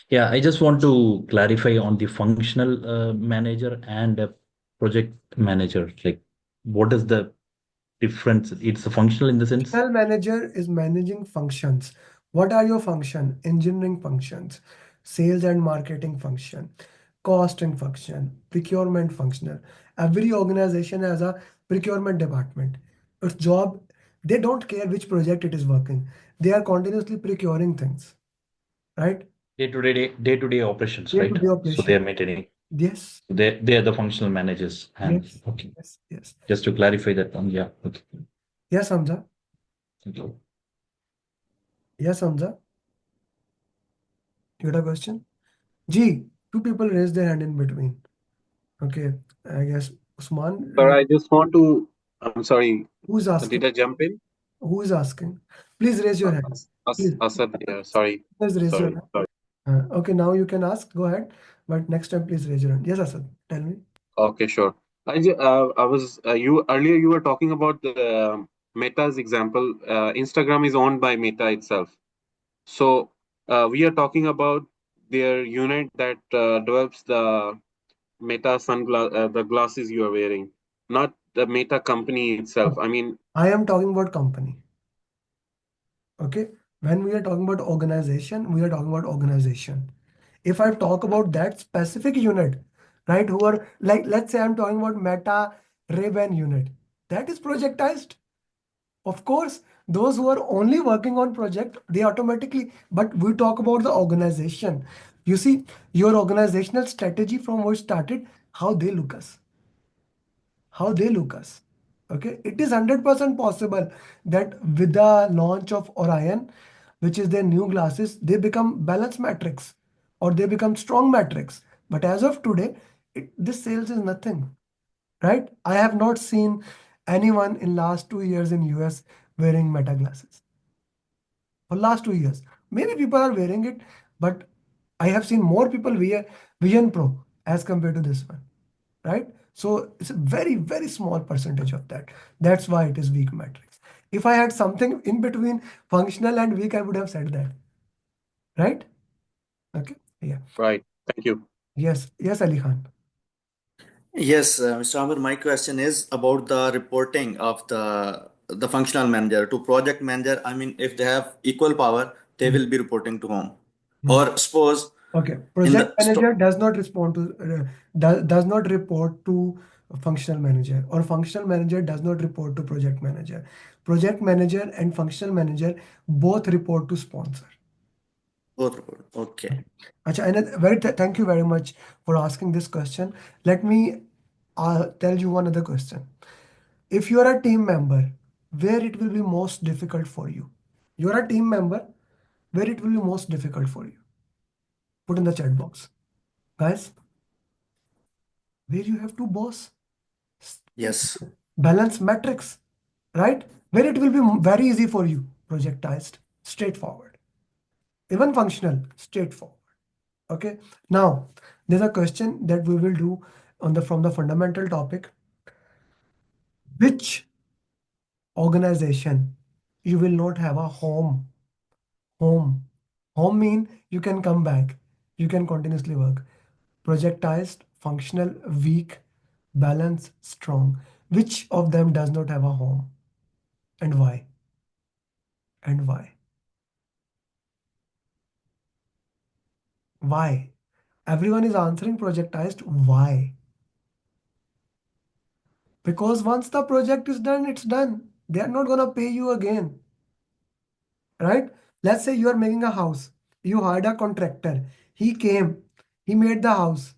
Yeah, I just want to clarify on the functional manager and project manager. Like, what is the difference? It's a functional in the sense. Functional manager is managing functions. What are your function? Engineering functions, sales and marketing function, costing function, procurement functional. Every organization has a procurement department. Its job, they don't care which project it is working. They are continuously procuring things, right? Day-to-day operations, right? Day-to-day So they are operation. maintaining. Yes, They are the functional managers. And yes, okay, yes, yes. just to clarify that one. Yeah. Okay. Yes, Hamza. Thank you. Yes, Hamza. You got a question? G. Two people raised their hand in between. Okay, I guess Usman. Sir, I just want to, I'm sorry, Who's did asking? I jump in? Who is asking? Please raise your hand. Please, Asad, yeah, sorry, please raise your sorry. hand. Okay, now you can ask. Go ahead. But next time, please raise your hand. Yes, Asad. Tell me. Okay, sure. I was, you earlier you were talking about the Meta's example. Instagram is owned by Meta itself. So we are talking about their unit that develops the Meta the glasses you are wearing, not the Meta company itself. I mean, I am talking about company. Okay. When we are talking about organization, we are talking about organization. If I talk about that specific unit, right, who are like, let's say I'm talking about Meta Ray-Ban unit, that is projectized. Of course, those who are only working on project, they automatically, but we talk about the organization. You see, your organizational strategy from where it started, how they look us. How they look us. Okay, it is 100% possible that with the launch of Orion, which is their new glasses, they become balance matrix or they become strong matrix. But as of today, this sales is nothing, right? I have not seen anyone in last 2 years in US wearing Meta glasses. For last 2 years, maybe people are wearing it, but I have seen more people wear Vision Pro as compared to this one, right? So it's a very, very small percentage of that. That's why it is weak matrix. If I had something in between functional and weak, I would have said that, right? Okay, yeah. right. Thank you. Yes, yes, Ali Khan. Yes, Mr. Amir, my question is about the reporting of the functional manager to project manager. I mean, if they have equal power, they will be reporting to whom? Or suppose Okay, in project the manager does not respond to does not report to functional manager, or functional manager does not report to project manager. Project manager and functional manager both report to sponsor. both report. Okay. Acha, and thank you very much for asking this question. Let me tell you one other question. If you are a team member, where it will be most difficult for you? You are a team member, where it will be most difficult for you? Put in the chat box. Guys, where you have to boss? Yes. Balance metrics, right? Where it will be very easy for you. Projectized, straightforward. Even functional, straightforward. Okay. Now, there's a question that we will do on the from the fundamental topic. Which organization you will not have a home? Home. Home mean you can come back. You can continuously work. Projectized, functional, weak, balance, strong. Which of them does not have a home? And why? And why? Why? Everyone is answering projectized. Why? Because once the project is done, it's done. They are not gonna pay you again. Right? Let's say you are making a house. You hired a contractor. He came. He made the house.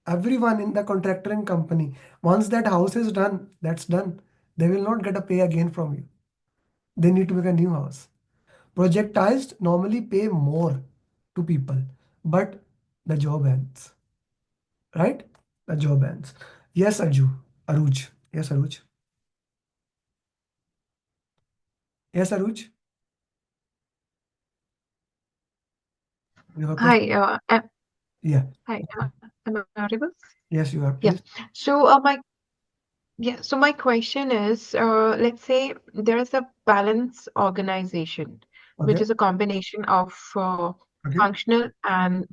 Everyone in the contractoring company, once that house is done, that's done. They will not get a pay again from you. They need to make a new house. Projectized normally pay more to people, but the job ends. Right? The job ends. Yes, Aruj. Yes, Aruj. Yes, Aruj. You have a question? Hi, Yeah. hi, am I audible? Yes, you are. Yeah. Please. So, my question is, let's say there is a balance organization, which Okay. is a combination of Okay. functional and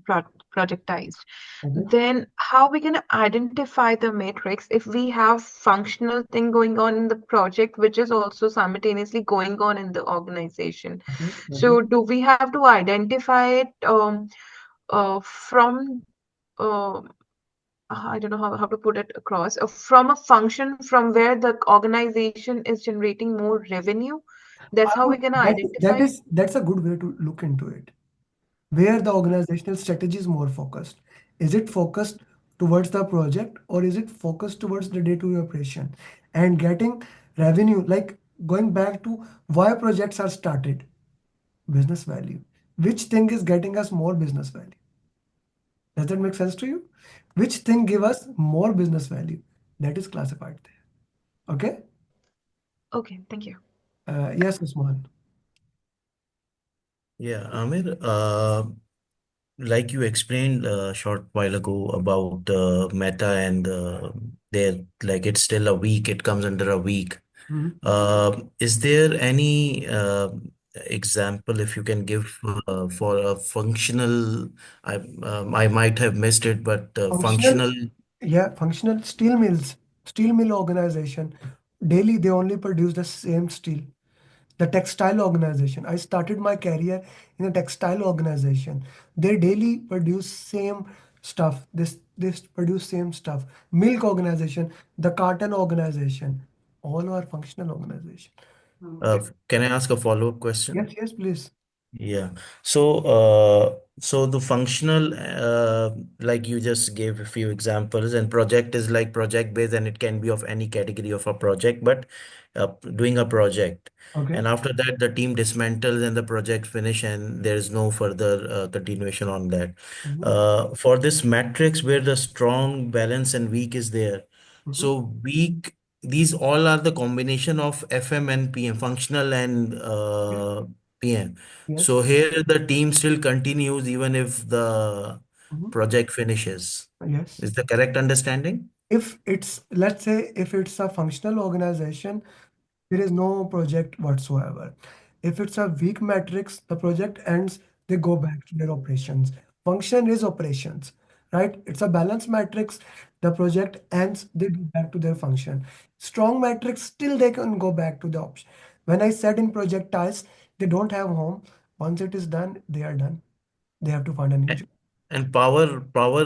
projectized. Okay. Then how we can identify the matrix if we have functional thing going on in the project, which is also simultaneously going on in the organization. Okay. Okay. So do we have to identify it from I don't know how to put it across, from a function from where the organization is generating more revenue. That's how we're gonna identify it. That's a good way to look into it. Where the organizational strategy is more focused. Is it focused towards the project, or is it focused towards the day-to-day operation and getting revenue? Like going back to why projects are started, business value. Which thing is getting us more business value? Does that make sense to you? Which thing give us more business value? That is classified there. Okay? Okay, thank you. Yes, Usman. Yeah, Amir, like you explained a short while ago about Meta and their like it's still a week, it comes under a week. Mhm. Is there any example if you can give for a functional? I might have missed it, but Functional, functional. yeah, functional steel mills, steel mill organization. Daily they only produce the same steel. The textile organization. I started my career in a textile organization. They daily produce same stuff. This produce same stuff. Milk organization, the carton organization, all are functional organization. Can I ask a follow-up question? Yes, yes, please. Yeah. So, so the functional, like you just gave a few examples, and project is like project based, and it can be of any category of a project, but doing a project. Okay. And after that, the team dismantles and the project finish, and there is no further continuation on that. Mhm. For this matrix where the strong, balance, and weak is there. Mhm. So weak, these all are the combination of FM and PM, functional and PM. Yes. So here the team still continues even if the Mhm. project finishes. Yes. Is the correct understanding? If it's, let's say, if it's a functional organization, there is no project whatsoever. If it's a weak matrix, the project ends, they go back to their operations. Function is operations, right? It's a balance matrix, the project ends, they go back to their function. Strong matrix, still they can go back to the option. When I said in projectiles, they don't have home. Once it is done, they are done. They have to find a new job. And power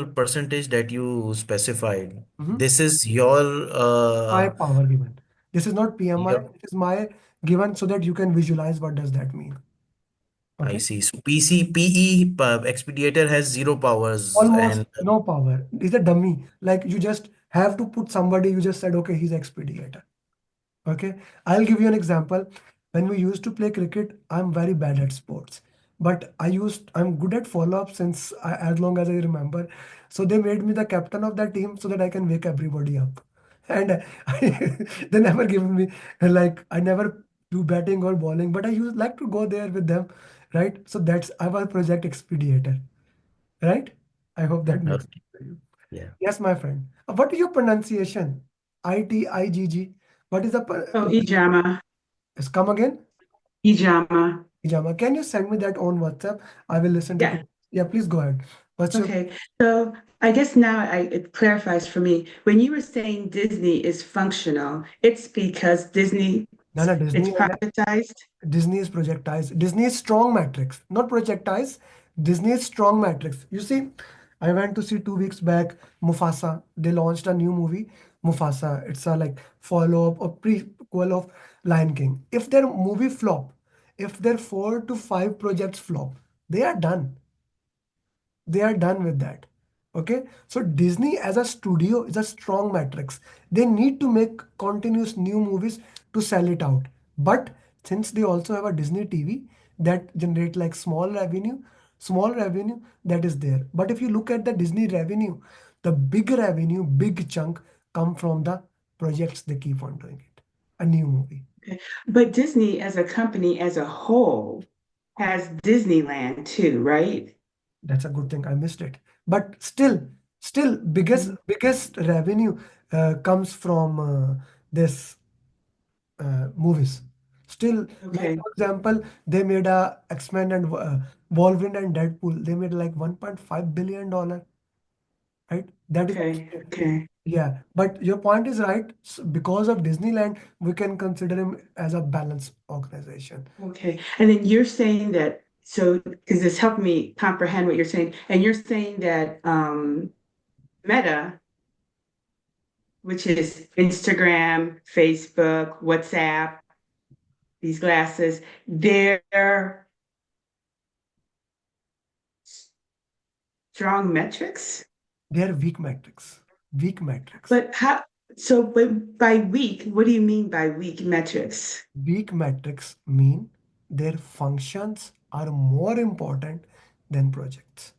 percentage that you specified, Mhm. this is your My power given. This is not PMI, your it is my given so that you can visualize what does that mean. I Okay. see. So PCPE expeditor has zero powers Almost and no power. It's a dummy. Like you just have to put somebody, you just said, okay, he's expediator. Okay. I'll give you an example. When we used to play cricket, I'm very bad at sports. But I'm good at follow-up since as long as I remember. So they made me the captain of that team so that I can wake everybody up. And they never given me, like, I never do batting or bowling, but I used like to go there with them, right? So that's I was project expediator, right? I hope that makes okay. sense to you. Yeah. Yes, my friend. What is your pronunciation? ITIGG. What is the Oh, Ijama, Yes, come again? Ijama. Hijama. Can you send me that on WhatsApp? I will listen to Yeah. it. Yeah, please go ahead. What's your Okay. So I guess now it clarifies for me. When you were saying Disney is functional, it's because Disney, Nana it's Disney? privatized. Disney is projectized. Disney is strong matrix, not projectized. Disney is strong matrix. You see, I went to see 2 weeks back Mufasa. They launched a new movie, Mufasa. It's a like follow-up or prequel of Lion King. If their movie flop, if their 4 to 5 projects flop, they are done. They are done with that. Okay, so Disney as a studio is a strong matrix. They need to make continuous new movies to sell it out, but since they also have a Disney TV that generate like small revenue that is there. But if you look at the Disney revenue, the big revenue, big chunk come from the projects they keep on doing it, a new movie. Okay. But Disney as a company as a whole has Disneyland too, right? That's a good thing. I missed it. But still biggest revenue comes from this movies. Still, like Okay. for example, they made a X-Men and Wolverine and Deadpool. They made like $1.5 billion, right? That is Okay. Okay. yeah. But your point is right. Because of Disneyland, we can consider him as a balanced organization. Okay. And then you're saying that, so because this helped me comprehend what you're saying, and you're saying that Meta, which is Instagram, Facebook, WhatsApp, these glasses, they're strong metrics. They are weak metrics. Weak metrics. But how, so but by weak, what do you mean by weak metrics? Weak metrics mean their functions are more important than projects.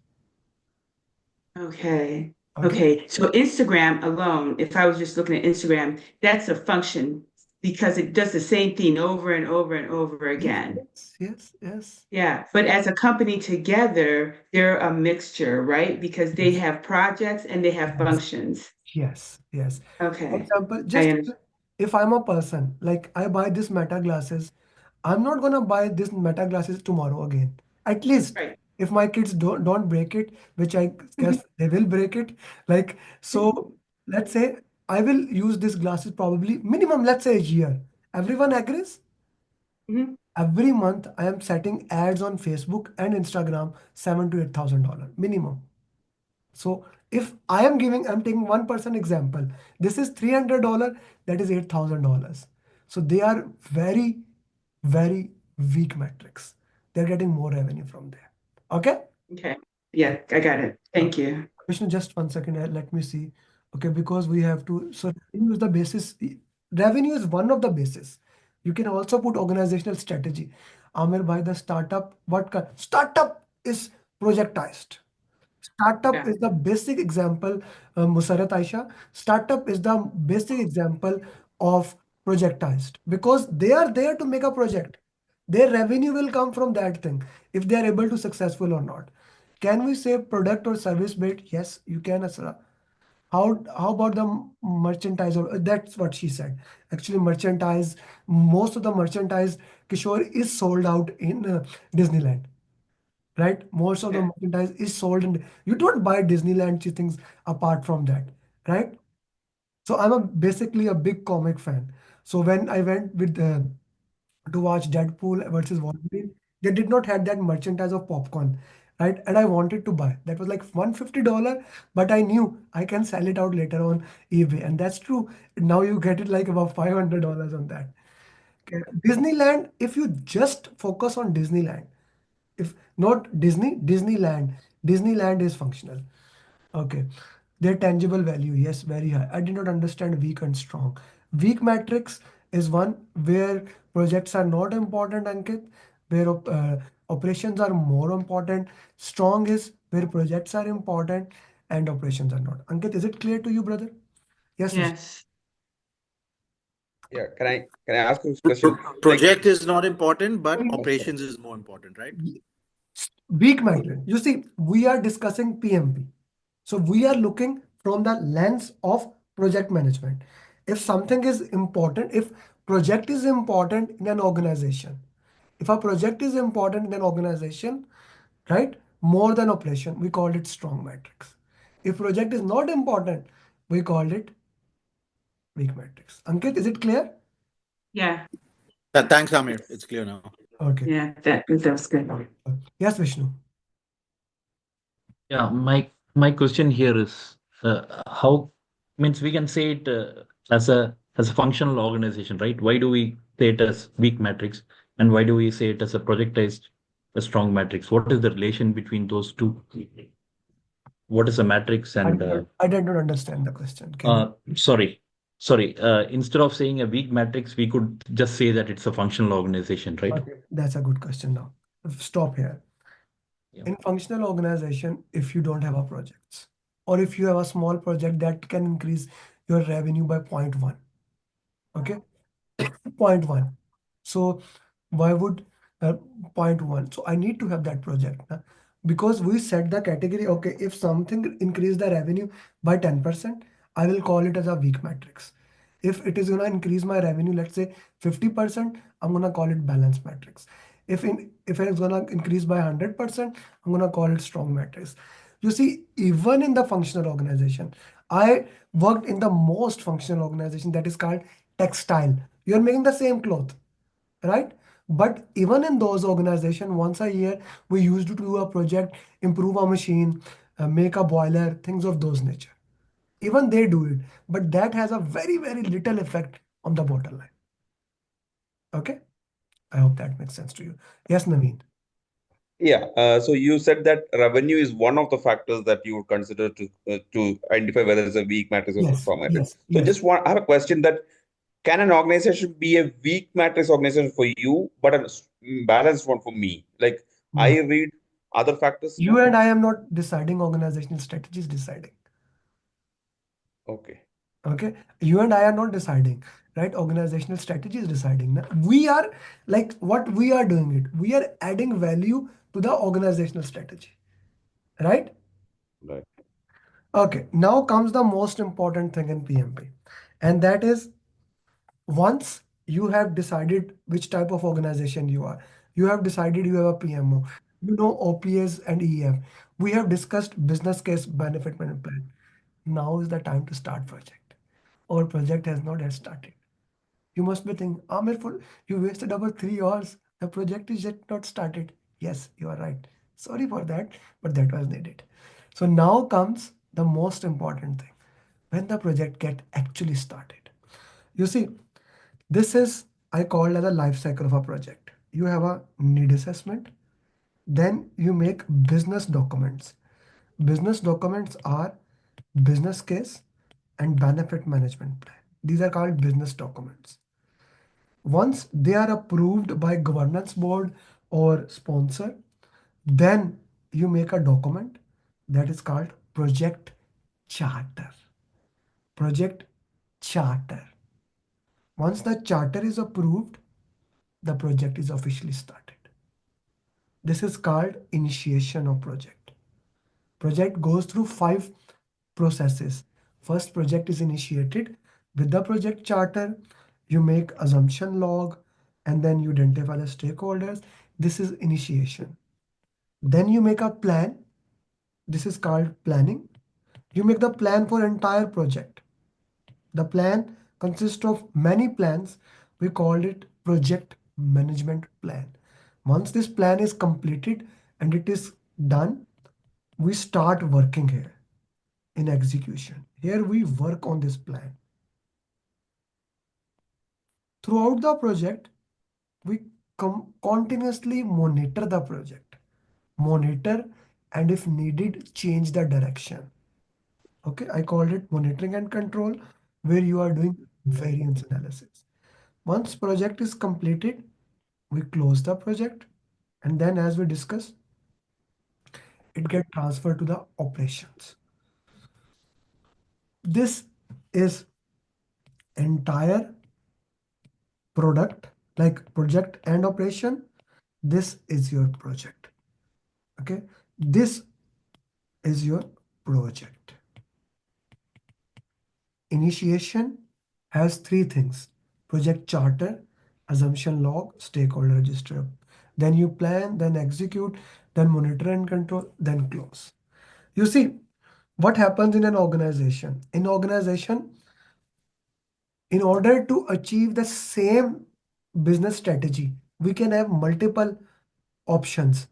Okay. Okay. Okay. So Instagram alone, if I was just looking at Instagram, that's a function because it does the same thing over and over and over Yes, again. yes, yes, yes, Yeah. But as a company together, they're a mixture, right? Because they yes, have projects and they have yes, functions. yes, yes. For Okay. example, I just understand. if I'm a person, like I buy this meta glasses, I'm not gonna buy this meta glasses tomorrow again. At least Right. if my kids don't break it, which I guess they will break it. Like, so let's say I will use these glasses probably minimum, let's say a year. Everyone agrees? Mhm. Every month I am setting ads on Facebook and Instagram, $7,000 to $8,000 minimum. So if I am giving, I'm taking 1% example. This is $300, that is $8,000. So they are very, very weak metrics. They're getting more revenue from there. Okay? Okay. Yeah, I got it. Thank you. Vishnu, just 1 second, let me see. Okay, because we have to, so revenue is the basis. Revenue is one of the basis. You can also put organizational strategy. Amer, by the startup, startup is projectized. Startup Yeah. is the basic example, Musarat Aisha. Startup is the basic example of projectized because they are there to make a project. Their revenue will come from that thing if they are able to successful or not. Can we say product or service based? Yes, you can, Asra. How about the merchandise? Or that's what she said. Actually, merchandise, most of the merchandise, Kishore, is sold out in Disneyland, right? Most of the Yeah. merchandise is sold in. You don't buy Disneyland things apart from that, right? So I'm basically a big comic fan. So when I went with to watch Deadpool versus Wolverine, they did not have that merchandise of popcorn, right? And I wanted to buy. That was like $150, but I knew I can sell it out later on eBay, and that's true. Now you get it like about $500 on that. Okay. Disneyland, if you just focus on Disneyland, if not Disneyland, Disneyland is functional. Okay. Their tangible value, yes, very high. I did not understand weak and strong. Weak matrix is one where projects are not important, Ankit, where operations are more important. Strong is where projects are important and operations are not. Ankit, is it clear to you, brother? Yes, Vish. Yes. Yeah, can I ask you a question? Like, Project is not important, but operations is more important, right? Weak matrix. You see, we are discussing PMP. So we are looking from the lens of project management. If something is important, if project is important in an organization, if a project is important in an organization, right, more than operation, we call it strong matrix. If project is not important, we call it weak matrix. Ankit, is it clear? Yeah. Thanks, Amir. It's clear now. Okay. Yeah. That's good. Yes, Vishnu. Yeah, my question here is how means we can say it as a functional organization, right? Why do we say it as weak matrix, and why do we say it as a projectized a strong matrix? What is the relation between those two? What is a matrix and I did not understand the question. Can you? sorry, instead of saying a weak matrix, we could just say that it's a functional organization, right? Okay, that's a good question now. Stop here. Yeah. In functional organization, if you don't have a projects, or if you have a small project that can increase your revenue by 0.1, okay, 0.1. So why would uh, 0.1? So I need to have that project because we set the category. Okay, if something increase the revenue by 10%, I will call it as a weak matrix. If it is gonna increase my revenue, let's say 50%, I'm gonna call it balanced matrix. If it's gonna increase by 100%, I'm gonna call it strong matrix. You see, even in the functional organization, I worked in the most functional organization that is called textile. You're making the same cloth, right? But even in those organizations, once a year, we used to do a project, improve a machine, make a boiler, things of those nature. Even they do it, but that has a very, very little effect on the bottom line. Okay? I hope that makes sense to you. Yes, Naveen. yeah, so you said that revenue is one of the factors that you would consider to identify whether it's a weak matrix or Yes, strong matrix. yes, So yes. I have a question that can an organization be a weak matrix organization for you, but a balanced one for me? Like Hmm. I read Other factors, You no? and I am not deciding, organizational strategy is deciding. Okay. Okay, you and I are not deciding, right? Organizational strategy is deciding. We are like what we are doing it. We are adding value to the organizational strategy, right? Right. Okay, now comes the most important thing in PMP, and that is once you have decided which type of organization you are, you have decided you have a PMO, you know OPS and EF. We have discussed business case benefit management plan. Now is the time to start project. Our project has not yet started. You must be thinking, Amir, you wasted about 3 hours. The project is yet not started. Yes, you are right. Sorry for that, but that was needed. So now comes the most important thing. When the project get actually started. You see, this is I call as a life cycle of a project. You have a need assessment, then you make business documents. Business documents are business case and benefit management plan. These are called business documents. Once they are approved by governance board or sponsor, then you make a document that is called project charter. Project charter. Once the charter is approved, the project is officially started. This is called initiation of project. Project goes through 5 processes. First, project is initiated. With the project charter, you make assumption log and then you identify the stakeholders. This is initiation. Then you make a plan. This is called planning. You make the plan for entire project. The plan consists of many plans. We call it project management plan. Once this plan is completed and it is done, we start working here in execution. Here we work on this plan. Throughout the project, we continuously monitor the project. Monitor and if needed, change the direction. Okay, I called it monitoring and control, where you are doing variance analysis. Once project is completed, we close the project and then as we discussed, it get transferred to the operations. This is entire product like project and operation. This is your project. Okay, this is your project. Initiation has 3 things: project charter, assumption log, stakeholder register. Then you plan, then execute, then monitor and control, then close. You see, what happens in an organization? In organization, in order to achieve the same business strategy, we can have multiple options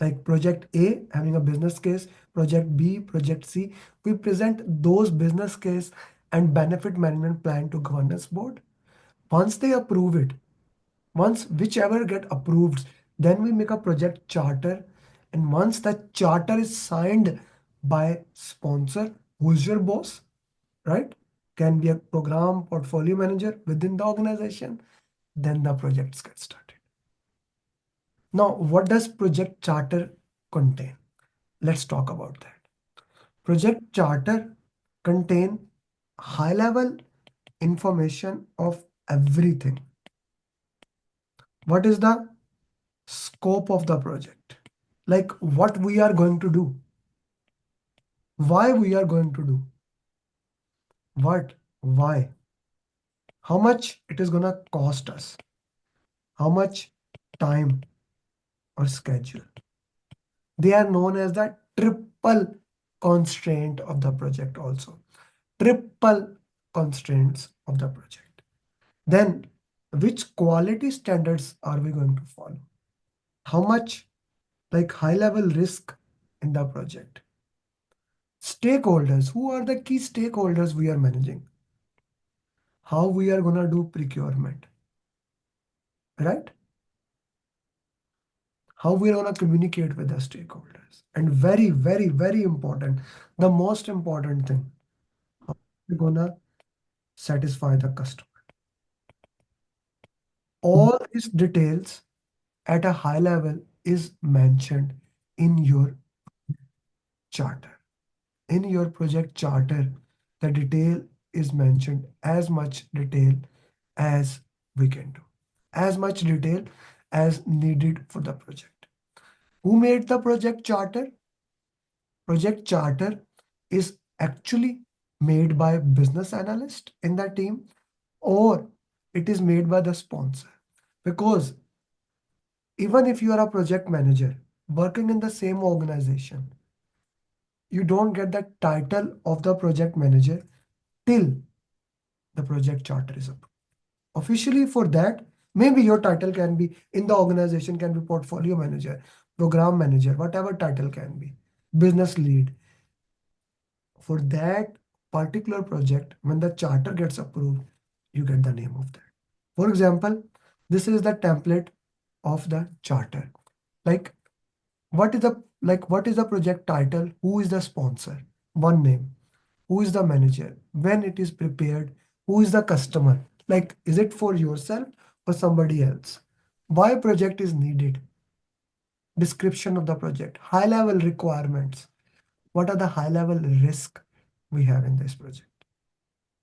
like project A having a business case, project B, project C. We present those business case and benefit management plan to governance board. Once they approve it, once whichever get approved, then we make a project charter. And once the charter is signed by sponsor, who's your boss, right? Can be a program portfolio manager within the organization, then the projects get started. Now, what does project charter contain? Let's talk about that. Project charter contain high level information of everything. What is the scope of the project? Like what we are going to do, why we are going to do, why, how much it is gonna cost us, how much time or schedule. They are known as the triple constraint of the project also. Triple constraints of the project. Then which quality standards are we going to follow? How much like high level risk in the project? Stakeholders, who are the key stakeholders we are managing? How we are going to do procurement, right? How we are going to communicate with the stakeholders. And very, very, very important, the most important thing, how we're going to satisfy the customer. All these details at a high level is mentioned in your charter. In your project charter, the detail is mentioned as much detail as we can do, as much detail as needed for the project. Who made the project charter? Project charter is actually made by business analyst in the team, or it is made by the sponsor. Because even if you are a project manager working in the same organization, you don't get the title of the project manager till the project charter is approved. Officially for that, maybe your title can be in the organization, can be portfolio manager, program manager, whatever title can be, business lead. For that particular project, when the charter gets approved, you get the name of that. For example, this is the template of the charter. Like what is the project title? Who is the sponsor? One name. Who is the manager? When it is prepared? Who is the customer? Like, is it for yourself or somebody else? Why project is needed? Description of the project, high level requirements. What are the high level risk we have in this project?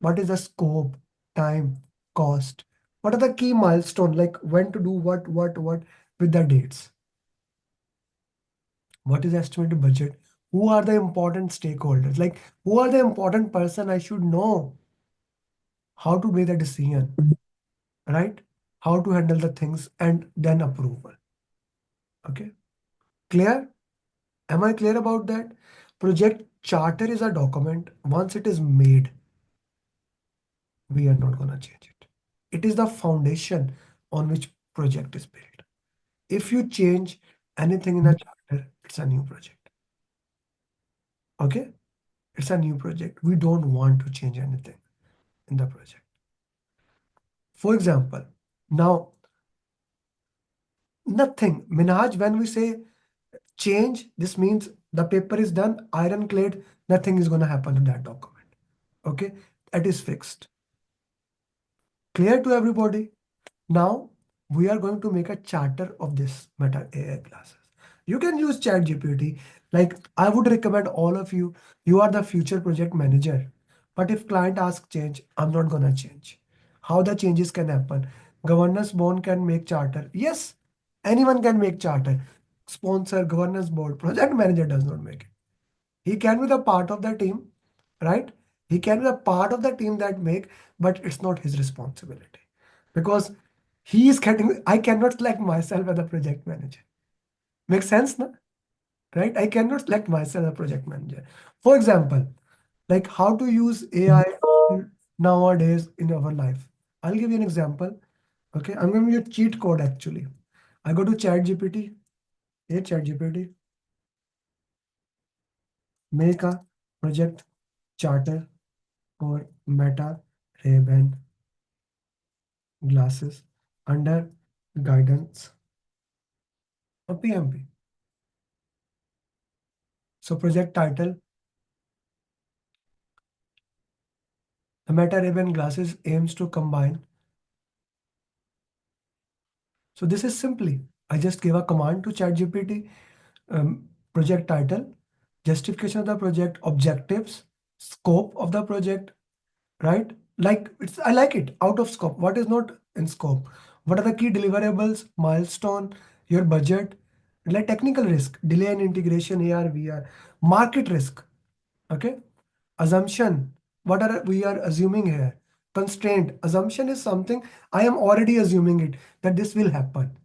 What is the scope, time, cost? What are the key milestones, like when to do what with the dates? What is the estimated budget? Who are the important stakeholders? Like, who are the important person I should know? How to make the decision, right? How to handle the things and then approval. Okay, clear? Am I clear about that? Project charter is a document. Once it is made, we are not gonna change it. It is the foundation on which project is built. If you change anything in a charter, it's a new project. Okay, it's a new project. We don't want to change anything in the project. For example, now nothing. Minhaj, when we say change, this means the paper is done, ironclad, nothing is going to happen to that document. Okay, that is fixed. Clear to everybody? Now we are going to make a charter of this Meta AI classes. You can use ChatGPT. Like, I would recommend all of you, you are the future project manager. But if client asks change, I'm not gonna change. How the changes can happen? Governance board can make charter. Yes, anyone can make charter. Sponsor, governance board, project manager does not make it. He can be the part of the team, right? He can be the part of the team that make, but it's not his responsibility because he is getting. I cannot select myself as a project manager. Makes sense, no? Right? I cannot select myself as a project manager. For example, like how to use AI nowadays in our life. I'll give you an example. Okay, I'm going to use cheat code actually. I go to ChatGPT. Hey, ChatGPT, make a project charter for Meta Ray-Ban glasses under guidance of PMP. So project title, the Meta Ray-Ban glasses aims to combine. So this is simply, I just gave a command to ChatGPT, project title, justification of the project, objectives, scope of the project, right? Like it's, I like it, out of scope. What is not in scope? What are the key deliverables, milestone, your budget, like technical risk, delay in integration, AR, VR, market risk, okay? Assumption, what are we are assuming here? Constraint, assumption is something I am already assuming it that this will happen,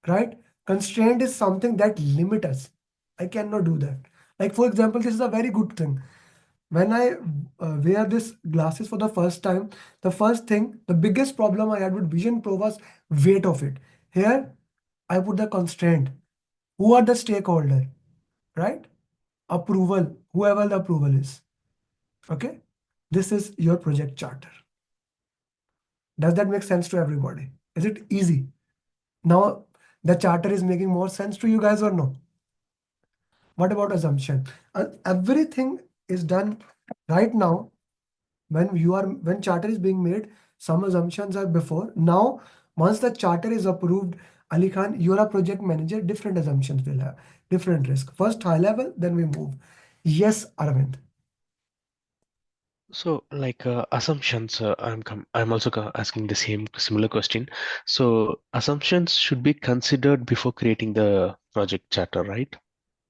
right? Constraint is something that limit us. I cannot do that. Like for example, this is a very good thing. When I wear this glasses for the first time, the first thing, the biggest problem I had with Vision Pro was weight of it. Here, I put the constraint. Who are the stakeholder, right? Approval, whoever the approval is. Okay, this is your project charter. Does that make sense to everybody? Is it easy? Now, the charter is making more sense to you guys or no? What about assumption? Everything is done right now. When charter is being made, some assumptions are before. Now, once the charter is approved, Ali Khan, you're a project manager, different assumptions will have, different risk. First high level, then we move. Yes, Arvind. So, like assumptions, I'm also asking the same similar question. So, assumptions should be considered before creating the project charter, right?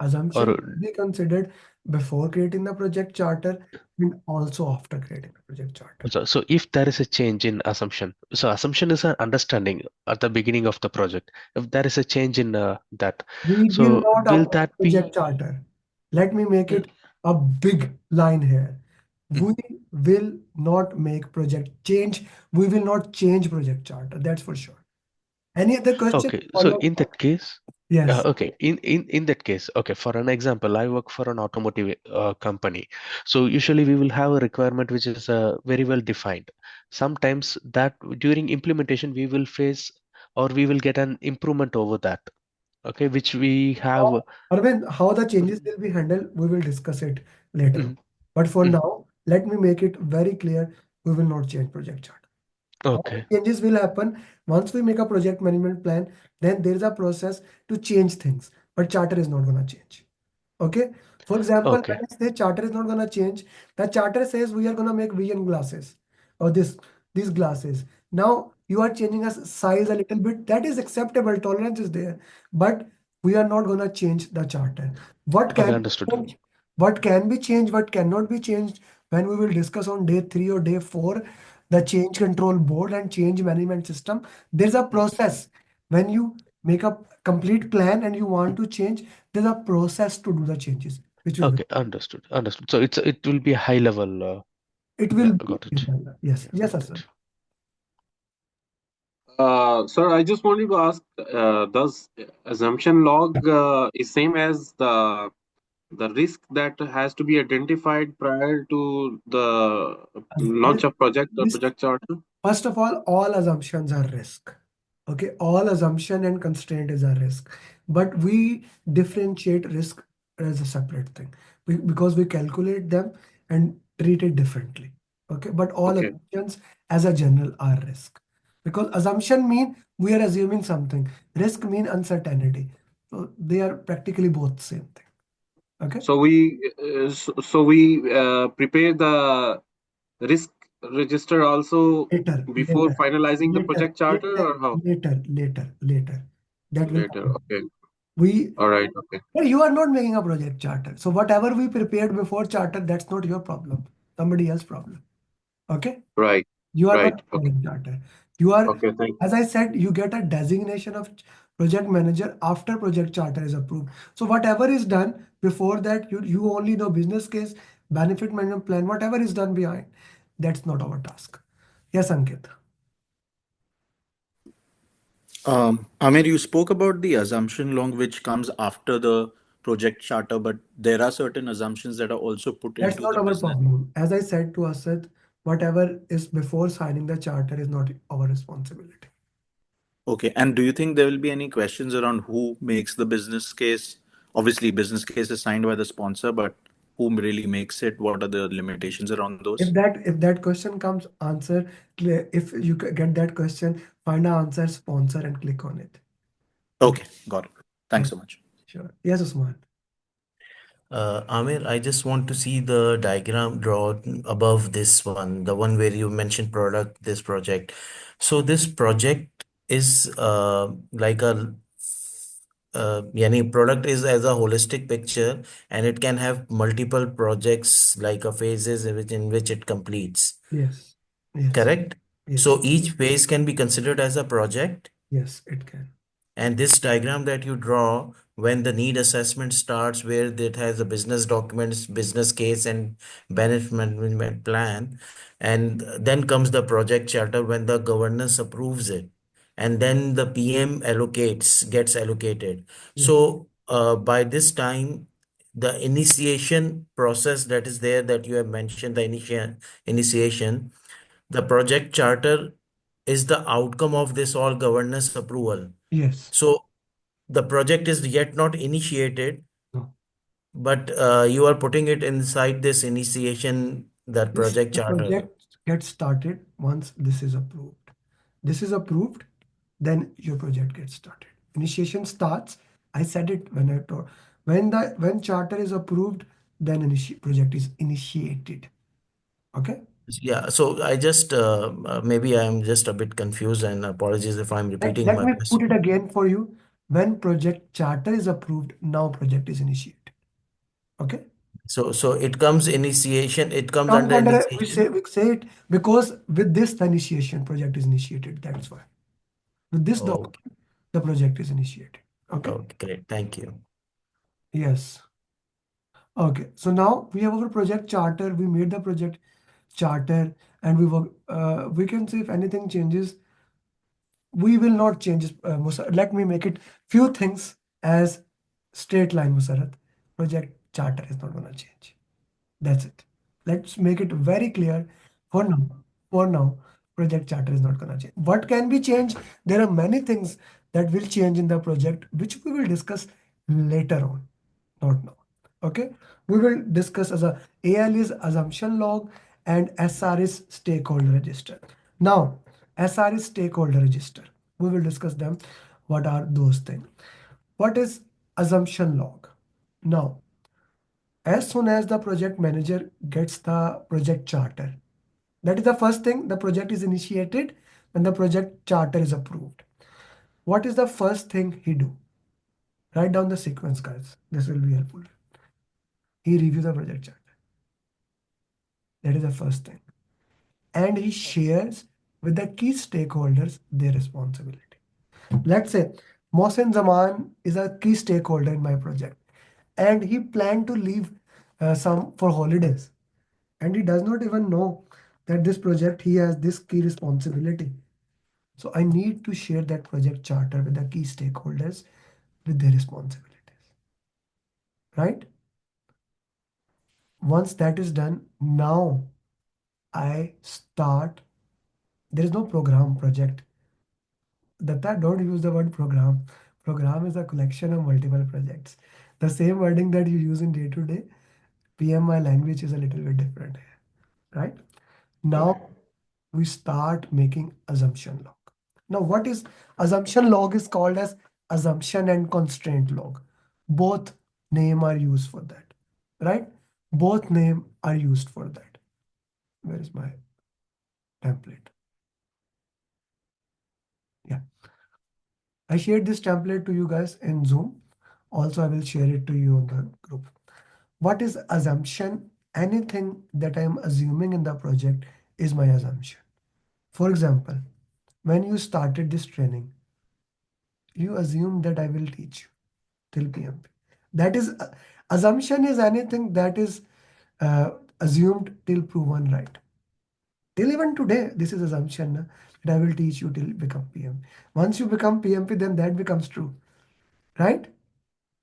Assumption Or should be considered before creating the project charter and also after creating the project charter. so if there is a change in assumption, so assumption is an understanding at the beginning of the project. If there is a change in that, We will so not will approve that project be charter. Let me make uh, it a big line here. mhm. We will not make project change. We will not change project charter. That's for sure. Any other question Okay? for So your in that case, yes. okay, in that case, okay, for an example, I work for an automotive company. So usually we will have a requirement which is very well defined. Sometimes that during implementation we will face or we will get an improvement over that. Okay, which we have. Arvind, how the changes will be handled, we will discuss it later on. Mhm, But for mhm. now, let me make it very clear, we will not change project charter. How Okay, changes will happen once we make a project management plan, then there is a process to change things, but charter is not going to change. Okay. For example, when okay, I say charter is not going to change, the charter says we are going to make vegan glasses or these glasses. Now you are changing a size a little bit. That is acceptable. Tolerance is there, but we are not going to change the charter. What okay, can be understood. changed? What can be changed? What cannot be changed? When we will discuss on day 3 or day 4, the change control board and change management system. There's a process. When you make a complete plan and you want to change, there's a process to do the changes, which we will. Okay, understood, understood. So it will be a high level. It Yeah, will I be. got it. Yes, Yeah, yes, got sir. it. Sir, I just wanted to ask, does assumption log is same as the risk that has to be identified prior to the launch of project or This, project charter? first of all assumptions are risk. Okay, all assumption and constraint is a risk, but we differentiate risk as a separate thing because we calculate them and treat it differently. Okay, but all Okay. assumptions as a general are risk because assumption mean we are assuming something. Risk mean uncertainty. So they are practically both same thing. Okay. So we prepare the risk register also Later, before finalizing the later, project charter, later, or how? later. That will Later. happen. Okay. We, All right. Okay. well, you are not making a project charter. So whatever we prepared before charter, that's not your problem. Somebody else's problem. Okay? Right. You are not Right. Okay. preparing charter. You are, Okay. Thank you. as I said, you get a designation of project manager after project charter is approved. So whatever is done before that, you only know business case, benefit management plan, whatever is done behind. That's not our task. Yes, Ankit. Amir, you spoke about the assumption log which comes after the project charter, but there are certain assumptions that are also put That's into not the our business. problem. As I said to Asad, whatever is before signing the charter is not our responsibility. Okay, and do you think there will be any questions around who makes the business case? Obviously, business case is signed by the sponsor, but who really makes it? What are the limitations around those? If that question comes, answer. If you get that question, find an answer, sponsor, and click on it. Okay. Okay, got it. Thanks so much. Sure. Yes, Usman. Amir, I just want to see the diagram drawn above this one, the one where you mentioned product, this project. So this project is like a yani product is as a holistic picture, and it can have multiple projects like a phases in which it completes. Yes. Yes. Correct? Yes. So each phase can be considered as a project. Yes, it can. And this diagram that you draw when the need assessment starts, where it has a business documents, business case, and benefit management plan, and then comes the project charter when the governance approves it, and then the PM gets allocated. Yes. So by this time, the initiation process that is there that you have mentioned, the initiation, the project charter is the outcome of this all governance approval. Yes. So the project is yet not initiated, No. but you are putting it inside this initiation, that Yes. project The charter. project gets started once this is approved. This is approved. then your project gets started. Initiation starts. I said it when I told. When charter is approved, then project is initiated. Okay. Yeah, so I just maybe I'm just a bit confused, and apologies if I'm repeating Let my me put it question. again for you. When project charter is approved, now project is initiated. Okay. So it comes initiation, it comes Comes under under initiation. we say it because with this the initiation project is initiated. That's why. With this Oh, document, the project is initiated. Okay. okay, great. Thank you. Yes. Okay. So now we have our project charter. We made the project charter, and we work. We can say if anything changes, we will not change it, let me make it few things as straight line, Musarat. Project charter is not going to change. That's it. Let's make it very clear for now. For now, project charter is not going to change. What can be changed? There are many things that will change in the project, which we will discuss later on, not now. Okay. We will discuss as a AL is assumption log and SR is stakeholder register. Now, SR is stakeholder register. We will discuss them. What are those things? What is assumption log? Now, as soon as the project manager gets the project charter, that is the first thing, the project is initiated when the project charter is approved. What is the first thing he do? Write down the sequence, guys. This will be helpful. He reviews the project charter. That is the first thing. And he shares with the key stakeholders their responsibility. Let's say Mohsen Zaman is a key stakeholder in my project and he planned to leave some for holidays, and he does not even know that this project he has this key responsibility. So I need to share that project charter with the key stakeholders with their responsibilities, right? Once that is done, now I start. There is no program project. Datta, don't use the word program. Program is a collection of multiple projects. The same wording that you use in day to day, PMI language is a little bit different here, right? Now we start making assumption log. Now, what is assumption log is called as assumption and constraint log. Both name are used for that, right? Both name are used for that. Where is my template? Yeah. I shared this template to you guys in Zoom. Also, I will share it to you on the group. What is assumption? Anything that I am assuming in the project is my assumption. For example, when you started this training, you assume that I will teach you till PMP. That is assumption is anything that is assumed till proven right. Till even today, this is assumption that I will teach you till become PMP. Once you become PMP, then that becomes true, right?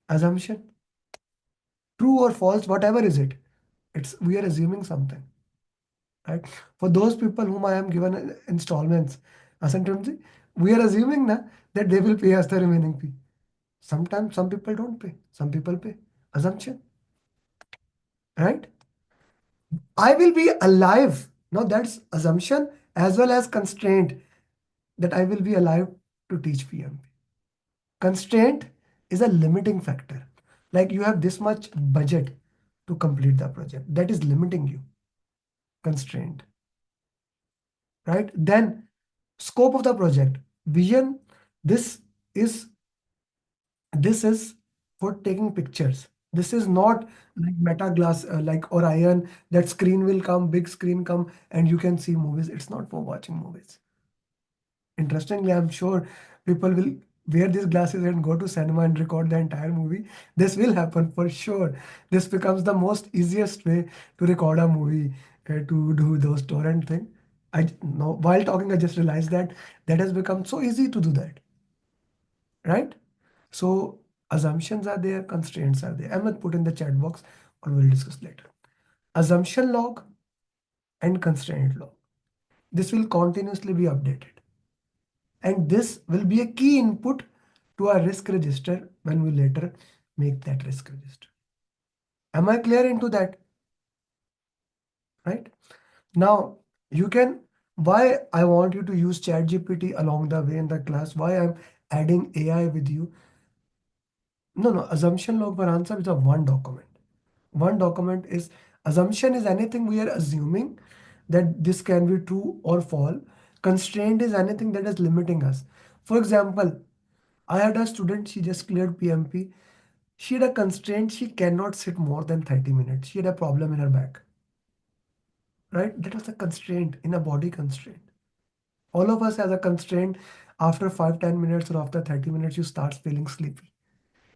Assumption, true or false, whatever is it. It's we are assuming something, right? For those people whom I am given installments, Asantamji, we are assuming na, that they will pay us the remaining fee. Sometimes some people don't pay, some people pay. Assumption, right? I will be alive. Now that's assumption as well as constraint that I will be alive to teach PMP. Constraint is a limiting factor. Like you have this much budget to complete the project. That is limiting you. Constraint, right? Then scope of the project. Vision, this is this is for taking pictures. This is not like meta glass like Orion, that screen will come, big screen come and you can see movies. It's not for watching movies. Interestingly, I'm sure people will wear these glasses and go to cinema and record the entire movie. This will happen for sure. This becomes the most easiest way to record a movie, to do those torrent thing. I know while talking, I just realized that that has become so easy to do that, right? So assumptions are there, constraints are there. Ahmed put in the chat box, or we'll discuss later. Assumption log and constraint log. This will continuously be updated. And this will be a key input to our risk register when we later make that risk register. Am I clear into that? Right? Now, you can Why I want you to use ChatGPT along the way in the class, why I'm adding AI with you. No, assumption log for answer is a one document. One document is assumption is anything we are assuming that this can be true or false. Constraint is anything that is limiting us. For example, I had a student, she just cleared PMP. She had a constraint, she cannot sit more than 30 minutes. She had a problem in her back. Right? That was a constraint in a body constraint. All of us has a constraint. After 5-10 minutes or after 30 minutes, you start feeling sleepy.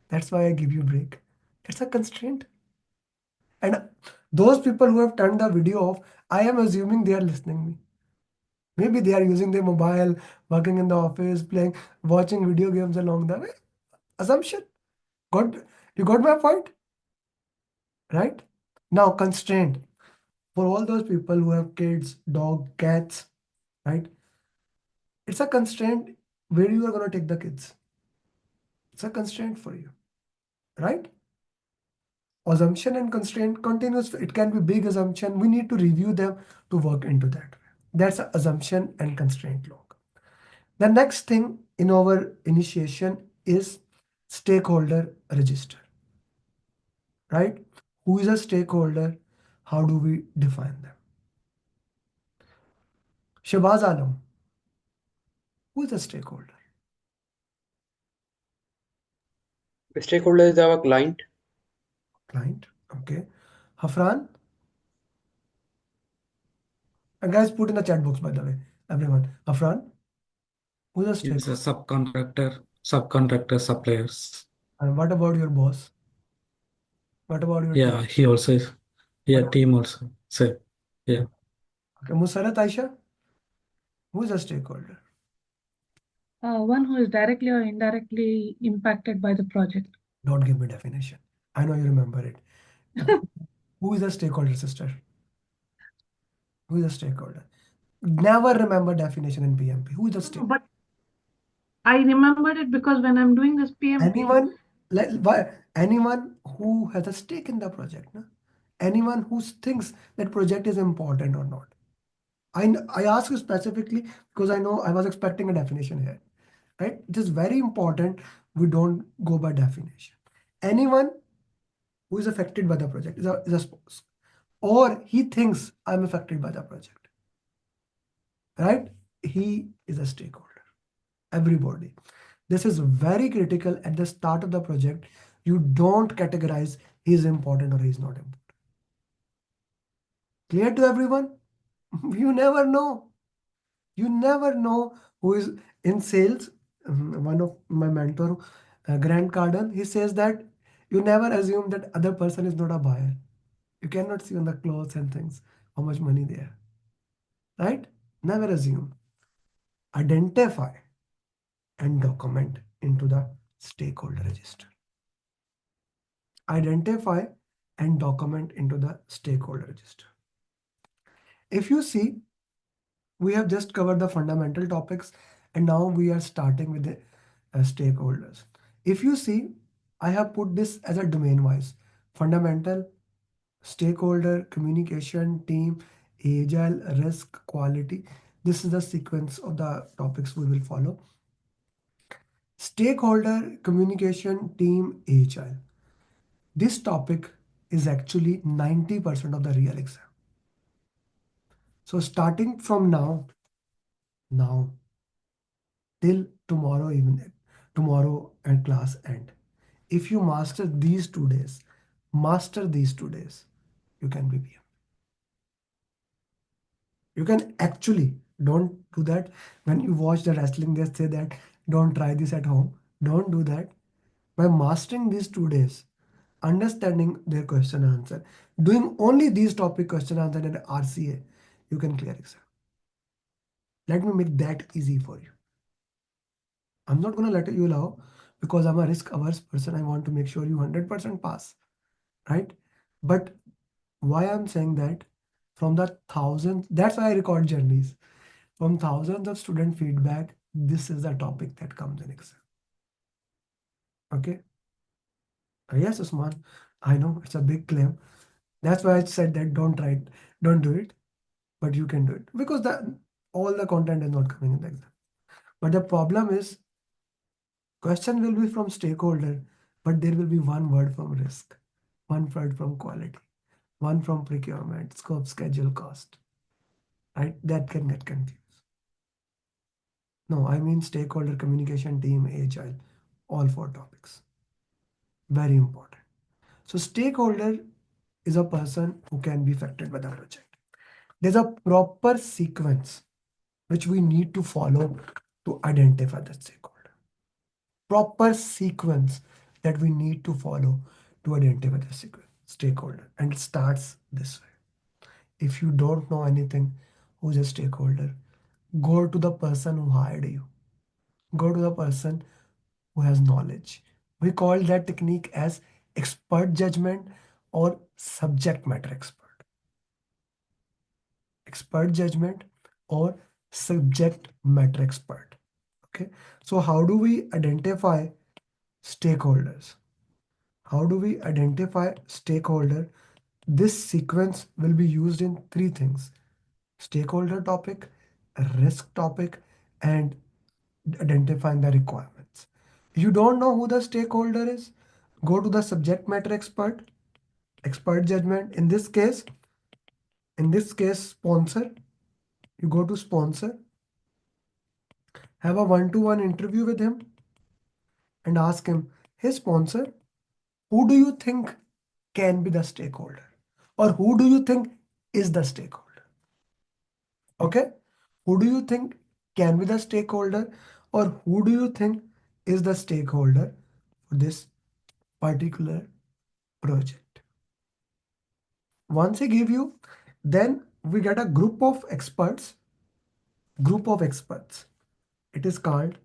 That's why I give you break. That's a constraint. And those people who have turned the video off, I am assuming they are listening me. Maybe they are using their mobile, working in the office, playing, watching video games along the way. Assumption. Got you got my point? Right? Now constraint. For all those people who have kids, dog, cats, right? It's a constraint where you are gonna take the kids. It's a constraint for you, right? Assumption and constraint continuous. It can be big assumption. We need to review them to work into that. That's a assumption and constraint log. The next thing in our initiation is stakeholder register, right? Who is a stakeholder? How do we define them? Shabaz Alam, who is a stakeholder? The stakeholder is our client. Client, okay. Hafran, and guys, put in the chat box by the way, everyone. Hafran, who's a It's a stakeholder? subcontractor suppliers. And what about your boss? What about your Yeah, team? he also is. Yeah, What team also. So, yeah. Okay, Musarat Aisha, who is a stakeholder? One who is directly or indirectly impacted by the project. Don't give me definition. I know you remember it. Who is a stakeholder, sister? Who is a stakeholder? Never remember definition in PMP. Who is a stakeholder? But I remembered it because when I'm doing this PMP, Anyone who has a stake in the project, no? Anyone who thinks that project is important or not. I ask you specifically because I know I was expecting a definition here, right? It is very important we don't go by definition. Anyone who is affected by the project is a spouse, or he thinks I'm affected by the project, right? He is a stakeholder. Everybody. This is very critical at the start of the project. You don't categorize he is important or he is not important. Clear to everyone? You never know. You never know who is in sales. One of my mentor, Grant Cardone, he says that you never assume that other person is not a buyer. You cannot see on the clothes and things how much money they have. Right? Never assume. Identify and document into the stakeholder register. Identify and document into the stakeholder register. If you see, we have just covered the fundamental topics and now we are starting with the stakeholders. If you see, I have put this as a domain wise: fundamental, stakeholder, communication, team, agile, risk, quality. This is the sequence of the topics we will follow. Stakeholder, communication, team, agile. This topic is actually 90% of the real exam. So starting from now till tomorrow evening, tomorrow at class end, if you master these 2 days, you can be PM. You can actually don't do that. When you watch the wrestling, they say that don't try this at home. Don't do that. By mastering these 2 days, understanding their question answer, doing only these topic question answer and RCA, you can clear exam. Let me make that easy for you. I'm not gonna let you allow because I'm a risk averse person. I want to make sure you 100% pass, right? But why I'm saying that, from the thousands, that's why I record journeys. From thousands of student feedback, this is the topic that comes in exam. Okay. Yes, Usman, I know it's a big claim. That's why I said that don't try it, don't do it, but you can do it because all the content is not coming in the exam. But the problem is, question will be from stakeholder, but there will be one word from risk, one word from quality, one from procurement, scope, schedule, cost. Right? That can get confused. No, I mean stakeholder communication, team, agile, all four topics. Very important. So stakeholder is a person who can be affected by the project. There's a proper sequence which we need to follow to identify the stakeholder. Proper sequence that we need to follow to identify the stakeholder. And it starts this way. If you don't know anything, who's a stakeholder, go to the person who hired you. Go to the person who has knowledge. We call that technique as expert judgment or subject matter expert. Expert judgment or subject matter expert. Okay, so how do we identify stakeholders? How do we identify stakeholder? This sequence will be used in three things: stakeholder topic, risk topic, and identifying the requirements. You don't know who the stakeholder is, go to the subject matter expert, expert judgment. In this case, sponsor. You go to sponsor, have a one-to-one interview with him and ask him, hey sponsor, who do you think can be the stakeholder? Or who do you think is the stakeholder? Okay? Who do you think can be the stakeholder? Or who do you think is the stakeholder for this particular project? Once he give you, then we get a group of experts. Group of experts. It is called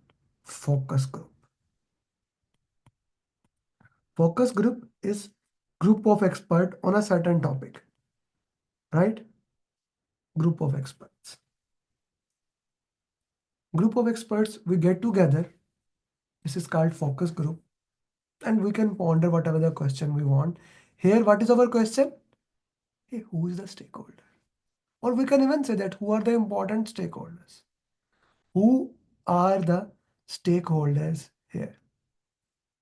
focus group. Focus group is group of expert on a certain topic, right? Group of experts. Group of experts, we get together. This is called focus group, and we can ponder whatever the question we want. Here, what is our question? Hey, who is the stakeholder? Or we can even say that who are the important stakeholders? Who are the stakeholders here?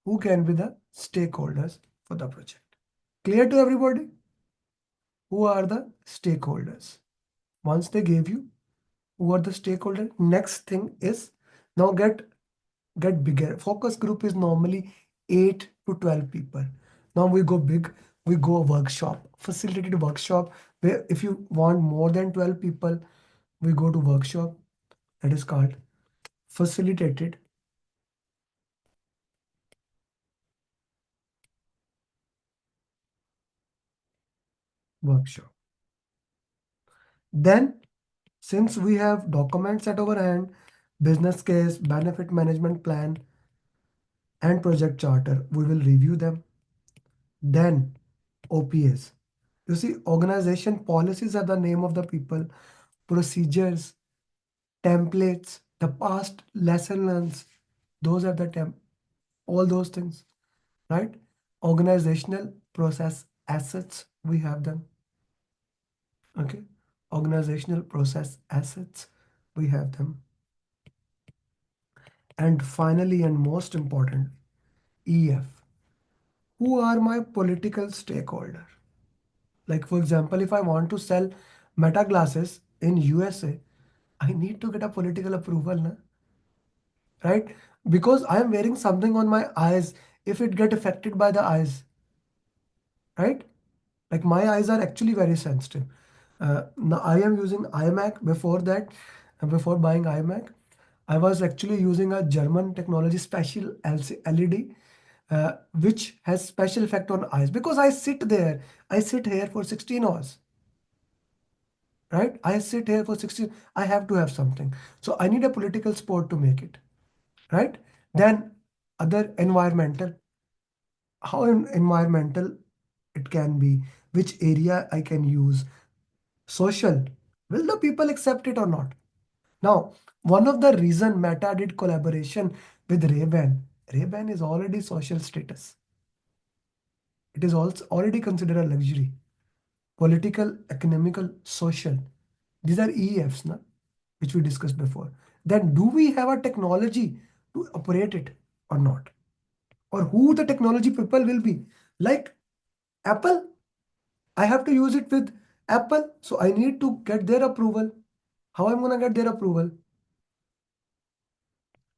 Who can be the stakeholders for the project? Clear to everybody? Who are the stakeholders? Once they gave you who are the stakeholders, next thing is now get bigger. Focus group is normally 8 to 12 people. Now we go big, we go workshop, facilitated workshop, where if you want more than 12 people, we go to workshop. That is called facilitated workshop. Then, since we have documents at our hand, business case, benefit management plan, and project charter, we will review them. Then, OPS. You see, organization policies are the name of the people, procedures, templates, the past lesson learns. Those are the all those things, right? Organizational process assets, we have them. Okay, organizational process assets, we have them. And finally, and most important, EF. Who are my political stakeholder? Like for example, if I want to sell Meta glasses in USA, I need to get a political approval, na? Right? Because I am wearing something on my eyes. If it get affected by the eyes, right? Like my eyes are actually very sensitive. Now I am using iMac. Before that, before buying iMac, I was actually using a German technology special LED, which has special effect on eyes because I sit there. I sit here for 16 hours. Right? I sit here for 16. I have to have something. So I need a political sport to make it. Right? Then other environmental. How environmental it can be, which area I can use, social, will the people accept it or not? Now, one of the reason Meta did collaboration with Ray-Ban is already social status. It is also already considered a luxury. Political, economical, social. These are EFs, na? which we discussed before, then do we have a technology to operate it or not? Or who the technology people will be? Like Apple, I have to use it with Apple, so I need to get their approval. How I'm gonna get their approval?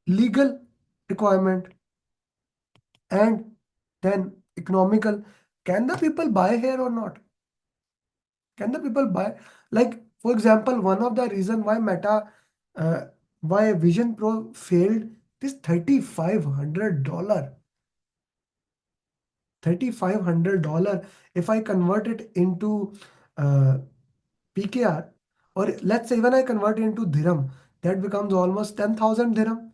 Legal requirement, and then economical. Can the people buy here or not? Can the people buy? Like, for example, one of the reason why uh, why Vision Pro failed is $3,500. $3,500. If I convert it into uh, PKR, or let's say when I convert it into dirham, that becomes almost 10,000 dirham,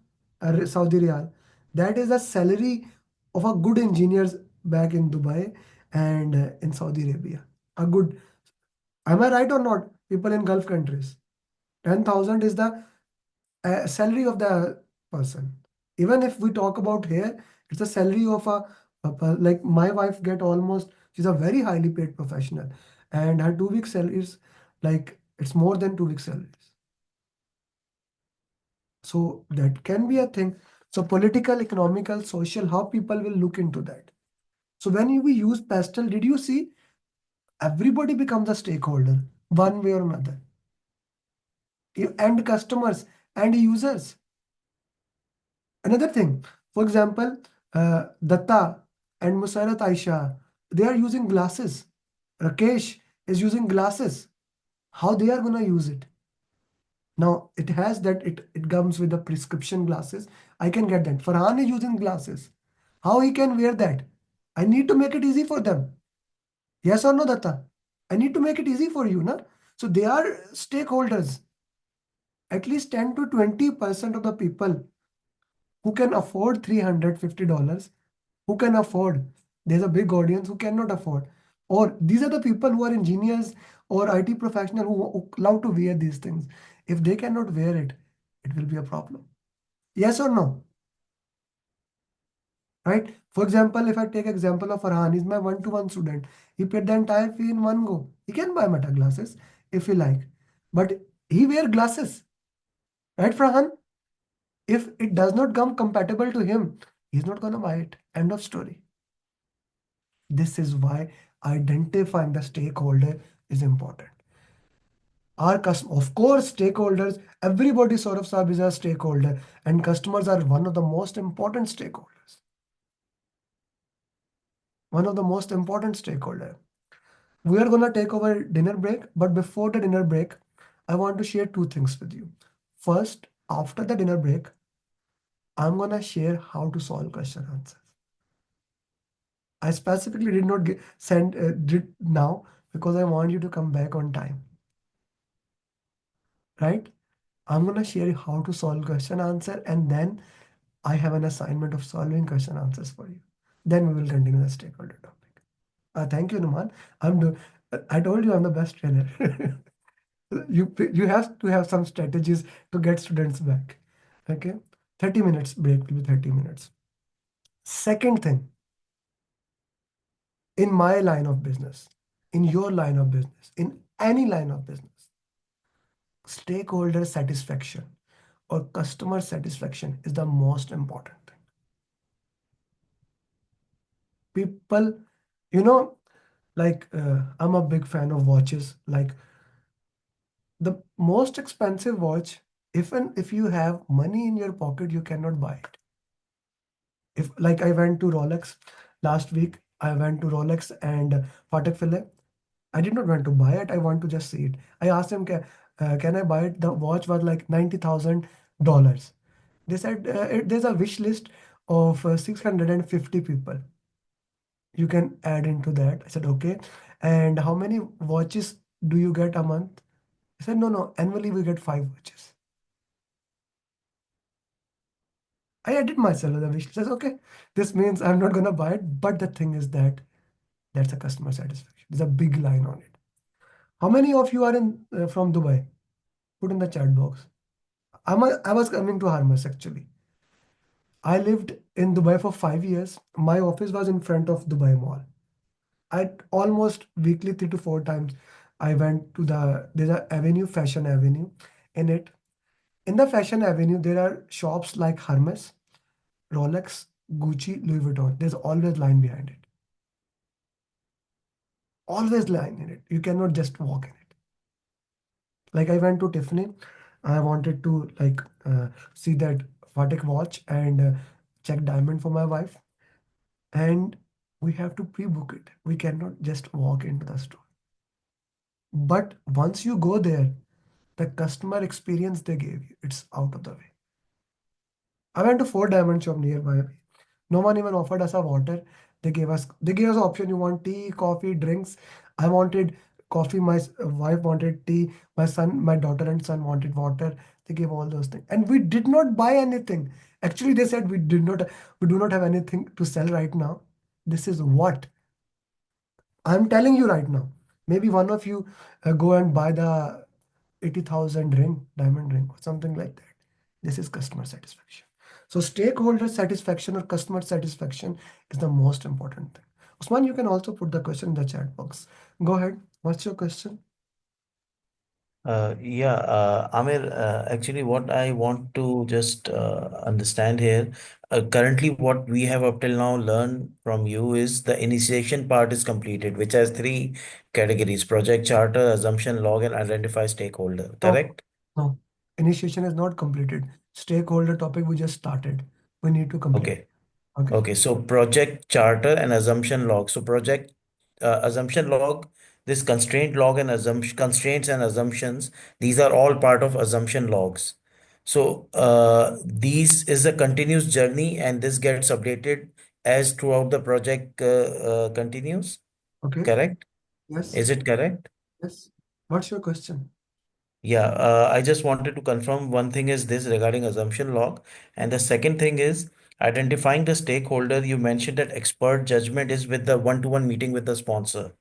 Saudi Riyal. That is the salary of a good engineers back in Dubai and in Saudi Arabia. A good, am I right or not? People in Gulf countries. 10,000 is the salary of the person. Even if we talk about here, it's a salary of like my wife get almost, she's a very highly paid professional, and her 2 week salary is like it's more than 2 week salaries. So that can be a thing. So political, economical, social, how people will look into that. So when we use pastel, did you see everybody becomes a stakeholder one way or another? End customers and users. Another thing, for example, Datta and Musairat Aisha, they are using glasses. Rakesh is using glasses. How they are gonna use it? Now it has that it comes with the prescription glasses. I can get that. Farhan is using glasses. How he can wear that? I need to make it easy for them. Yes or no, Datta? I need to make it easy for you, na? So they are stakeholders. At least 10 to 20% of the people who can afford $350, who can afford. There's a big audience who cannot afford. Or these are the people who are engineers or IT professional who love to wear these things. If they cannot wear it, it will be a problem. Yes or no? Right? For example, if I take example of Farhan, he's my one-to-one student. He paid the entire fee in one go. He can buy Meta glasses if he like. But he wear glasses. Right, Farhan? If it does not come compatible to him, he's not gonna buy it. End of story. This is why identifying the stakeholder is important. Our customer, of course, stakeholders, everybody sort of sub is a stakeholder, and customers are one of the most important stakeholders. One of the most important stakeholder. We are gonna take our dinner break, but before the dinner break, I want to share two things with you. First, after the dinner break, I'm gonna share how to solve question answers. I specifically did not send did now because I want you to come back on time. Right? I'm gonna share how to solve question answer, and then I have an assignment of solving question answers for you. Then we will continue the stakeholder topic. Thank you, Numan. I told you I'm the best trainer. You have to have some strategies to get students back. Okay, 30 minutes break will be 30 minutes. Second thing, in my line of business, in your line of business, in any line of business, stakeholder satisfaction or customer satisfaction is the most important thing. People, you know, like I'm a big fan of watches. Like the most expensive watch, if you have money in your pocket, you cannot buy it. If like I went to Rolex last week, I went to Rolex and Patek Philippe. I did not want to buy it. I want to just see it. I asked him, can I buy it? The watch was like $90,000. They said there's a wish list of 650 people. You can add into that. I said, okay. And how many watches do you get a month? I said, no. Annually we get 5 watches. I added myself to the wish list. I said, okay. This means I'm not gonna buy it. But the thing is that that's a customer satisfaction. There's a big line on it. How many of you are in from Dubai? Put in the chat box. I was coming to Harmas actually. I lived in Dubai for 5 years. My office was in front of Dubai Mall. I almost weekly 3 to 4 times I went to there's a avenue, Fashion Avenue in it. In the fashion avenue, there are shops like Hermes, Rolex, Gucci, Louis Vuitton. There's always line behind it. Always line in it. You cannot just walk in it. Like I went to Tiffany, I wanted to see that Vatic watch and check diamond for my wife, and we have to pre-book it. We cannot just walk into the store. But once you go there, the customer experience they gave you, it's out of the way. I went to 4 diamond shop nearby. No one even offered us a water. They gave us option. You want tea, coffee, drinks. I wanted coffee. My wife wanted tea. My son, my daughter and son wanted water. They gave all those things, and we did not buy anything. Actually, they said we do not have anything to sell right now. This is what I'm telling you right now. Maybe one of you go and buy the 80,000 ring, diamond ring, or something like that. This is customer satisfaction. So stakeholder satisfaction or customer satisfaction is the most important thing. Usman, you can also put the question in the chat box. Go ahead. What's your question? Amir, actually, what I want to just understand here, currently, what we have up till now learned from you is the initiation part is completed, which has three categories: project charter, assumption log, and identify stakeholder. No, Correct? no. Initiation is not completed. Stakeholder topic we just started. We need to complete. Okay. Okay. Okay, so project charter and assumption log. So project assumption log, this constraint log and assumption constraints and assumptions, these are all part of assumption logs. So these is a continuous journey and this gets updated as throughout the project continues. Okay. Correct? Yes. Is it correct? Yes. What's your question? Yeah, I just wanted to confirm one thing is this regarding assumption log. And the second thing is identifying the stakeholder. You mentioned that expert judgment is with the one-to-one meeting with the sponsor.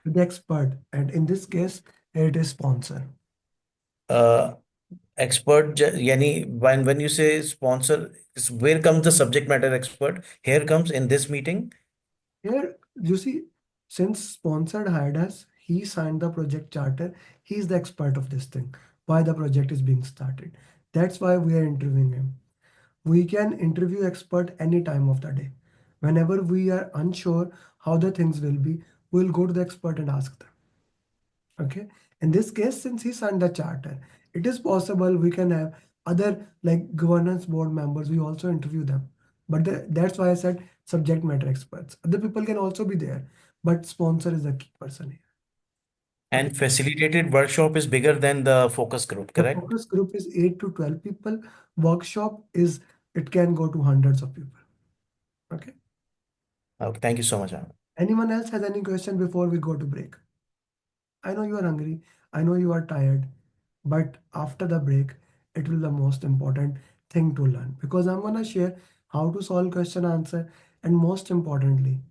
The expert, and in this case, it is sponsor. Uh, yani when you say sponsor, where comes the subject matter expert? Here comes in this meeting. Here, you see, since sponsored hired us, he signed the project charter. He's the expert of this thing, why the project is being started. That's why we are interviewing him. We can interview expert any time of the day. Whenever we are unsure how the things will be, we'll go to the expert and ask them. Okay. In this case, since he signed the charter, it is possible we can have other like governance board members. We also interview them. But that's why I said subject matter experts. Other people can also be there, but sponsor is the key person here. And facilitated workshop is bigger than the focus group, The correct? focus group is 8 to 12 people. Workshop is, it can go to hundreds of people. Okay. Okay, thank you so much, Anand. Anyone else has any question before we go to break? I know you are hungry. I know you are tired. But after the break, it will be the most important thing to learn because I'm gonna share how to solve question answer, and most importantly,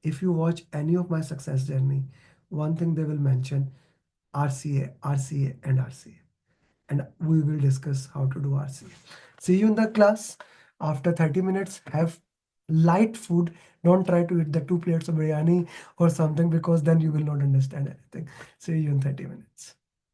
if you watch any of my success journey, one thing they will mention RCA, RCA, and RCA, and we will discuss how to do RCA. See you in the class after 30 minutes. Have light food. Don't try to eat the 2 plates of biryani or something because then you will not understand anything. See you in 30 minutes.